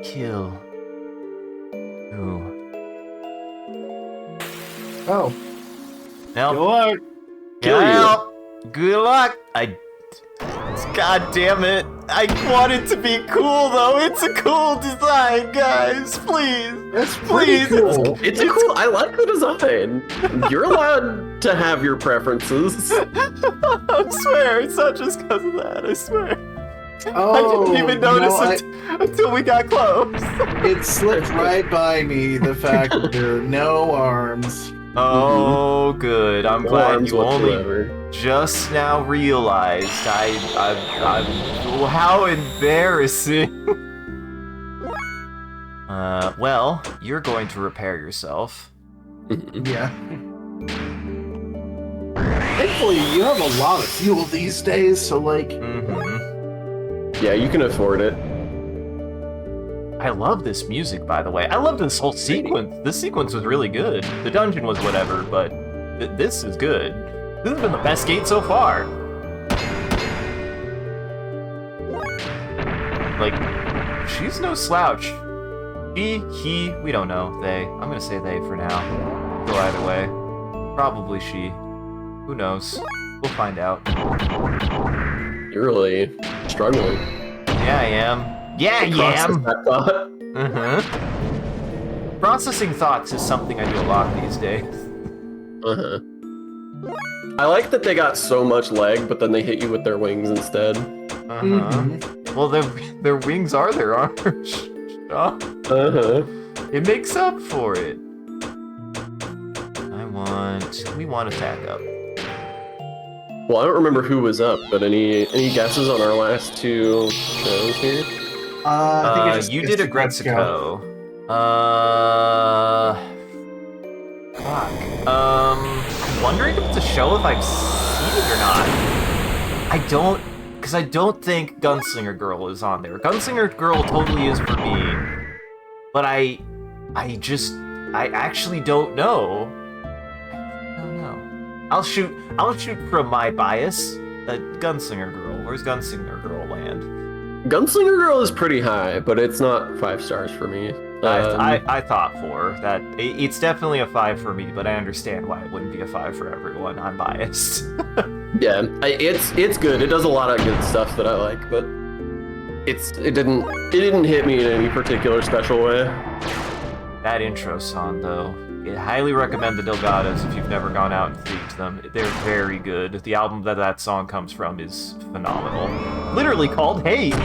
Kill. Who? Oh, Nope. good luck. Kill you. Well, good luck. God damn it. I want it to be cool though. It's a cool design, guys. Please. That's pretty Please. cool. It's a cool. I like the design. You're allowed to have your preferences. I swear, it's not just because of that. I swear. Oh, I didn't even notice no, it until we got close. It slipped right by me, the fact that there are no arms. Oh, good. I'm No glad arms you only whatsoever. just now realized. I'm how embarrassing. Well, you're going to repair yourself. Yeah. Thankfully, you have a lot of fuel these days, so like, Mm-hmm. Yeah, you can afford it. I love this music, by the way. I love this whole sequence. This sequence was really good. The dungeon was whatever, but this is good. This has been the best gate so far. Like, she's no slouch. She, he, we don't know. They. I'm gonna say they for now. Go either way. Probably she. Who knows? We'll find out. You're really struggling. Yeah, I am. Yeah, I Process am. that thought. Processing thoughts is something I do a lot these days. I like that they got so much leg, but then they hit you with their wings instead. Well, their wings are their arms. It makes up for it. We want attack up. Well, I don't remember who was up, but any guesses on our last two shows here? I think it just you gets did to Agretsuko. Fuck. I'm wondering if it's a show if I've seen it or not. Because I don't think Gunslinger Girl is on there. Gunslinger Girl totally is for me, but I actually don't know. I don't know. I'll shoot from my bias. Gunslinger Girl. Where's Gunslinger Girl land? Gunslinger Girl is pretty high, but it's not 5 stars for me. I thought 4. That it's definitely a 5 for me, but I understand why it wouldn't be a 5 for everyone. I'm biased. Yeah, it's good. It does a lot of good stuff that I like, but it didn't hit me in any particular special way. That intro song, though, I highly recommend the Delgados if you've never gone out and freaked them. They're very good. The album that song comes from is phenomenal. Literally called Hate.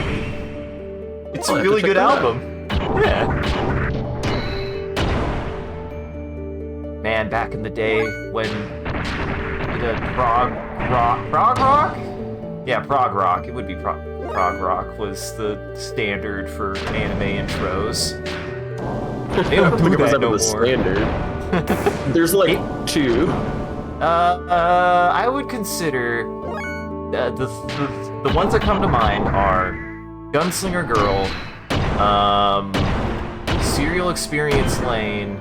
It's a really good album. Yeah. Man, back in the day when the prog rock? Yeah, prog rock. It would be prog rock was the standard for anime intros. They don't do that no more. Standard. There's like 2. I would consider the ones that come to mind are Gunslinger Girl, Serial Experience Lane,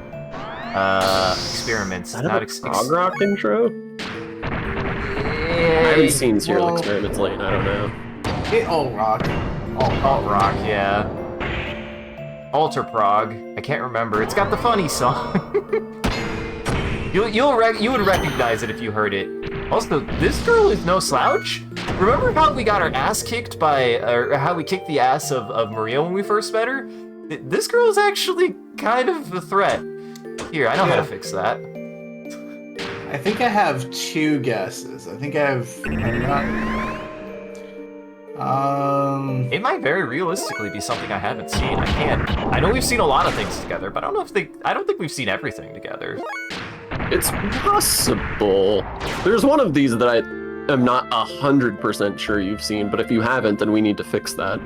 Experiments. Is that a prog rock intro? I haven't seen Serial Experiments Lane. I don't know. Alt rock. Alt rock, yeah. Alter prog. I can't remember. It's got the funny song. you would recognize it if you heard it. Also, this girl is no slouch. Remember how we got our ass kicked or how we kicked the ass of Maria when we first met her? This girl is actually kind of a threat. Here, I know how to fix that. I think I have 2 guesses. I think I have. It might very realistically be something I haven't seen. I know we've seen a lot of things together, but I don't think we've seen everything together. It's possible. There's one of these that I am not 100% sure you've seen, but if you haven't, then we need to fix that.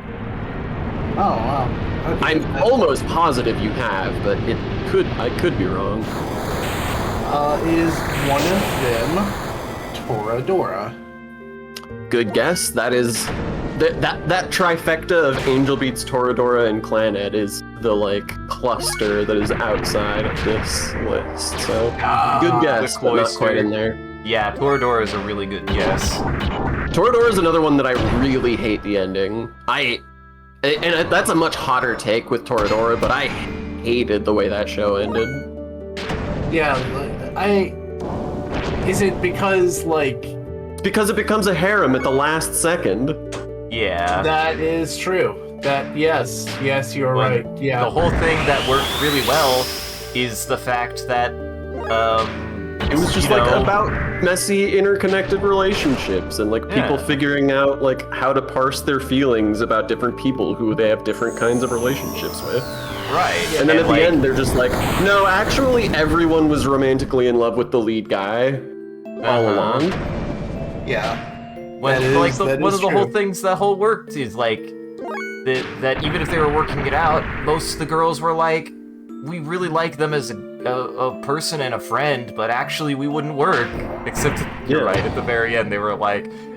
Oh wow. Okay. I'm almost positive you have, but I could be wrong. Is one of them Toradora? Good guess. That is that trifecta of Angel Beats, Toradora, and Clannad is the cluster that is outside of this list. So good guess, but not quite in there. Yeah, Toradora is a really good guess. Toradora is another one that I really hate the ending. And that's a much hotter take with Toradora, but I hated the way that show ended. Yeah, is it because It's because it becomes a harem at the last second. Yeah. That is true. Yes, you're right. Yeah. The whole thing that worked really well is the fact that it was just about messy interconnected relationships and people figuring out how to parse their feelings about different people who they have different kinds of relationships with. Right. And then at the end they're just no, actually everyone was romantically in love with the lead guy all along. Yeah. One of the whole things that whole worked is that even if they were working it out, most of the girls were we really like them as a person and a friend, but actually we wouldn't work. Except you're right, at the very end they were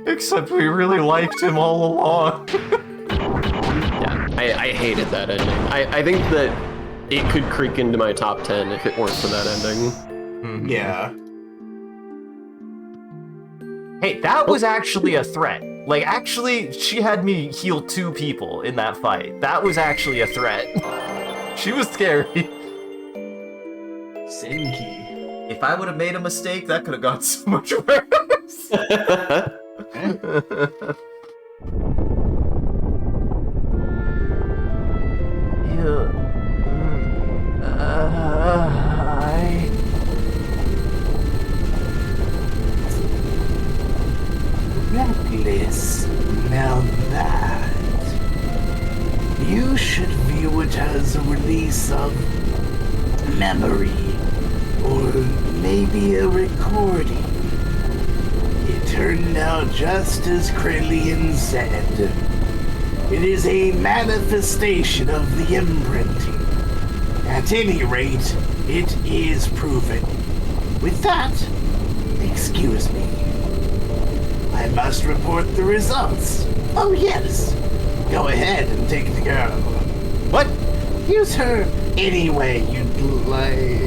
except we really liked him all along. Yeah, I hated that ending. I think that it could creak into my top 10 if it weren't for that ending. Mm-hmm. Yeah. Hey, that was actually a threat. Actually, she had me heal 2 people in that fight. That was actually a threat. She was scary. Senki. If I would have made a mistake, that could have gone so much worse. memory, or maybe a recording. It turned out just as Krillian said. It is a manifestation of the imprinting. At any rate, it is proven. With that, excuse me. I must report the results. Oh yes. Go ahead and take the girl. What? Use her any way you'd like.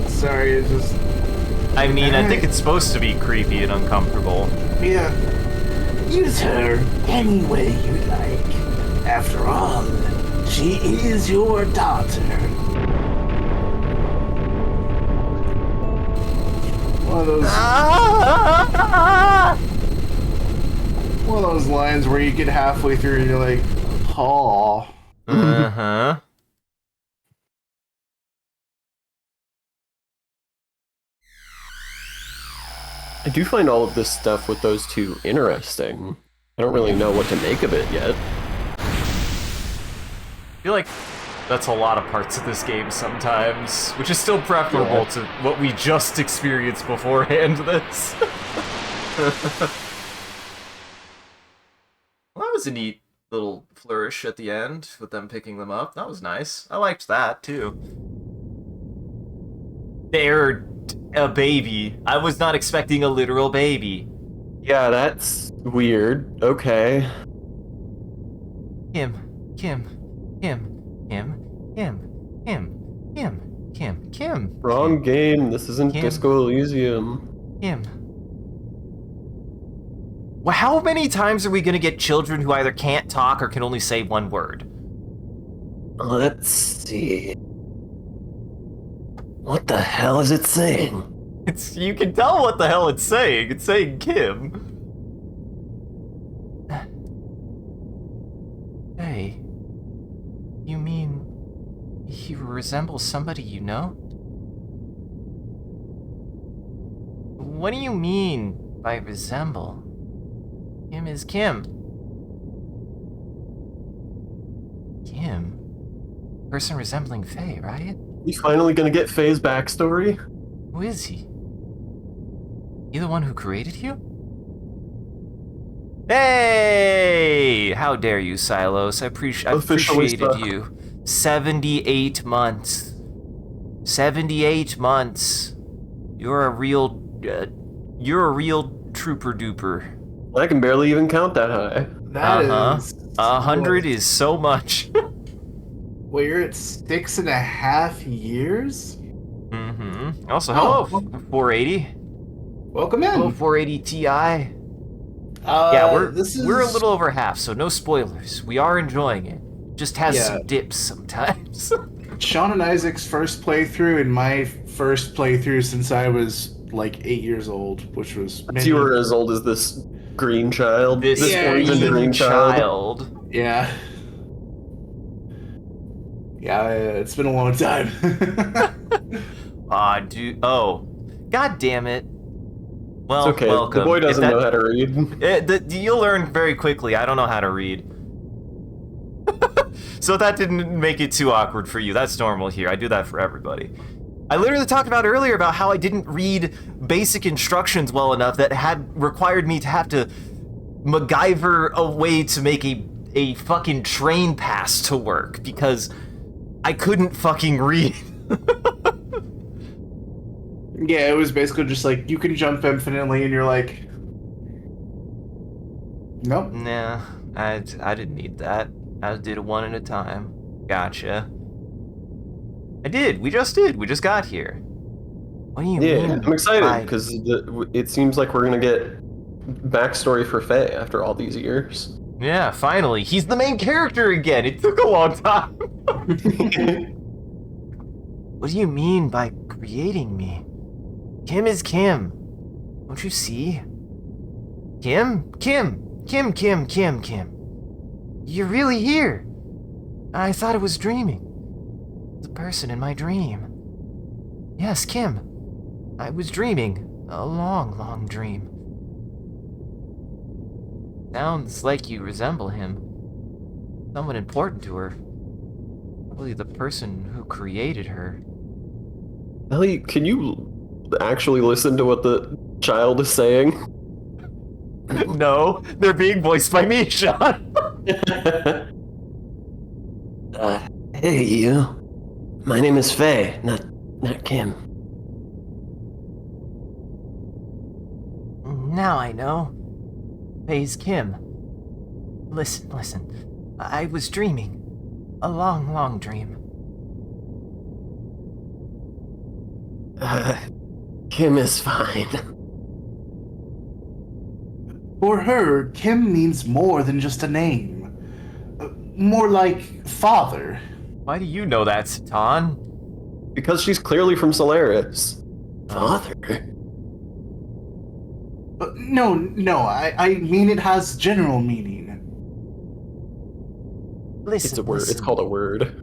Sorry, it's just... I mean, I think it's supposed to be creepy and uncomfortable. Yeah. Use her any way you'd like. After all, she is your daughter. One of those... One of those lines where you get halfway through and you're like, "Aw." Uh-huh. I do find all of this stuff with those two interesting. I don't really know what to make of it yet. I feel like that's a lot of parts of this game sometimes, which is still preferable to what we just experienced beforehand this. Well, that was a neat little flourish at the end with them picking them up. That was nice. I liked that, too. They're a baby. I was not expecting a literal baby. Yeah, that's weird. Okay. Kim. Wrong game. This isn't Kim. Disco Elysium. Kim. Well, how many times are we gonna get children who either can't talk or can only say one word? Let's see. What the hell is it saying? You can tell what the hell it's saying. It's saying Kim. Hey, you mean he resembles somebody you know? What do you mean by resemble? Kim is Kim. Kim? Person resembling Faye, right? We finally gonna get Faye's backstory? Who is he? He the one who created you? Hey! How dare you, Silos? I Officially appreciated stuck. you. 78 months. 78 months. You're a real trooper duper. I can barely even count that high. That is... 100 is so much. Well, you're at 6.5 years? Mm-hmm. Also, hello, 480. Welcome in. Hello, 480 Ti. Yeah, we're a little over half, so no spoilers. We are enjoying it. Just has some dips sometimes. Sean and Isaac's first playthrough and my first playthrough since I was like 8 years old, which was You were as old as this green child. This orphaned green child. Yeah. Yeah, it's been a long time. Oh, god damn it. Well, It's okay. welcome. The boy doesn't know how to read. You'll learn very quickly. I don't know how to read. So that didn't make it too awkward for you. That's normal here. I do that for everybody. I literally talked about earlier about how I didn't read basic instructions well enough that had required me to have to MacGyver a way to make a fucking train pass to work because I couldn't fucking read. Yeah, it was basically just like, you can jump infinitely, and you're like, nope. Nah, I didn't need that. I did it one at a time. Gotcha. I did. We just got here. What do you mean? Yeah, I'm excited because it seems like we're gonna get backstory for Faye after all these years. Yeah, finally. He's the main character again. It took a long time. What do you mean by creating me? Kim is Kim. Don't you see? Kim? Kim. You're really here. I thought it was dreaming. The person in my dream. Yes, Kim. I was dreaming. A long, long dream. Sounds like you resemble him. Someone important to her. Probably the person who created her. Ellie, can you actually listen to what the child is saying? No, they're being voiced by me, Sean. Hey, you. My name is Faye, not Kim. Now I know. Faye's Kim. Listen. I was dreaming. A long, long dream. Kim is fine. For her, Kim means more than just a name. More like father. Why do you know that, Satan? Because she's clearly from Solaris. Father? No, I mean it has general meaning. Listen, It's a word. It's listen. called a word.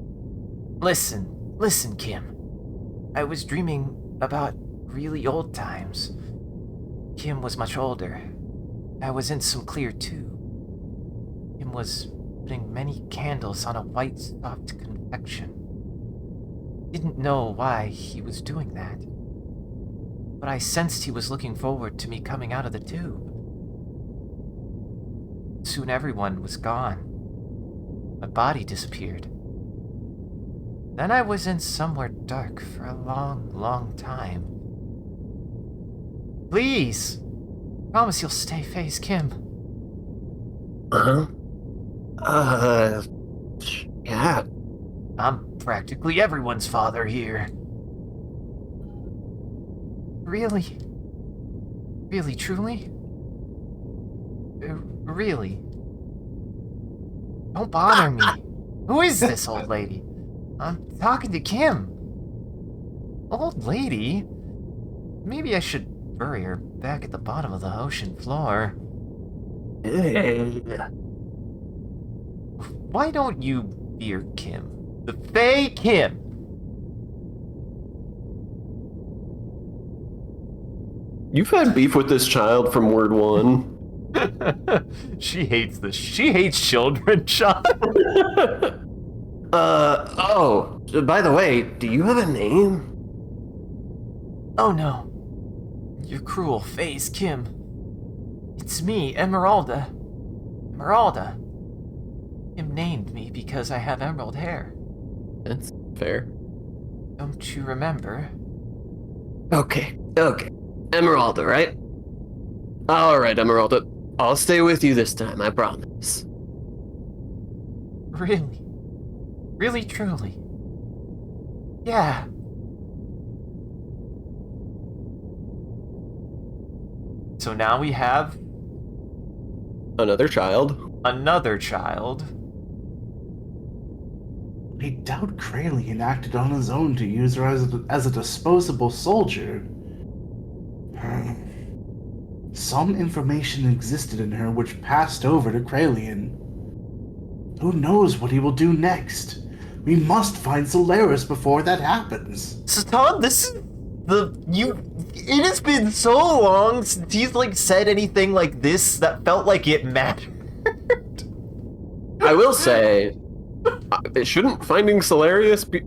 Listen, Kim. I was dreaming about really old times. Kim was much older. I was in some clear tube. Kim was putting many candles on a white soft confection. Didn't know why he was doing that. But I sensed he was looking forward to me coming out of the tube. Soon everyone was gone. My body disappeared. Then I was in somewhere dark for a long, long time. Please! Promise you'll stay, Faye's Kim. Uh-huh. Yeah. I'm practically everyone's father here. Really? Really, truly? Really? Don't bother me. Who is this old lady? I'm talking to Kim. Old lady? Maybe I should bury her back at the bottom of the ocean floor. Hey. Why don't you be her Kim? The Faye Kim! You've had beef with this child from word one. She hates this. She hates children, Sean. Oh, by the way, do you have a name? Oh no. You're cruel, Faye's Kim. It's me, Emeralda. Emeralda. Kim named me because I have emerald hair. That's fair. Don't you remember? Okay. Emeralda, right? Alright, Emeralda. I'll stay with you this time, I promise. Really? Really, truly? Yeah. So now we have Another child. another child. I doubt Kraelian acted on his own to use her as a disposable soldier. Some information existed in her which passed over to Kraelian. Who knows what he will do next? We must find Solaris before that happens. Satan, it has been so long since he's said anything like this that felt like it mattered. I will say, shouldn't finding Solaris be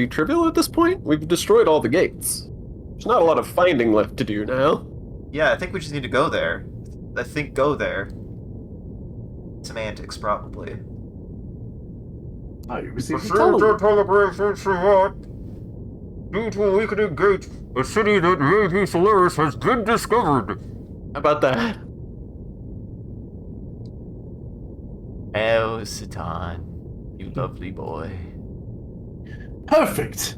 trivial at this point? We've destroyed all the gates. There's not a lot of finding left to do now. Yeah, I think we just need to go there. I think go there. Semantics, probably. Oh, you received a telegram. Due to a weakening gate, a city that may be Solaris has been discovered. How about that? Oh, Satan, you lovely boy. Perfect.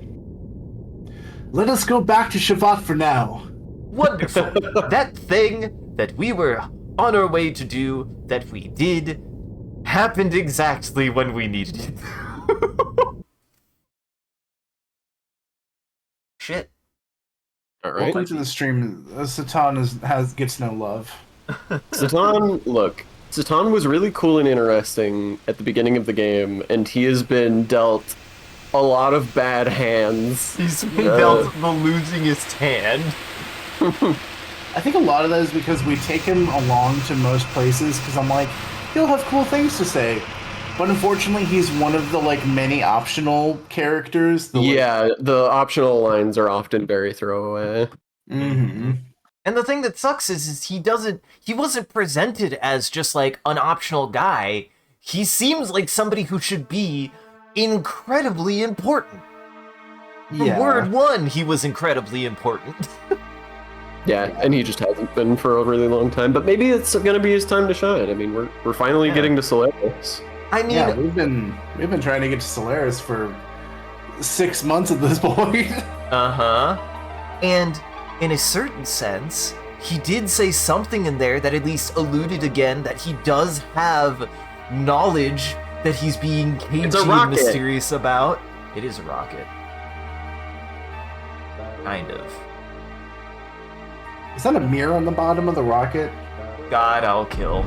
Let us go back to Shavat for now. Wonderful. That thing that we were on our way to do, that we did, happened exactly when we needed it. Shit. All right. Welcome to the stream. Satan gets no love. Satan, look. Satan was really cool and interesting at the beginning of the game, and he has been dealt a lot of bad hands. He's dealt the losing his hand. I think a lot of that is because we take him along to most places, because I'm like, he'll have cool things to say. But unfortunately, he's one of the like many optional characters. Yeah, the optional lines are often very throwaway. Mm-hmm. And the thing that sucks is he wasn't presented as just like an optional guy. He seems like somebody who should be incredibly important. From Yeah. word one, he was incredibly important. Yeah, and he just hasn't been for a really long time. But maybe it's gonna be his time to shine. I mean, we're finally getting to Solaris. I mean, Yeah, we've been trying to get to Solaris for 6 months at this point. And in a certain sense, he did say something in there that at least alluded again that he does have knowledge that he's being cagey It's a and rocket. mysterious about. It is a rocket. Kind of. Is that a mirror on the bottom of the rocket? God, I'll kill.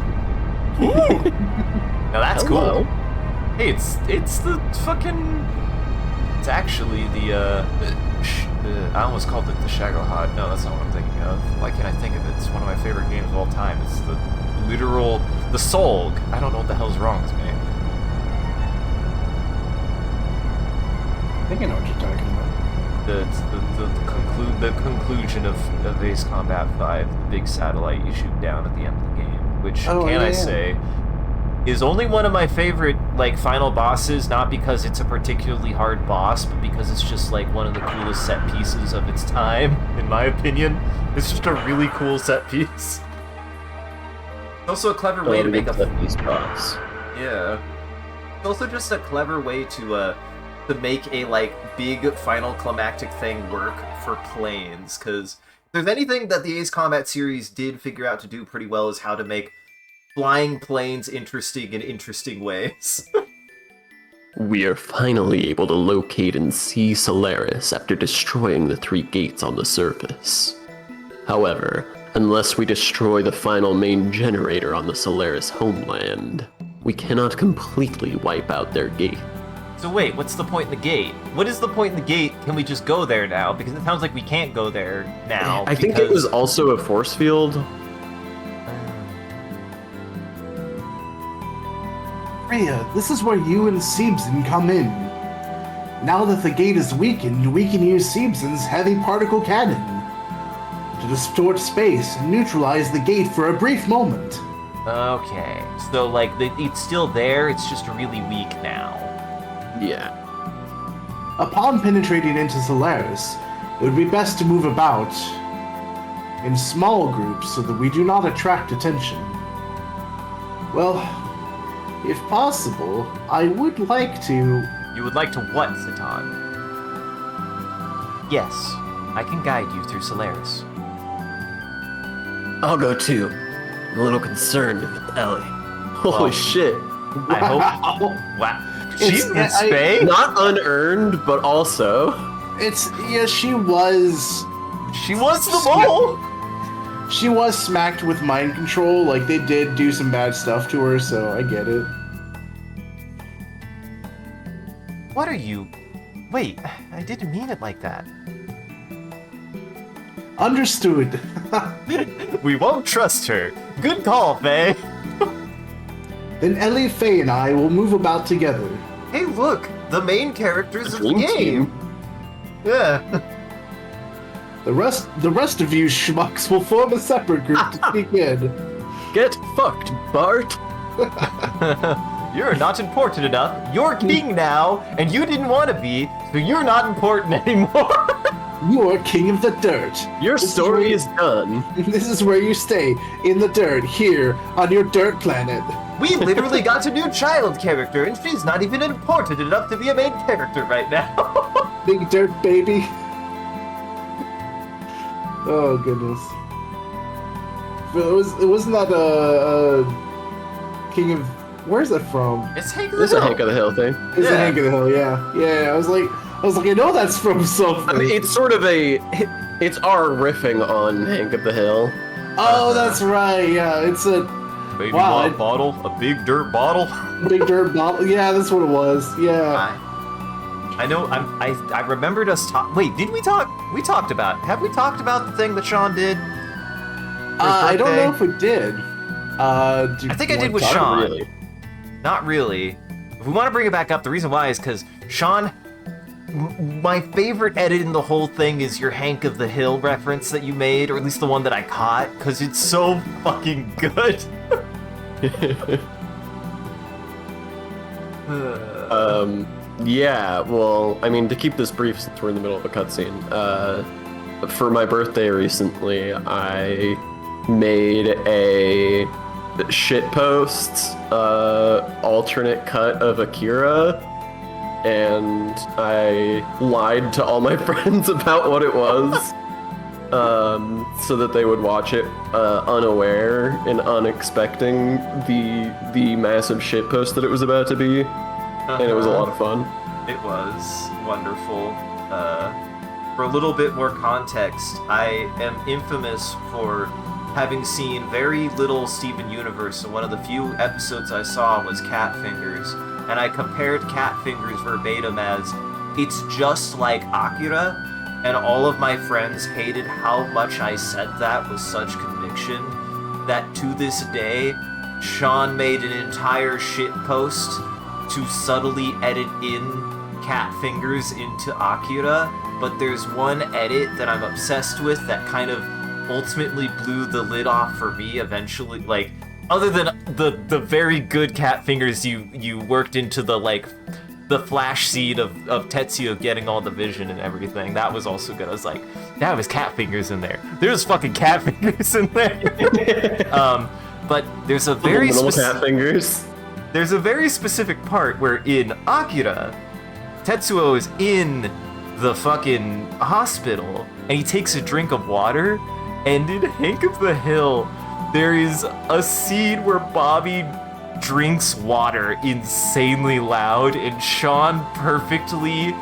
Now that's Hello. cool. Hey, it's the fucking. It's actually the I almost called it the Shagohod. No, that's not what I'm thinking of. Why can't I think of it? It's one of my favorite games of all time. It's the Solg. I don't know what the hell's wrong with me. I think I know what you're talking about. The conclusion of Ace Combat 5, the big satellite you shoot down at the end of the game, which I say is only one of my favorite like final bosses, not because it's a particularly hard boss, but because it's just like one of the coolest set pieces of its time, in my opinion. It's just a really cool set piece. It's also a clever way to make these boss. yeah. It's also just a clever way to make a like big final climactic thing work for planes, because if there's anything that the Ace Combat series did figure out to do pretty well is how to make flying planes interesting in interesting ways. We are finally able to locate and see Solaris after destroying the 3 gates on the surface. However, unless we destroy the final main generator on the Solaris homeland, we cannot completely wipe out their gate. So wait, what's the point in the gate? What is the point in the gate? Can we just go there now? Because it sounds like we can't go there now. I think it was also a force field. Freya, this is where you and Seebsen come in. Now that the gate is weakened, we can use Seebsen's heavy particle cannon to distort space and neutralize the gate for a brief moment. Okay, so like it's still there, it's just really weak now. Yeah. Upon penetrating into Solaris, it would be best to move about in small groups so that we do not attract attention. Well, if possible, I would like to... You would like to what, Satan? Yes, I can guide you through Solaris. I'll go too. I'm a little concerned with Ellie. Holy Well, shit. I hope. Wow. She's in space? Not unearned, but also. She was... She was the mole! She was smacked with mind control, like they did do some bad stuff to her, so I get it. What are you... Wait, I didn't mean it like that. Understood. We won't trust her. Good call, Faye. Then Ellie, Faye, and I will move about together. Hey, look, the main characters of the Dream game. team. Yeah. The rest of you schmucks will form a separate group to sneak in. Get fucked, Bart. You're not important enough. You're king now, and you didn't want to be, so you're not important anymore. You are king of the dirt. Your This story is is done. This is where you stay, in the dirt, here, on your dirt planet. We literally got a new child character, and she's not even important enough to be a main character right now. Big dirt baby. Oh, goodness. But it wasn't that King of... Where's that from? It's Hank This is a Hank of the Hill thing. It's Yeah. Hank of the Hill, yeah. Yeah, I was like, I know that's from something. I mean, it's sort of it's our riffing on Hank of the Hill. Oh, that's right, yeah. It's a Baby Wow, malt bottle, a big dirt bottle. big dirt bottle. Yeah, that's what it was. Yeah. I know. I remembered us talk. Wait, did we talk? We talked about. Have we talked about the thing that Sean did? for his I don't birthday? know if we did. I think I did with Sean. Really? Not really. if we want to bring it back up, the reason why is because Sean, my favorite edit in the whole thing is your Hank of the Hill reference that you made, or at least the one that I caught, because it's so fucking good. Yeah, well, I mean, to keep this brief since we're in the middle of a cutscene, for my birthday recently, I made a shitpost alternate cut of Akira, and I lied to all my friends about what it was, so that they would watch it unaware and unexpecting the massive shitpost that it was about to be. And it was a lot of fun. It was wonderful. For a little bit more context, I am infamous for having seen very little Steven Universe, and one of the few episodes I saw was Cat Fingers, and I compared Cat Fingers verbatim as, it's just like Akira, and all of my friends hated how much I said that with such conviction, that to this day, Sean made an entire shitpost to subtly edit in Cat Fingers into Akira, but there's one edit that I'm obsessed with that kind of ultimately blew the lid off for me eventually, like, other than the very good Cat Fingers you worked into the flash scene of Tetsuo getting all the vision and everything. That was also good. I was like, that was Cat Fingers in there. There's fucking Cat Fingers in there. But there's a very Cat Fingers. There's a very specific part where in Akira, Tetsuo is in the fucking hospital and he takes a drink of water, and in Hank of the Hill, there is a scene where Bobby drinks water insanely loud, and Sean perfectly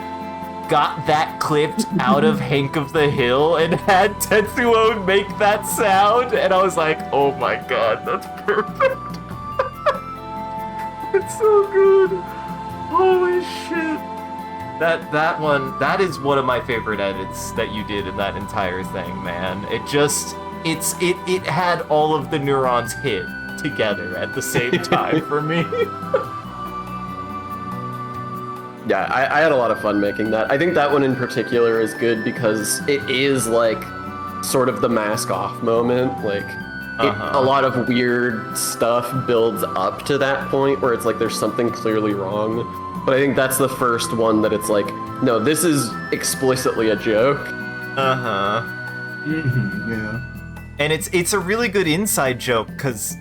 got that clipped out of Hank of the Hill and had Tetsuo make that sound, and I was like, oh my god, that's perfect. It's so good. Holy shit. That is one of my favorite edits that you did in that entire thing, man. It had all of the neurons hit together at the same time for me. Yeah, I had a lot of fun making that. I think that one in particular is good because it is like sort of the mask off moment. Like a lot of weird stuff builds up to that point where it's like there's something clearly wrong. But I think that's the first one that it's like, no, this is explicitly a joke. Yeah. And it's a really good inside joke, because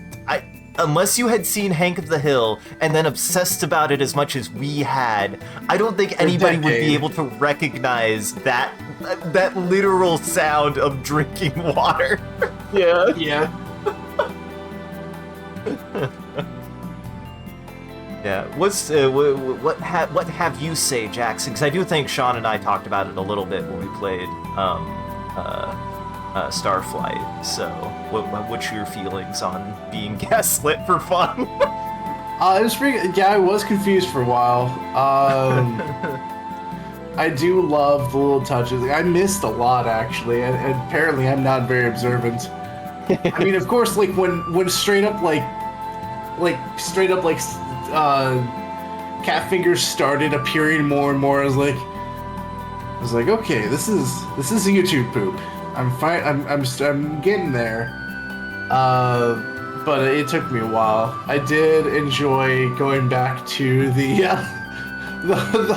unless you had seen Hank of the Hill and then obsessed about it as much as we had, I don't think anybody would be able to recognize that literal sound of drinking water. Yeah. Yeah. Yeah. What have you say, Jackson? Because I do think Sean and I talked about it a little bit when we played Starflight. So, what's your feelings on being gaslit for fun? It was pretty. Yeah, I was confused for a while. I do love the little touches. I missed a lot actually, and apparently I'm not very observant. I mean, of course, like when straight up Cat Fingers started appearing more and more, I was like, okay, this is a YouTube poop. I'm fine. I'm getting there. But it took me a while. I did enjoy going back to the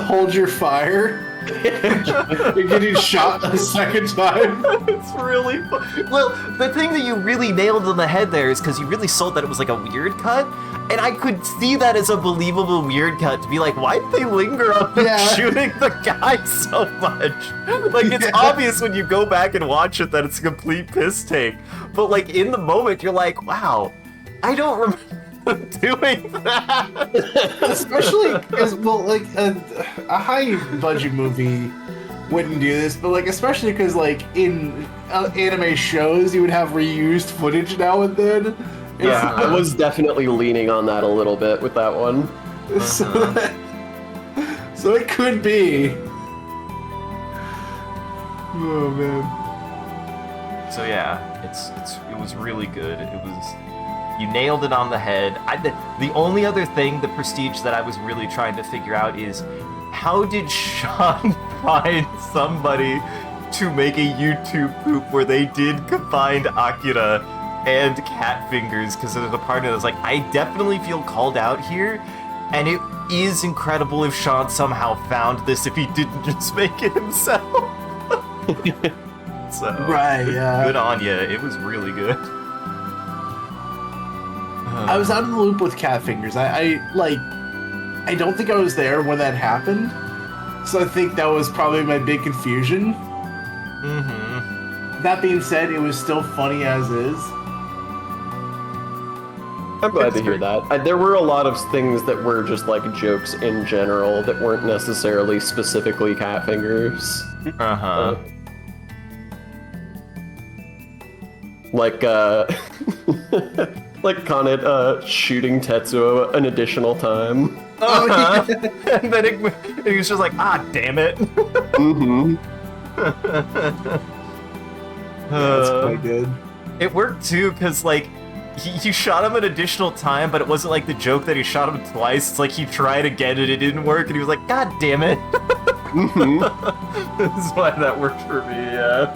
hold your fire. You're getting shot the second time. It's really fun. Well, the thing that you really nailed on the head there is because you really sold that it was like a weird cut, and I could see that as a believable weird cut to be like, why did they linger on shooting the guy so much? Like, it's obvious when you go back and watch it that it's a complete piss take, but like in the moment you're like, wow, I don't remember doing that. Especially because, well, like a high budget movie wouldn't do this, but like especially because like in anime shows you would have reused footage now and then. Yeah, I was definitely leaning on that a little bit with that one. So it could be. Oh man. So yeah, it was really good. You nailed it on the head. The only other thing, the prestige that I was really trying to figure out is how did Sean find somebody to make a YouTube poop where they did combine Akira and cat fingers? Because there's a partner that's like, I definitely feel called out here, and it is incredible if Sean somehow found this if he didn't just make it himself. So, Right, yeah. good on you. It was really good. I was out of the loop with cat fingers. I don't think I was there when that happened, so I think that was probably my big confusion. Mm-hmm. That being said, it was still funny as is. I'm glad to hear that. There were a lot of things that were just like jokes in general that weren't necessarily specifically cat fingers. Uh-huh. Like, like Kaned shooting Tetsuo an additional time. Uh-huh. And then he was just like, ah, damn it. Mm-hmm. That's quite good. It worked too, because like he shot him an additional time, but it wasn't like the joke that he shot him twice. It's like he tried again and it didn't work, and he was like, God damn it. Mm-hmm. This is why that worked for me, yeah.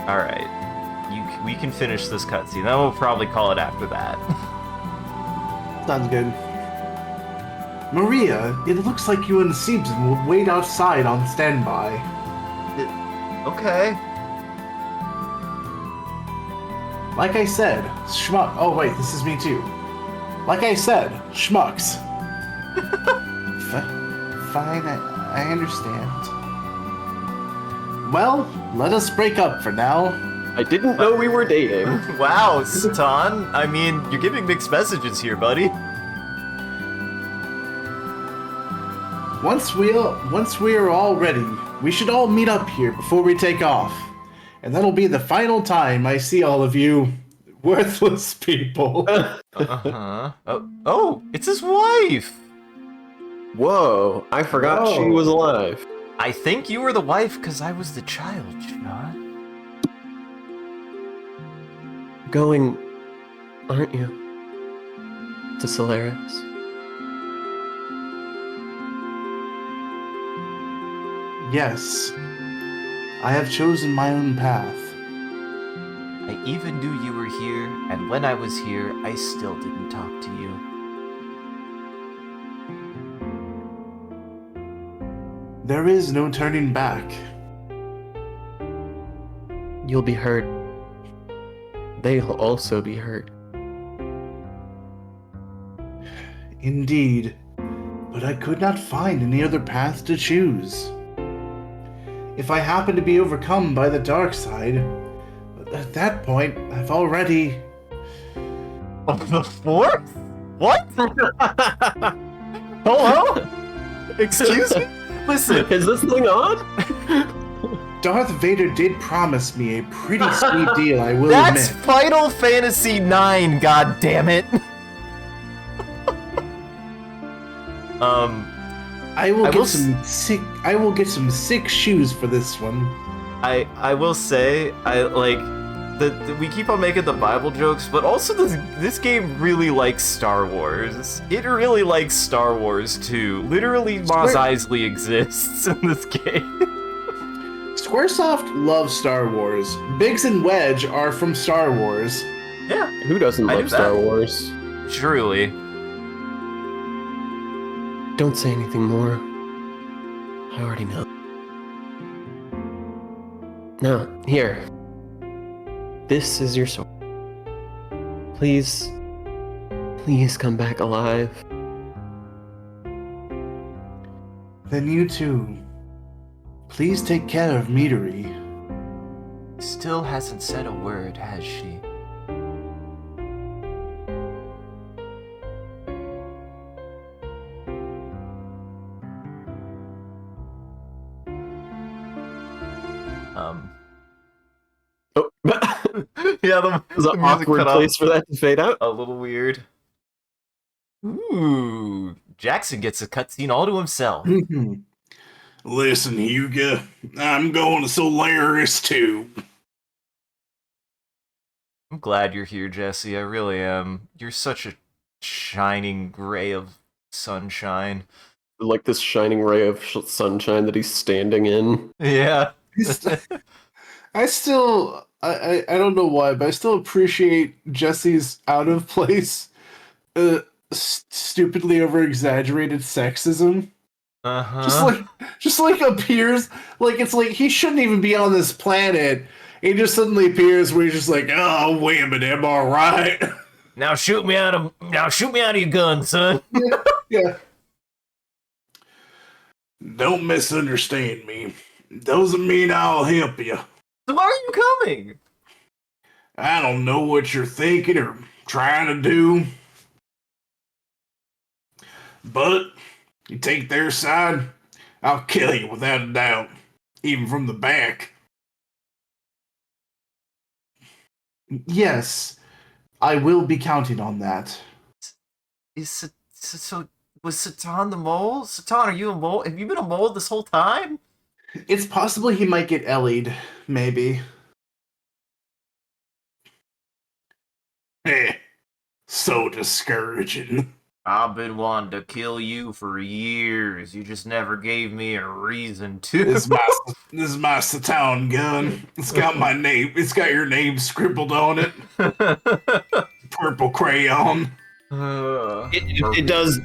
Alright. We can finish this cutscene. Then we'll probably call it after that. Sounds good. Maria, it looks like you and Seebson will wait outside on standby. Okay. Like I said, schmuck. Oh wait, this is me too. Like I said, schmucks. Fine, I understand. Well, let us break up for now. I didn't know we were dating. Wow, Satan. I mean, you're giving mixed messages here, buddy. Once we are all ready, we should all meet up here before we take off. And that'll be the final time I see all of you worthless people. Uh-huh. Oh, it's his wife! Whoa, I forgot she Whoa. was alive. I think you were the wife because I was the child, Sean. Going, aren't you? To Solaris? Yes, I have chosen my own path. I even knew you were here, and when I was here, I still didn't talk to you. There is no turning back. You'll be hurt. They'll also be hurt. Indeed, but I could not find any other path to choose. If I happen to be overcome by the dark side, at that point, I've already... Of the fourth? What? Hello? Excuse me? Listen, Is this thing on? Darth Vader did promise me a pretty sweet deal, I will that's admit. Final Fantasy IX, god damn it. I will I get will some sick shoes for this one. I will say, we keep on making the Bible jokes, but also this game really likes Star Wars. It really likes Star Wars too. Literally, Mos Eisley exists in this game. Squaresoft loves Star Wars. Biggs and Wedge are from Star Wars. Yeah, Who doesn't I love knew Star that. Wars? truly. Don't say anything more. I already know. Now, here. This is your sword. Please come back alive. Then you two, please take care of Midori. Still hasn't said a word, has she? Oh, Yeah, there's an awkward place for that to fade out. A little weird. Ooh, Jackson gets a cutscene all to himself. Listen, Hugo, I'm going to Solaris too. I'm glad you're here, Jesse. I really am. You're such a shining ray of sunshine. Like this shining ray of sunshine that he's standing in. Yeah. I still, I don't know why, but I still appreciate Jesse's out of place, stupidly over exaggerated sexism. Uh-huh. Just like appears like it's like he shouldn't even be on this planet. He just suddenly appears where he's just like, oh wait a minute, am I right? Now shoot me out of your gun, son. Yeah. Don't misunderstand me. Doesn't mean I'll help you. So why are you coming? I don't know what you're thinking or trying to do. But you take their side, I'll kill you without a doubt. Even from the back. Yes, I will be counting on that. Was Satan the mole? Satan, are you a mole? Have you been a mole this whole time? It's possible he might get Ellied, maybe. So discouraging. I've been wanting to kill you for years. You just never gave me a reason to. This is my Satan gun. It's got my name. It's got your name scribbled on it. Purple crayon. It does.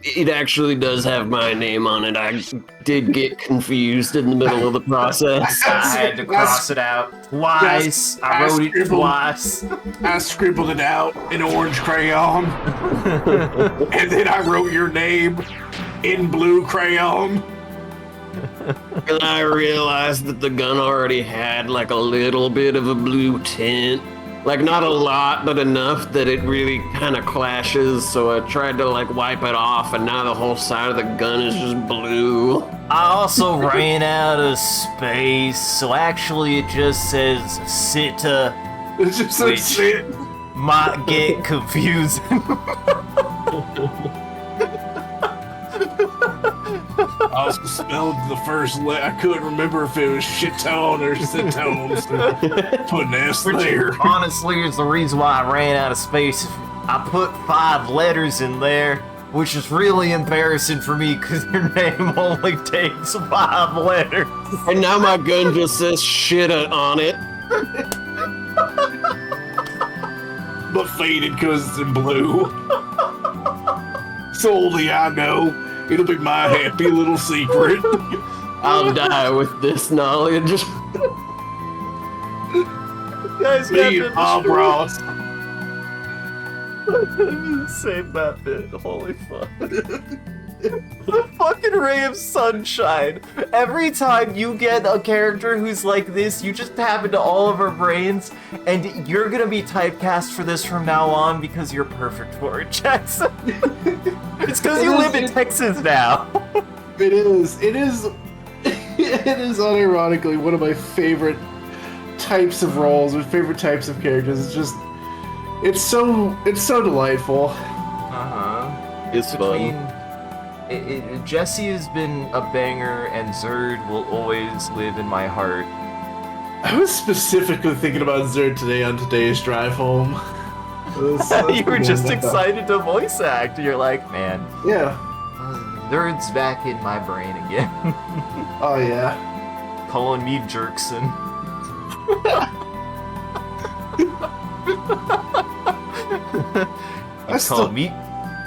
It actually does have my name on it. I did get confused in the middle of the process. I had to cross it out twice. I wrote it twice. I scribbled it out in orange crayon. And then I wrote your name in blue crayon. And I realized that the gun already had like a little bit of a blue tint. Like not a lot, but enough that it really kind of clashes. So I tried to like wipe it off, and now the whole side of the gun is just blue. I also ran out of space, so actually it just says Sita, It just says Which- shit. might get confusing. I also spelled the first letter. I couldn't remember if it was shitone or sitone. So put an S there. Honestly, is the reason why I ran out of space. I put 5 letters in there, which is really embarrassing for me because your name only takes 5 letters. And now my gun just says shit on it. But faded because it's in blue. So only I know. It'll be my happy little secret. I'll die with this knowledge. Guys, Me and Bob Ross. Save that bit. Holy fuck. The fucking ray of sunshine. Every time you get a character who's like this, you just tap into all of our brains, and you're gonna be typecast for this from now on because you're perfect for it, Jackson. It's because you live in Texas now. It is unironically one of my favorite types of roles or favorite types of characters. It's so delightful. Uh-huh. It's fun. Jesse has been a banger, and Zerd will always live in my heart. I was specifically thinking about Zerd today on today's drive home. You were just excited to voice act. You're like, man, Yeah. Zerd's back in my brain again. Oh yeah. Calling me Jerkson.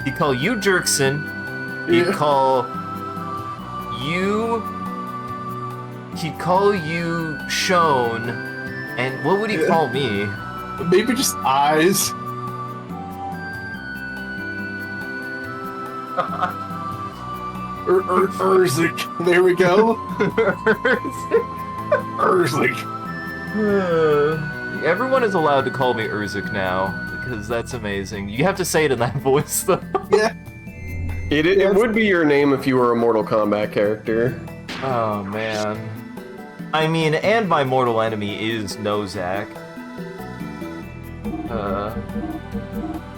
He'd call you Jerkson. He'd call you Shone, and what would he call me? Maybe just eyes. Urzik. There we go. Urzik. Everyone is allowed to call me Urzik now, because that's amazing. You have to say it in that voice, though. Yeah. It would be your name if you were a Mortal Kombat character. Oh, man. I mean, and my mortal enemy is Nozak.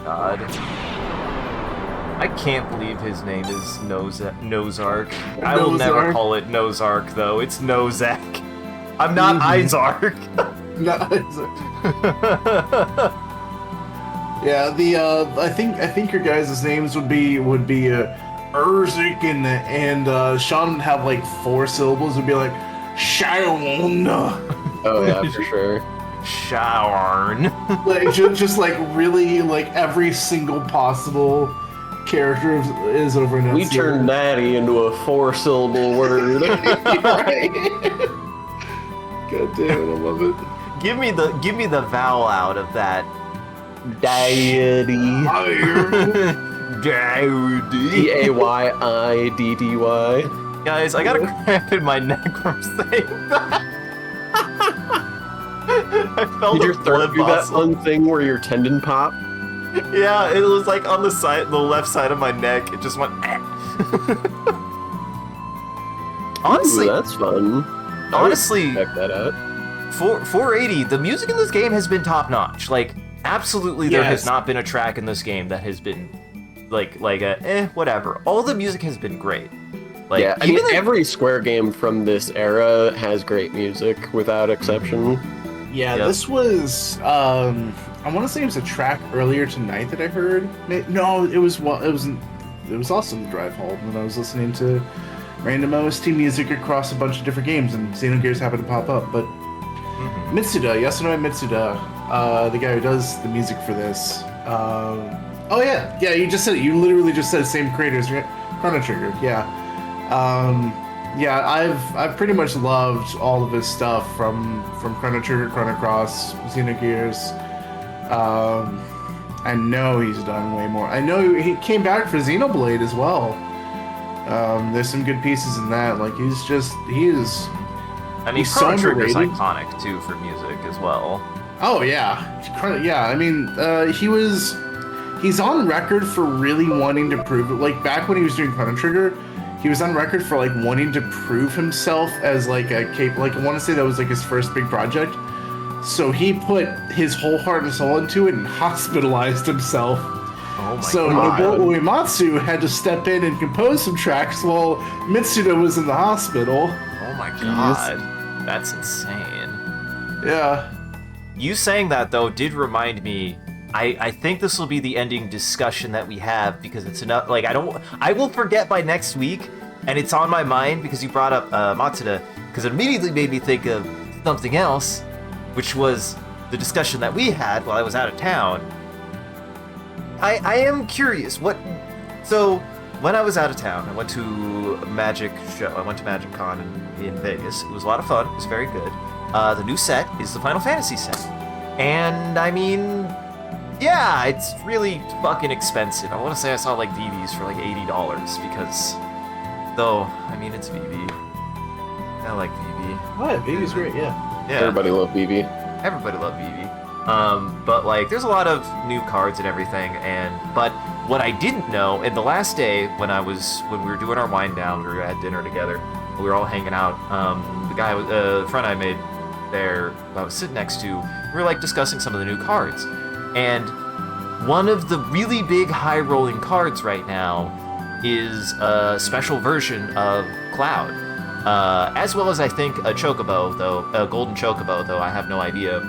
God. I can't believe his name is Nozark. I will never Nozark. call it Nozark, though. It's Nozak. I'm not Izark. No, yeah, I think your guys' names would be Urzik and Sean would have like 4 syllables. Would be like Sharon. Oh yeah, for sure. Shawarn. Like just like really like every single possible character is over in We turned natty into a 4-syllable word. Right. God damn it, I love it. Give me the vowel out of that. Deity. Daddy. Dayddy. Guys, I got a cramp in my neck from saying that. I felt Did a your throat blood do that muscle. fun thing where your tendon pop? Yeah, it was like on the left side of my neck. It just went. Honestly, Ooh, that's fun. honestly, Check that out. 480. The music in this game has been top notch. Like, absolutely, there has Yes. not been a track in this game that has been like whatever. All the music has been great. Like, Yeah, I even mean, every Square game from this era has great music, without exception. Yeah, Yep. this was I want to say it was a track earlier tonight that I heard. No, it was also the drive home when I was listening to random OST music across a bunch of different games, and Xenogears happened to pop up. But Mitsuda, Yasunori Mitsuda, the guy who does the music for this. Oh yeah, you just said it. You literally just said same creators, Chrono Trigger. Yeah. Yeah, I've pretty much loved all of his stuff from Chrono Trigger, Chrono Cross, Xenogears. I know he's done way more. I know he came back for Xenoblade as well. There's some good pieces in that. Like he is. I mean, he's so Chrono Trigger's underrated. iconic too for music as well. Oh yeah, yeah. I mean, he's on record for really wanting to prove it. Like back when he was doing Chrono Trigger, he was on record for like wanting to prove himself as like I want to say that was like his first big project. So he put his whole heart and soul into it and hospitalized himself. Oh my So god. Nobuo Uematsu had to step in and compose some tracks while Mitsuda was in the hospital. Oh my god. That's insane. Yeah. You saying that though did remind me. I think this will be the ending discussion that we have because it's enough. Like I will forget by next week, and it's on my mind because you brought up Matsuda because it immediately made me think of something else, which was the discussion that we had while I was out of town. I am curious so when I was out of town, I went to a magic show. I went to Magic Con in Vegas. It was a lot of fun. It was very good. The new set is the Final Fantasy set, and I mean. Yeah, it's really fucking expensive. I want to say I saw like VVs for like $80 because, though, I mean it's VV. I like VV. What? Baby's great. Yeah. Yeah, Everybody loved BB. everybody loved VV. But like, there's a lot of new cards and everything. But what I didn't know, and the last day when we were doing our wind down, we were at dinner together. We were all hanging out. The friend I made there, I was sitting next to, we were like discussing some of the new cards. And one of the really big high-rolling cards right now is a special version of Cloud. As well as I think a Chocobo, though, a golden Chocobo, though I have no idea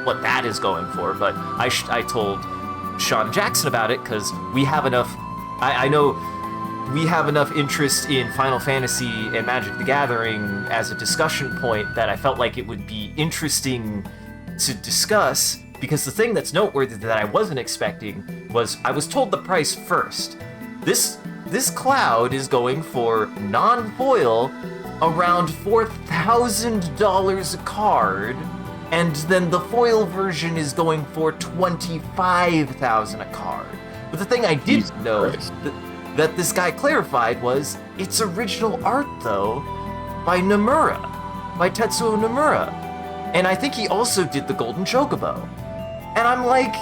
what that is going for. But I told Sean Jackson about it because we have enough. I know we have enough interest in Final Fantasy and Magic the Gathering as a discussion point that I felt like it would be interesting to discuss. Because the thing that's noteworthy that I wasn't expecting was I was told the price first. This Cloud is going for non-foil around $4,000 a card, and then the foil version is going for $25,000 a card. But the thing I didn't know that this guy clarified was it's original art though by Tetsuo Nomura. And I think he also did the Golden Chocobo. And I'm like,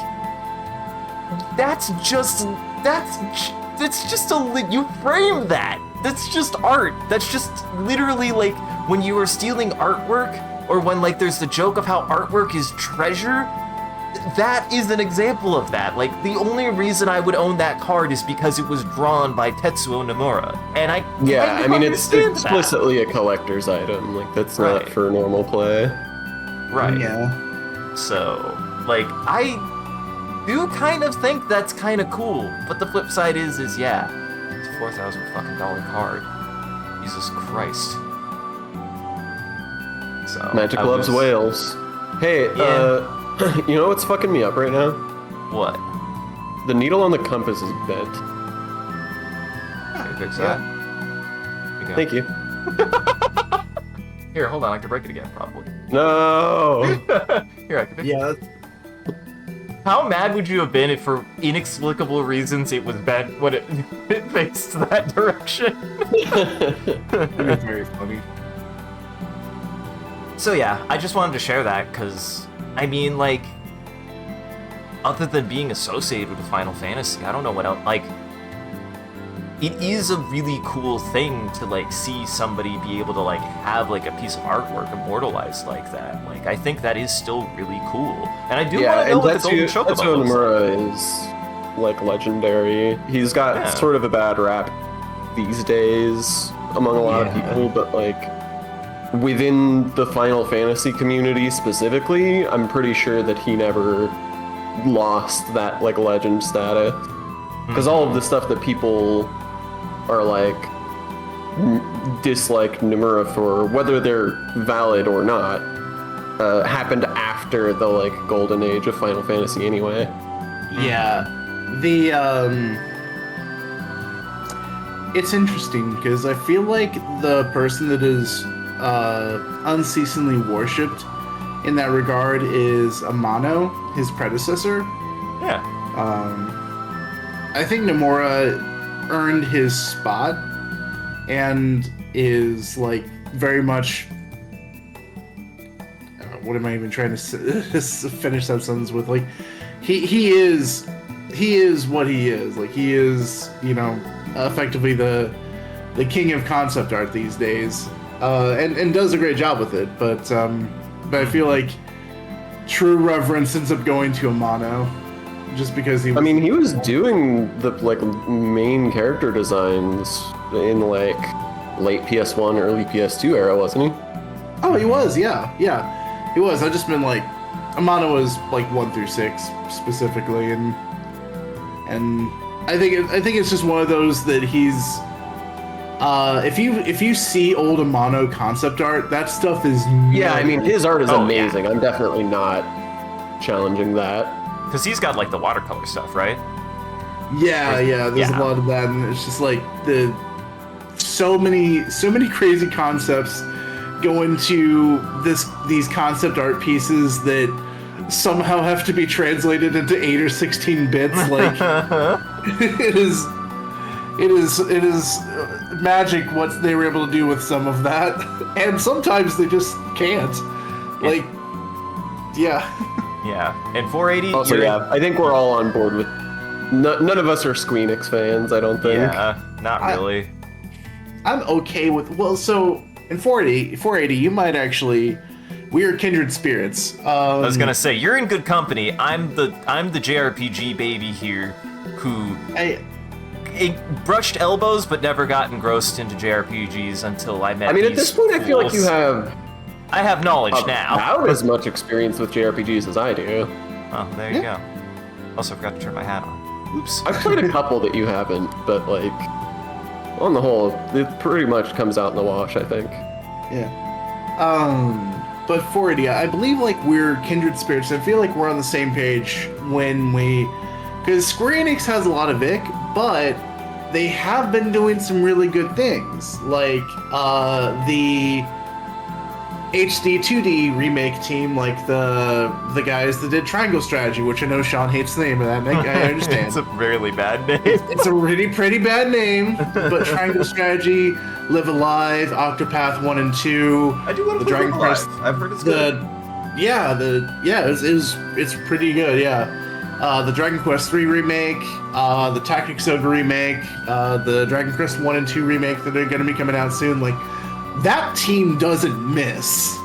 you framed that. That's just art. That's just literally like when you are stealing artwork, or when like there's the joke of how artwork is treasure. that is an example of that. Like, the only reason I would own that card is because it was drawn by Tetsuo Nomura. And I Yeah, I mean, it's understand explicitly a collector's item. Like, that's not Right. for normal play. that. Right. Yeah. So, like, I do kind of think that's kind of cool. But the flip side is yeah, it's a $4,000 fucking card. Jesus Christ. So Magic I loves was- whales. Hey, Yeah. you know what's fucking me up right now? What? The needle on the compass is bent. Can you fix that? Here you Thank you. go. Here, hold on. I can break it again, probably. No! Here, I can fix it. Yeah. How mad would you have been if, for inexplicable reasons, it was bent when it faced that direction? That's very funny. So yeah, I just wanted to share that because, I mean, like, other than being associated with Final Fantasy, I don't know what else, like, it is a really cool thing to, like, see somebody be able to, like, have, like, a piece of artwork immortalized like that. Like, I think that is still really cool. And I do want to know what the Golden Chocobo Tetsuo looks like. Nomura is, like, legendary. He's got Yeah. sort of a bad rap these days among a lot of Yeah. people, but, like, within the Final Fantasy community specifically, I'm pretty sure that he never lost that, like, legend status. Because all of the stuff that people are, like, dislike Nomura for, whether they're valid or not, happened after the, like, golden age of Final Fantasy anyway. Yeah. It's interesting because I feel like the person that is unceasingly worshipped in that regard is Amano, his predecessor. Yeah. I think Nomura earned his spot and is, like, very much. What am I even trying to finish that sentence with? Like, he is what he is. Like, he is, you know, effectively the king of concept art these days, and does a great job with it. But I feel like true reverence ends up going to Amano, just because he was. I mean, he was doing the, like, main character designs in, like, late PS1, early PS2 era, wasn't he? Oh, he was, yeah, he was. I just been like, Amano was like 1 through 6 specifically, and I think it's just one of those that he's. If you see old Amano concept art, that stuff is. Yeah, I mean, his art is Oh, amazing. I'm definitely not challenging that. Because he's got, like, the watercolor stuff, right? Yeah, there's Yeah. a lot of that, and it's just like so many crazy concepts go into these concept art pieces that somehow have to be translated into 8 or 16 bits. Like, it is magic what they were able to do with some of that, and sometimes they just can't. Like, yeah. Yeah. And 480. Also, you're- yeah, I think we're all on board with. None of us are Squeenix fans, I don't think. Yeah, not really. I'm okay with. Well, so in 480, you might actually. We are kindred spirits. I was gonna say you're in good company. I'm the JRPG baby here, who brushed elbows but never got engrossed into JRPGs until I met. I mean, at these this point, I feel like you fools. have I have knowledge now. about as much experience with JRPGs as I do. Oh, there you go. Also forgot to turn my hat on. Oops. I've played a couple that you haven't, but, like, on the whole, it pretty much comes out in the wash, I think. Yeah. But 480, I believe, like, we're kindred spirits. I feel like we're on the same page when we. Because Square Enix has a lot of ick, but they have been doing some really good things. Like, the HD 2D remake team, like the guys that did Triangle Strategy, which I know Sean hates the name of that. I understand. It's a really bad name. It's a really pretty bad name, but Triangle Strategy, Live Alive, Octopath 1 and 2, I do want the to play Dragon Live Quest, Alive. I've heard it's good. it's pretty good. Yeah, the Dragon Quest 3 remake, the Tactics Ogre remake, the Dragon Quest 1 and 2 remake that are going to be coming out soon. Like, that team doesn't miss.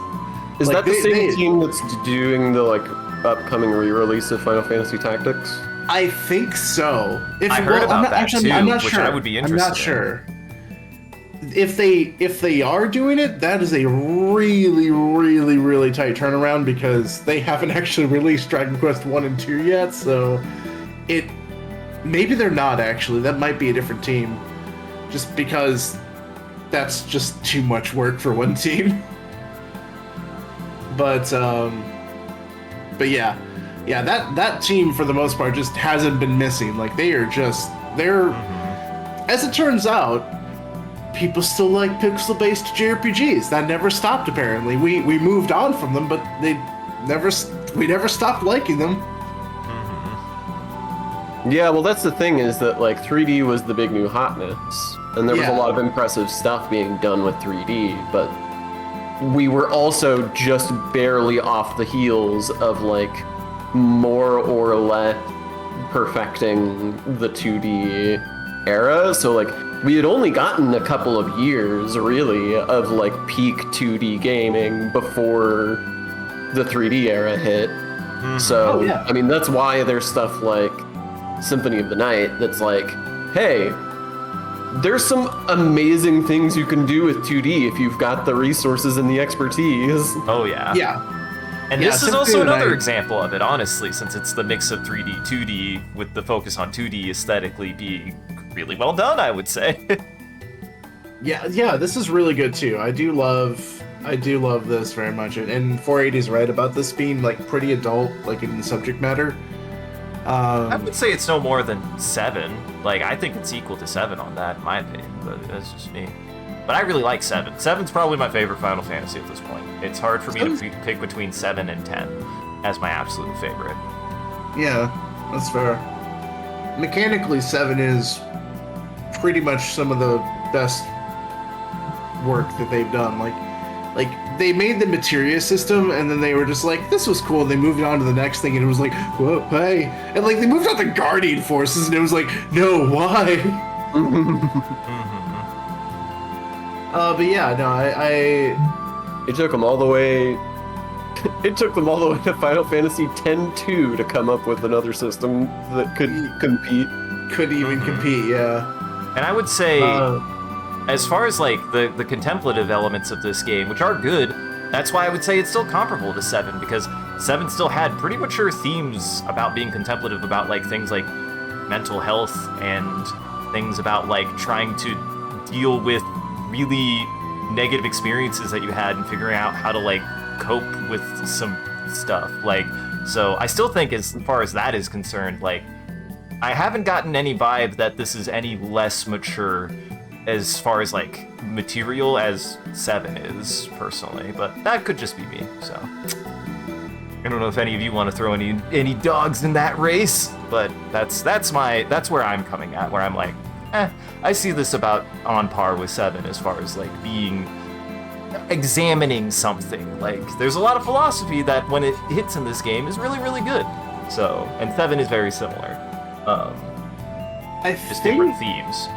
Is Like, that the they- same they- team that's doing the, like, upcoming re-release of Final Fantasy Tactics? I think so. I heard about that too, I'm not which sure. I would be I'm interested not sure. If they are doing it, that is a really, really, really tight turnaround because they haven't actually released Dragon Quest 1 and 2 yet, so maybe they're not actually. That might be a different team. Just because that's just too much work for one team. But yeah, that team for the most part just hasn't been missing. Like they're as it turns out, people still like pixel-based JRPGs. That never stopped apparently. We moved on from them, but we never stopped liking them. Yeah, well, that's the thing is that like 3D was the big new hotness, and there was a lot of impressive stuff being done with 3D, but we were also just barely off the heels of like more or less perfecting the 2D era. So like we had only gotten a couple of years really of like peak 2D gaming before the 3D era hit. So I mean that's why there's stuff like Symphony of the Night that's like, hey, there's some amazing things you can do with 2D if you've got the resources and the expertise. Oh yeah. Yeah. And Yeah, this is Symphony also of the another Night- example of it, honestly, since it's the mix of 3D, 2D, with the focus on 2D aesthetically being really well done, I would say. Yeah, this is really good too. I do love this very much, and 480 is right about this being like pretty adult, like in the subject matter. I would say it's no more than 7. Like, I think it's equal to 7 on that, in my opinion, but that's just me. But I really like 7. 7's probably my favorite Final Fantasy at this point. It's hard for me to pick between 7 and 10 as my absolute favorite. Yeah, that's fair. Mechanically, 7 is pretty much some of the best work that they've done. Like they made the materia system, and then they were just like, this was cool. And they moved on to the next thing, and it was like, whoa, hey. And like they moved on to Guardian Forces, and it was like, no, why? But yeah, no, It took them all the way. It took them all the way to Final Fantasy X-2 to come up with another system that could compete. couldn't even compete. Yeah. And I would say, as far as like the contemplative elements of this game, which are good, that's why I would say it's still comparable to 7, because 7 still had pretty mature themes about being contemplative, about like things like mental health and things about like trying to deal with really negative experiences that you had and figuring out how to like cope with some stuff. Like, so I still think as far as that is concerned, like I haven't gotten any vibe that this is any less mature as far as like material as 7 is, personally, but that could just be me. So I don't know if any of you want to throw any dogs in that race, but that's where I'm coming at, where I'm like, I see this about on par with 7 as far as like examining something. Like there's a lot of philosophy that when it hits in this game is really, really good. So, and 7 is very similar. Just different themes.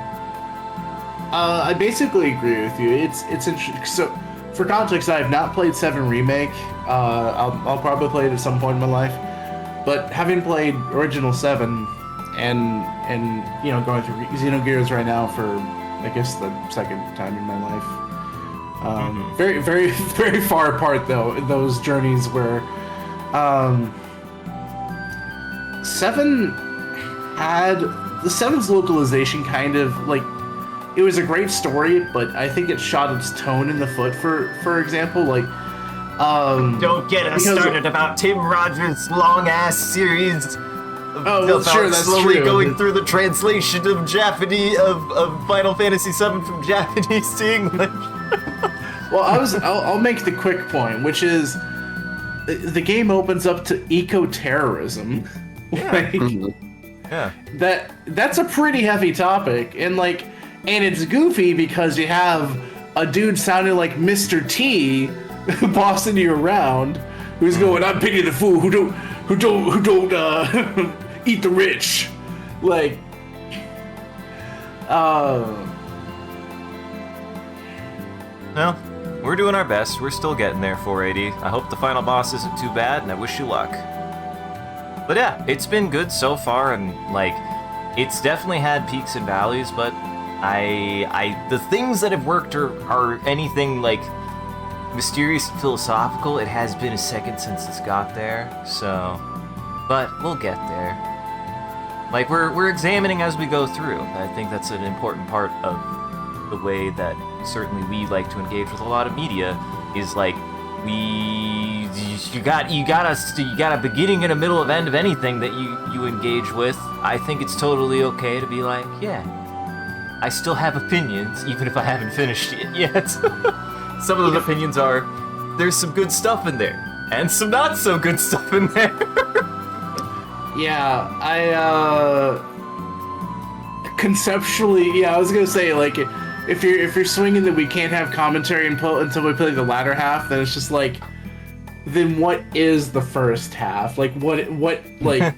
I basically agree with you. It's interesting. So, for context, I have not played 7 Remake. I'll probably play it at some point in my life. But having played original 7 and you know, going through Xenogears right now for I guess the second time in my life. Very, very, very far apart though, those journeys where 7's localization kind of like, it was a great story, but I think it shot its tone in the foot. For example, like Don't get us started about Tim Rogers' long-ass series. Sure, that's slowly true. going through the translation of Japanese of Final Fantasy VII from Japanese to English. Well, I'll make the quick point, which is the game opens up to eco-terrorism. Like, Yeah. that's a pretty heavy topic, and it's goofy because you have a dude sounding like Mr. T bossing you around, who's going, "I pity the fool who don't eat the rich," like. Well, we're doing our best. We're still getting there, 480. I hope the final boss isn't too bad, and I wish you luck. But yeah, it's been good so far, and like, it's definitely had peaks and valleys. But the things that have worked are anything like mysterious and philosophical. It has been a second since it's got there, so, but we'll get there. Like, we're examining as we go through. I think that's an important part of the way that certainly we like to engage with a lot of media, is like, you got a beginning and a middle of end of anything that you engage with. I think it's totally okay to be like, yeah, I still have opinions, even if I haven't finished it yet. Some of those opinions are, there's some good stuff in there, and some not so good stuff in there. Yeah, conceptually, I was gonna say, like, if you're swinging that we can't have commentary until we play the latter half, then it's just like, then what is the first half? Like, what like,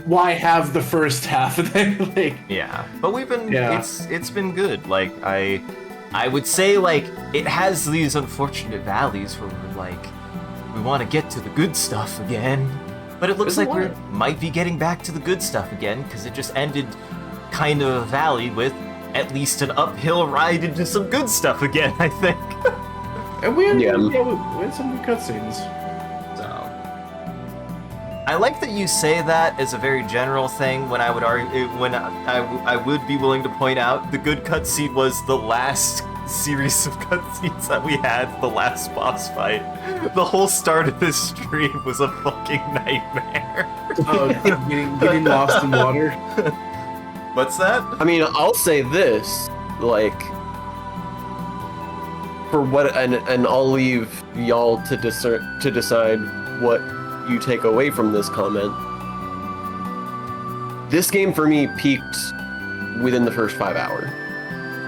why have the first half? And then, like, yeah, but we've been, it's been good. Like, I would say, like, it has these unfortunate valleys where we're like, we want to get to the good stuff again, but it looks like we might be getting back to the good stuff again, because it just ended kind of a valley with at least an uphill ride into some good stuff again, I think. And we had some good cutscenes. So, I like that you say that as a very general thing. When I would argue, when I would be willing to point out the good cutscene was the last series of cutscenes that we had, the last boss fight. The whole start of this stream was a fucking nightmare. Oh, getting lost in water. What's that? I mean, I'll say this, like, for what, and I'll leave y'all to decide what you take away from this comment. This game for me peaked within the first 5 hours.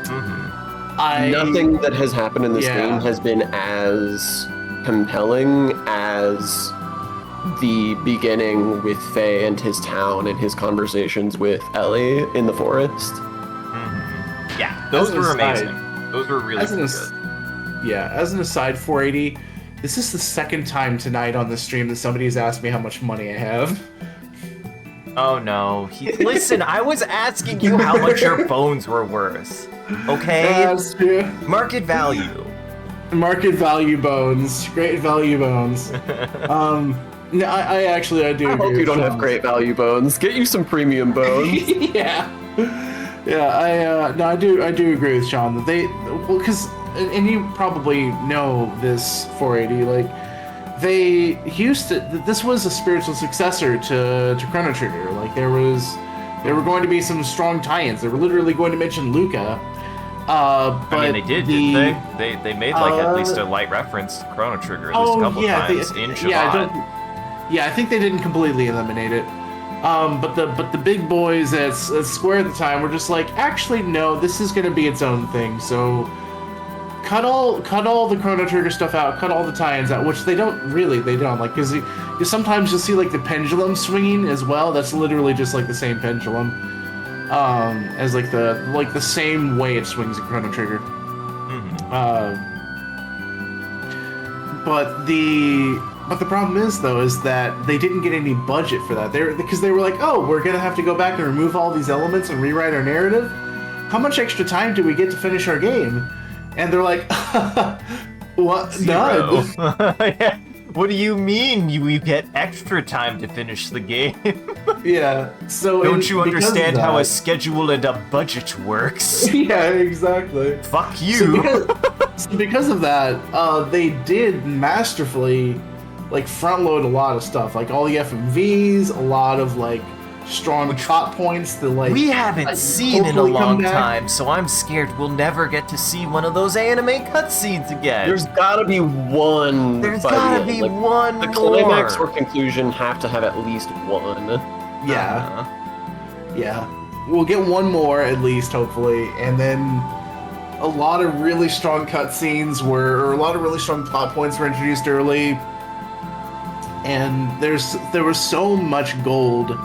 Mm-hmm. Nothing that has happened in this game has been as compelling as the beginning with Faye and his town and his conversations with Ellie in the forest. Mm-hmm. Yeah, those were amazing. Those were really good. Yeah, as an aside, 480, this is the second time tonight on the stream that somebody has asked me how much money I have. Oh no. Listen, I was asking you how much your phones were worth. Okay? That's true. Market value. Market value bones. Great value bones. No, I do. I hope you don't have great value bones. Get you some premium bones. Yeah. I do agree with Sean that because and you probably know this 480, like, they used to, this was a spiritual successor to Chrono Trigger. Like, there were going to be some strong tie-ins. They were literally going to mention Luca. But I mean, they did, didn't they? They made, like, at least a light reference to Chrono Trigger at least a couple times in Shabbat. I think they didn't completely eliminate it. But the big boys at Square at the time were just like, actually, no, this is going to be its own thing. So cut all the Chrono Trigger stuff out, cut all the tie-ins out, which they don't, like, because sometimes you'll see, like, the pendulum swinging as well. That's literally just, like, the same pendulum, as, like, the same way it swings in Chrono Trigger. Mm-hmm. But the problem is that they didn't get any budget for that. Because they were like, oh, we're gonna have to go back and remove all these elements and rewrite our narrative. How much extra time do we get to finish our game? And they're like, what? Zero. None. What do you mean we get extra time to finish the game? Yeah. So don't you understand how a schedule and a budget works? Yeah, exactly. Fuck you. So because of that, they did masterfully, like, front load a lot of stuff, like all the FMVs, a lot of, like, strong plot points that, like, we haven't seen in a long time, so I'm scared we'll never get to see one of those anime cutscenes again. There's gotta be one. There's gotta be one The more. climax or conclusion have to have at least one. Yeah. Yeah. We'll get one more at least, hopefully, and then a lot of really strong cutscenes or a lot of really strong plot points were introduced early, and there was so much gold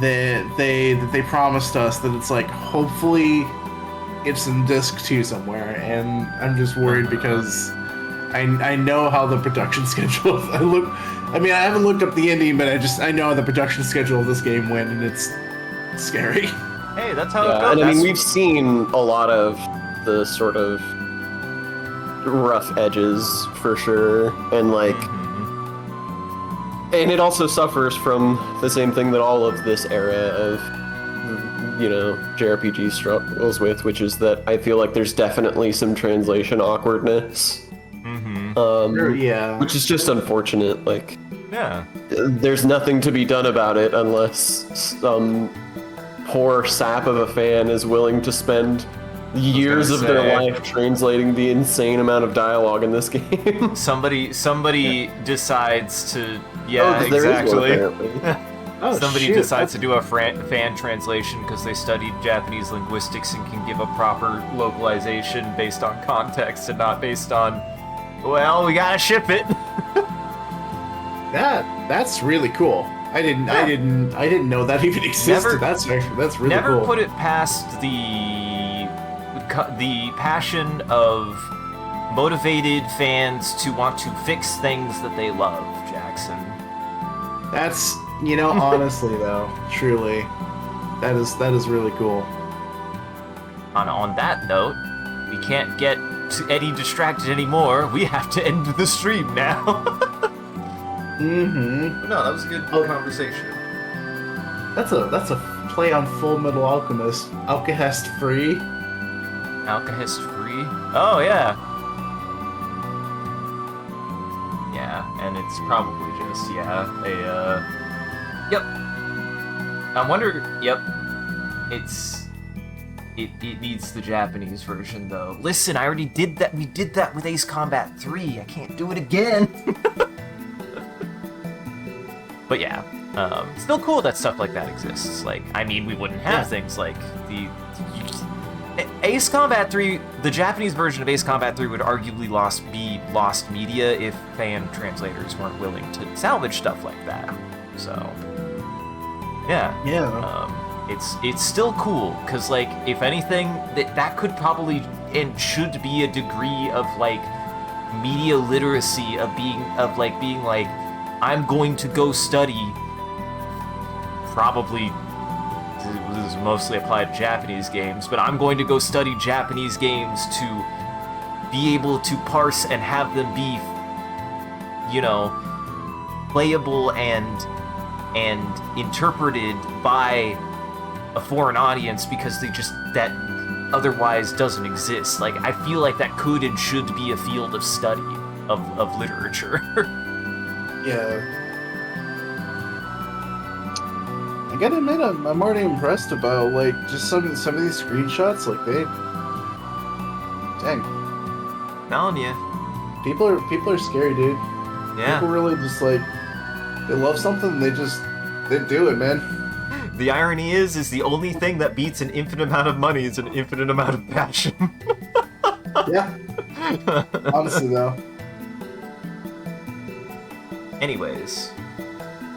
that they promised us that it's like, hopefully it's in disc 2 somewhere, and I'm just worried because I know how the production schedule. I mean, I haven't looked up the ending, but I know how the production schedule of this game went, and it's scary. Hey, that's how it Yeah, goes. and I mean, we've seen a lot of the sort of rough edges for sure, and like, and it also suffers from the same thing that all of this era of, you know, JRPG struggles with, which is that I feel like there's definitely some translation awkwardness. Yeah. Which is just unfortunate. Like, Yeah. there's nothing to be done about it unless some poor sap of a fan is willing to spend years of their life translating the insane amount of dialogue in this game. Somebody decides to There is one, exactly. apparently. Oh, Somebody shoot, decides to do a fan translation because they studied Japanese linguistics and can give a proper localization based on context and not based on, well, we gotta ship it. That's really cool. I didn't know that even existed. That's really Never cool. put it past the passion of motivated fans to want to fix things that they love, Jackson. That's, you know, honestly though, truly, that is really cool. On that note, we can't get Eddie distracted anymore. We have to end the stream now. Mm-hmm. No, that was a good conversation. That's a play on Full Metal Alchemist. Alcahest free. Alcahest free? Oh yeah. Yeah, and it's probably just Yep. I wonder. Yep. It needs the Japanese version though. Listen, I already did that. We did that with Ace Combat 3. I can't do it again. But yeah, still cool that stuff like that exists. Like, I mean, we wouldn't have things like Ace Combat 3. The Japanese version of Ace Combat 3 would arguably be lost media if fan translators weren't willing to salvage stuff like that. So, yeah. It's still cool because, like, if anything, that could probably and should be a degree of like media literacy of being like, I'm going to go study. Probably this is mostly applied to Japanese games, but I'm going to go study Japanese games to be able to parse and have them be, you know, playable and interpreted by a foreign audience because that otherwise doesn't exist. Like, I feel like that could and should be a field of study of literature. Yeah. I gotta admit, I'm already impressed about like just some of these screenshots. Like dang, Telling you. people are scary, dude. Yeah. People really just like they love something, and they do it, man. The irony is the only thing that beats an infinite amount of money is an infinite amount of passion. Yeah. Honestly, though. Anyways,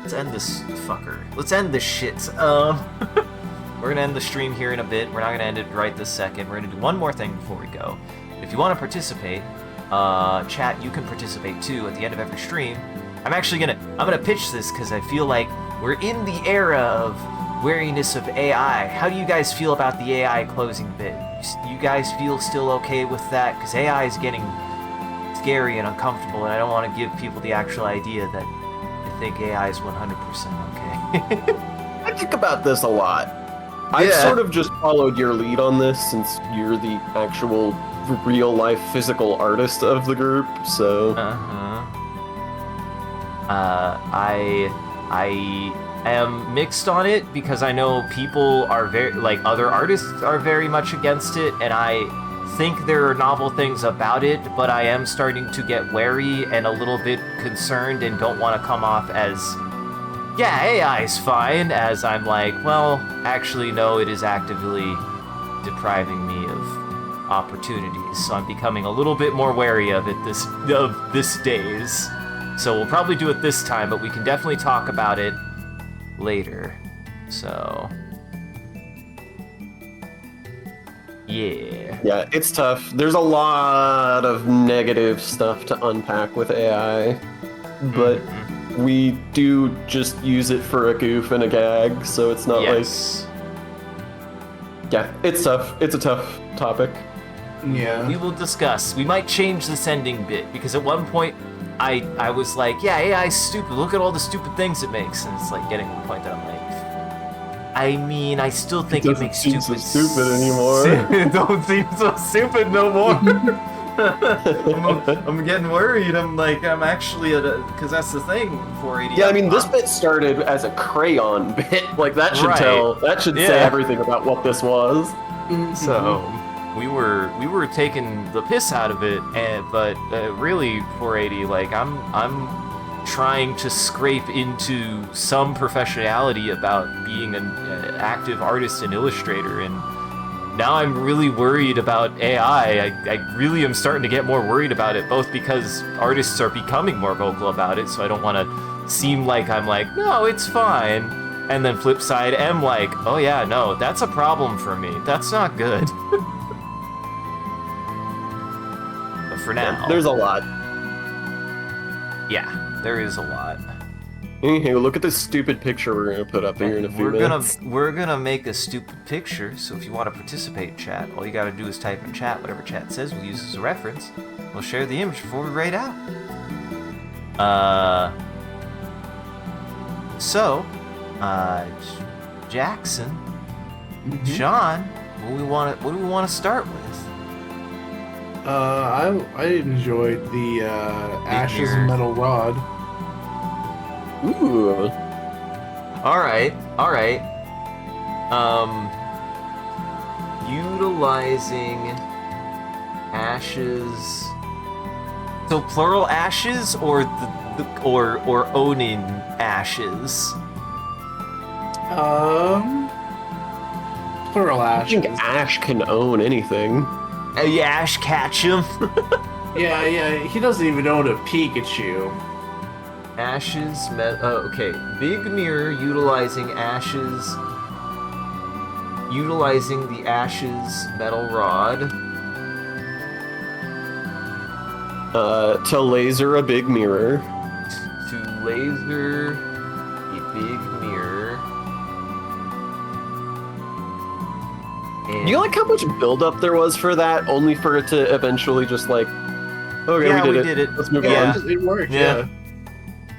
let's end this fucker. Let's end this shit. We're gonna end the stream here in a bit. We're not gonna end it right this second. We're gonna do one more thing before we go. If you want to participate, chat, you can participate too at the end of every stream. I'm gonna pitch this because I feel like we're in the era of wariness of AI. How do you guys feel about the AI closing bit? You guys feel still okay with that? Because AI is getting scary and uncomfortable, and I don't want to give people the actual idea that I think AI is 100% okay. I think about this a lot. I've sort of just followed your lead on this since you're the actual real-life physical artist of the group, so... I am mixed on it because I know people are other artists are very much against it, and I think there are novel things about it, but I am starting to get wary and a little bit concerned and don't want to come off as, yeah, AI is fine, as I'm like, well, actually, no, it is actively depriving me of opportunities, so I'm becoming a little bit more wary of it this days. So we'll probably do it this time, but we can definitely talk about it later. So Yeah. Yeah, it's tough. There's a lot of negative stuff to unpack with AI, but we do just use it for a goof and a gag, so it's not Yes. yeah, it's tough. It's a tough topic. Yeah. We will discuss. We might change the sending bit because at one point I was like, yeah, AI's stupid. Look at all the stupid things it makes, and it's like getting to the point that I'm like, I mean, I still think it makes seem stupid so stupid anymore. It don't seem so stupid no more. I'm getting worried. I'm like, I'm actually because that's the thing. 480. Yeah, I mean, this bit started as a crayon bit. Like that should Right. tell. That should say Yeah. everything about what this was. So we were taking the piss out of it, but really 480, like I'm trying to scrape into some professionality about being an active artist and illustrator, and now I'm really worried about AI. I really am starting to get more worried about it, both because artists are becoming more vocal about it, so I don't want to seem like I'm like, no, it's fine. And then flip side, I'm like, oh yeah, no, that's a problem for me. That's not good. But for now, There's a lot. yeah, there is a lot. Hey, look at this stupid picture we're gonna put up here in a few minutes. We're gonna make a stupid picture. So if you want to participate in chat, all you gotta do is type in chat whatever chat says. We'll use as a reference. We'll share the image before we rate out. So, Jackson, Sean, what do we want to start with? I enjoyed the Ashes Mirror. Metal Rod. Ooh. All right. Utilizing ashes. So plural ashes or or owning ashes. Plural I Ashes. think Ash can own anything. Yeah, Ash Ketchum. Yeah, he doesn't even own a Pikachu. Ashes. Okay. Big mirror utilizing ashes. Utilizing the ashes metal rod. To laser a big mirror. To laser a big mirror. And You like how much buildup there was for that, only for it to eventually just like, okay, Yeah, we did it. Let's move Yeah. on. It worked, Yeah. yeah.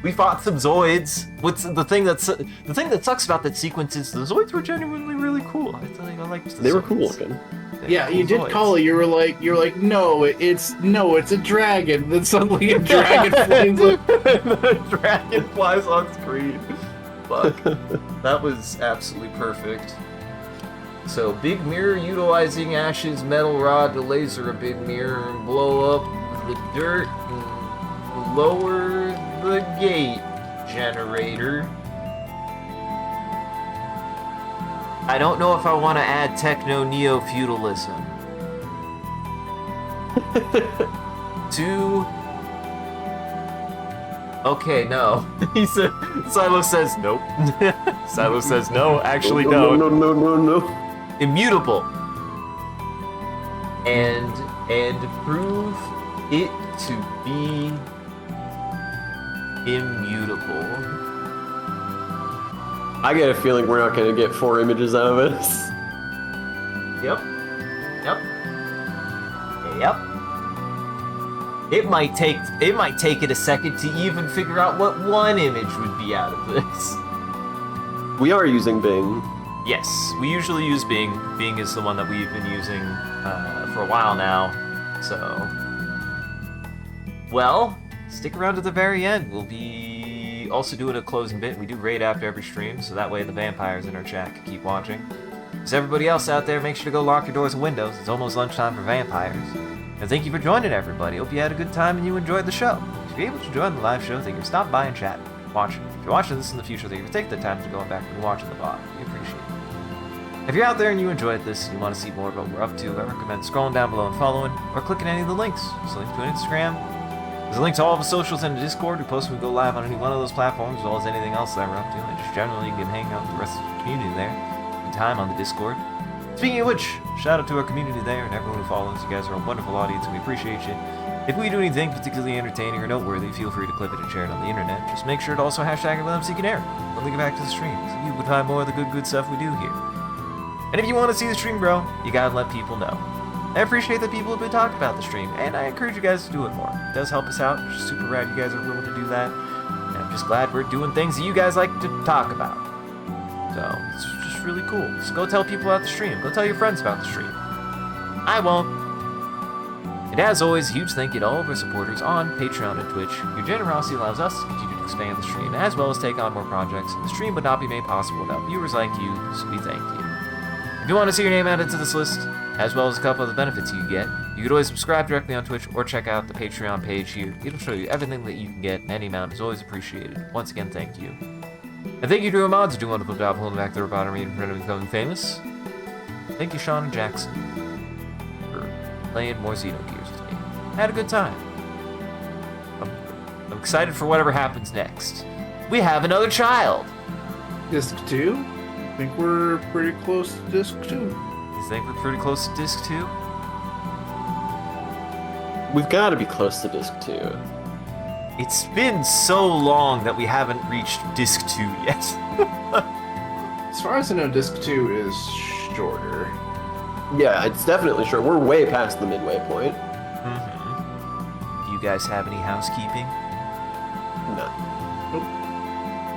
we fought some Zoids. What's the thing that sucks about that sequence is the Zoids were genuinely really cool. I liked the They were Zoids. cool looking. They're Yeah, cool you did Zoids. call it. You're like, no, it's a dragon. Then suddenly a dragon flames up. The dragon flies on screen. Fuck. That was absolutely perfect. So, big mirror utilizing Ash's metal rod to laser a big mirror and blow up the dirt and lower the gate generator. I don't know if I want to add techno neo-feudalism. to... Okay, no. He said, Silo says nope. Silo says no, actually no. No. Immutable. And prove it to be immutable. I get a feeling we're not gonna get 4 images out of this. Yep. It might take it a second to even figure out what one image would be out of this. We are using Bing. Yes, we usually use Bing. Bing is the one that we've been using for a while now. So, well, stick around to the very end. We'll be also doing a closing bit. We do raid after every stream, so that way the vampires in our chat can keep watching. So everybody else out there, make sure to go lock your doors and windows. It's almost lunchtime for vampires. And thank you for joining, everybody. Hope you had a good time and you enjoyed the show. If you're able to join the live show, thank you for stopping by and chat. Watching. If you're watching this in the future, thank you for taking the time to go back and watching the VOD. We appreciate it. If you're out there and you enjoyed this and you want to see more of what we're up to, I recommend scrolling down below and following, or clicking any of the links. There's a link to an Instagram. There's a link to all of the socials and a Discord. We post when we go live on any one of those platforms, as well as anything else that we're up to. And just generally, you can hang out with the rest of the community there. Good time on the Discord. Speaking of which, shout out to our community there and everyone who follows. You guys are a wonderful audience and we appreciate you. If we do anything particularly entertaining or noteworthy, feel free to clip it and share it on the internet. Just make sure to also hashtag it with MCCanary. We'll link it back to the stream so you can find more of the good stuff we do here. And if you want to see the stream grow, you gotta let people know. I appreciate that people have been talking about the stream, and I encourage you guys to do it more. It does help us out. It's just super rad you guys are willing to do that. And I'm just glad we're doing things that you guys like to talk about. So, it's just really cool. So go tell people about the stream. Go tell your friends about the stream. I won't. And as always, a huge thank you to all of our supporters on Patreon and Twitch. Your generosity allows us to continue to expand the stream, as well as take on more projects. The stream would not be made possible without viewers like you, so we thank you. If you want to see your name added to this list, as well as a couple of the benefits you get, you could always subscribe directly on Twitch or check out the Patreon page here. It'll show you everything that you can get, and any amount is always appreciated. Once again, thank you. And thank you to our mods who do a wonderful job holding back their bottom in front of becoming famous. Thank you, Sean and Jackson, for playing more Xenogears with me. I had a good time. I'm excited for whatever happens next. We have another child! Disc 2? I think we're pretty close to Disc 2. You think we're pretty close to Disc 2? We've got to be close to Disc 2. It's been so long that we haven't reached Disc 2 yet. As far as I know, Disc 2 is shorter. Yeah, it's definitely short. We're way past the midway point. Mm-hmm. Do you guys have any housekeeping? No.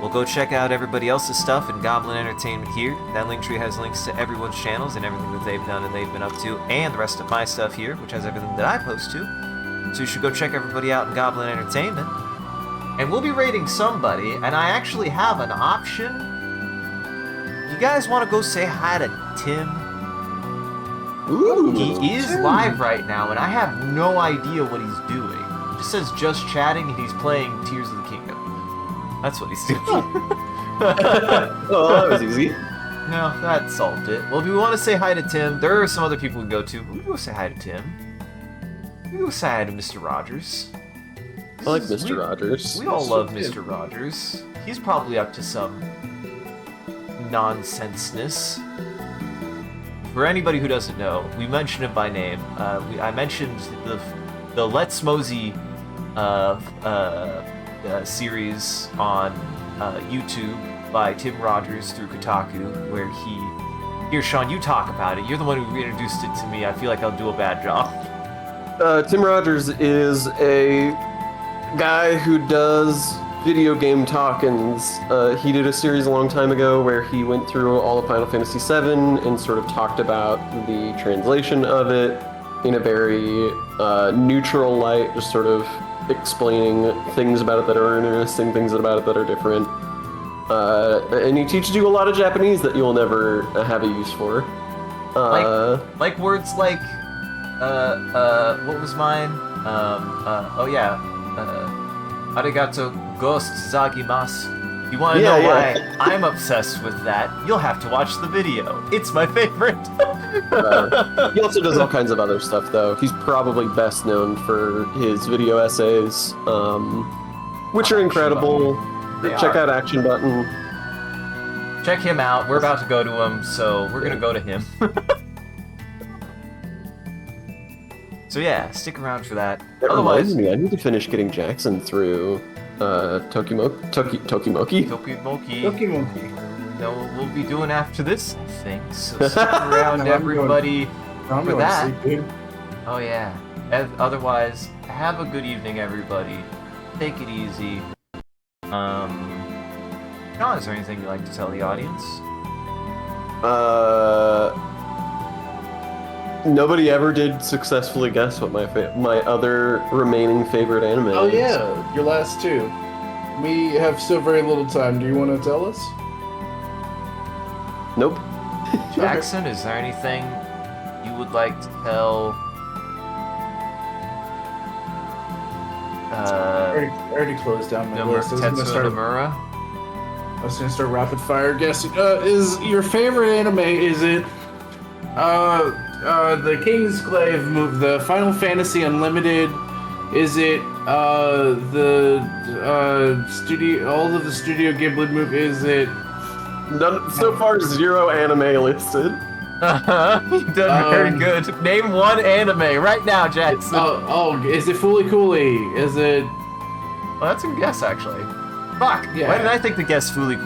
Well, go check out everybody else's stuff in Goblin Entertainment here. That link tree has links to everyone's channels and everything that they've done and they've been up to, and the rest of my stuff here, which has everything that I post to. So you should go check everybody out in Goblin Entertainment. And we'll be rating somebody, and I actually have an option. You guys want to go say hi to Tim? Ooh, He is live right now, and I have no idea what he's doing. It just says just chatting, and he's playing Tears of the Kingdom. That's what he's doing. Oh, that was easy. No, that solved it. Well, if we want to say hi to Tim, there are some other people we can go to. We can go say hi to Tim. We can go say hi to Mr. Rogers. I like Mr. Rogers. We all love Mr. Rogers. He's probably up to some nonsenseness. For anybody who doesn't know, we mentioned him by name. I mentioned the Let's Mosey series on YouTube by Tim Rogers through Kotaku, where Here, Sean, you talk about it. You're the one who introduced it to me. I feel like I'll do a bad job. Tim Rogers is a guy who does video game talk-ins. He did a series a long time ago where he went through all of Final Fantasy VII and sort of talked about the translation of it in a very neutral light, just sort of explaining things about it that are interesting, things about it that are different. And he teaches you a lot of Japanese that you'll never have a use for. Like words like, what was mine? Arigato gozaimasu. You want to know why I'm obsessed with that? You'll have to watch the video. It's my favorite. He also does all kinds of other stuff, though. He's probably best known for his video essays, which are incredible. Check out Action Button. Check him out. We're about to go to him, so we're going to go to him. So yeah, stick around for that. That reminds me, I need to finish getting Jackson through Tokimoki. No, we'll be doing after this, I think. So stick around, everybody, for that. Oh yeah. Otherwise, have a good evening, everybody. Take it easy. Sean, is there anything you'd like to tell the audience? Nobody ever did successfully guess what my other remaining favorite anime is. Oh yeah, your last two. We have so very little time. Do you want to tell us? Nope. Jackson, is there anything you would like to tell? I already closed down my list. I was gonna start rapid fire guessing. Is your favorite anime? Is it the King's Glaive movie, the Final Fantasy Unlimited? Is it the studio, all of the Studio Ghibli movies? Is it None, so far, zero anime listed. You've done very good. Name one anime right now, Jackson. Is it Fooly Cooly? Is it? Well, that's a guess, actually. Fuck. Yeah. Why did I think the guess Fooly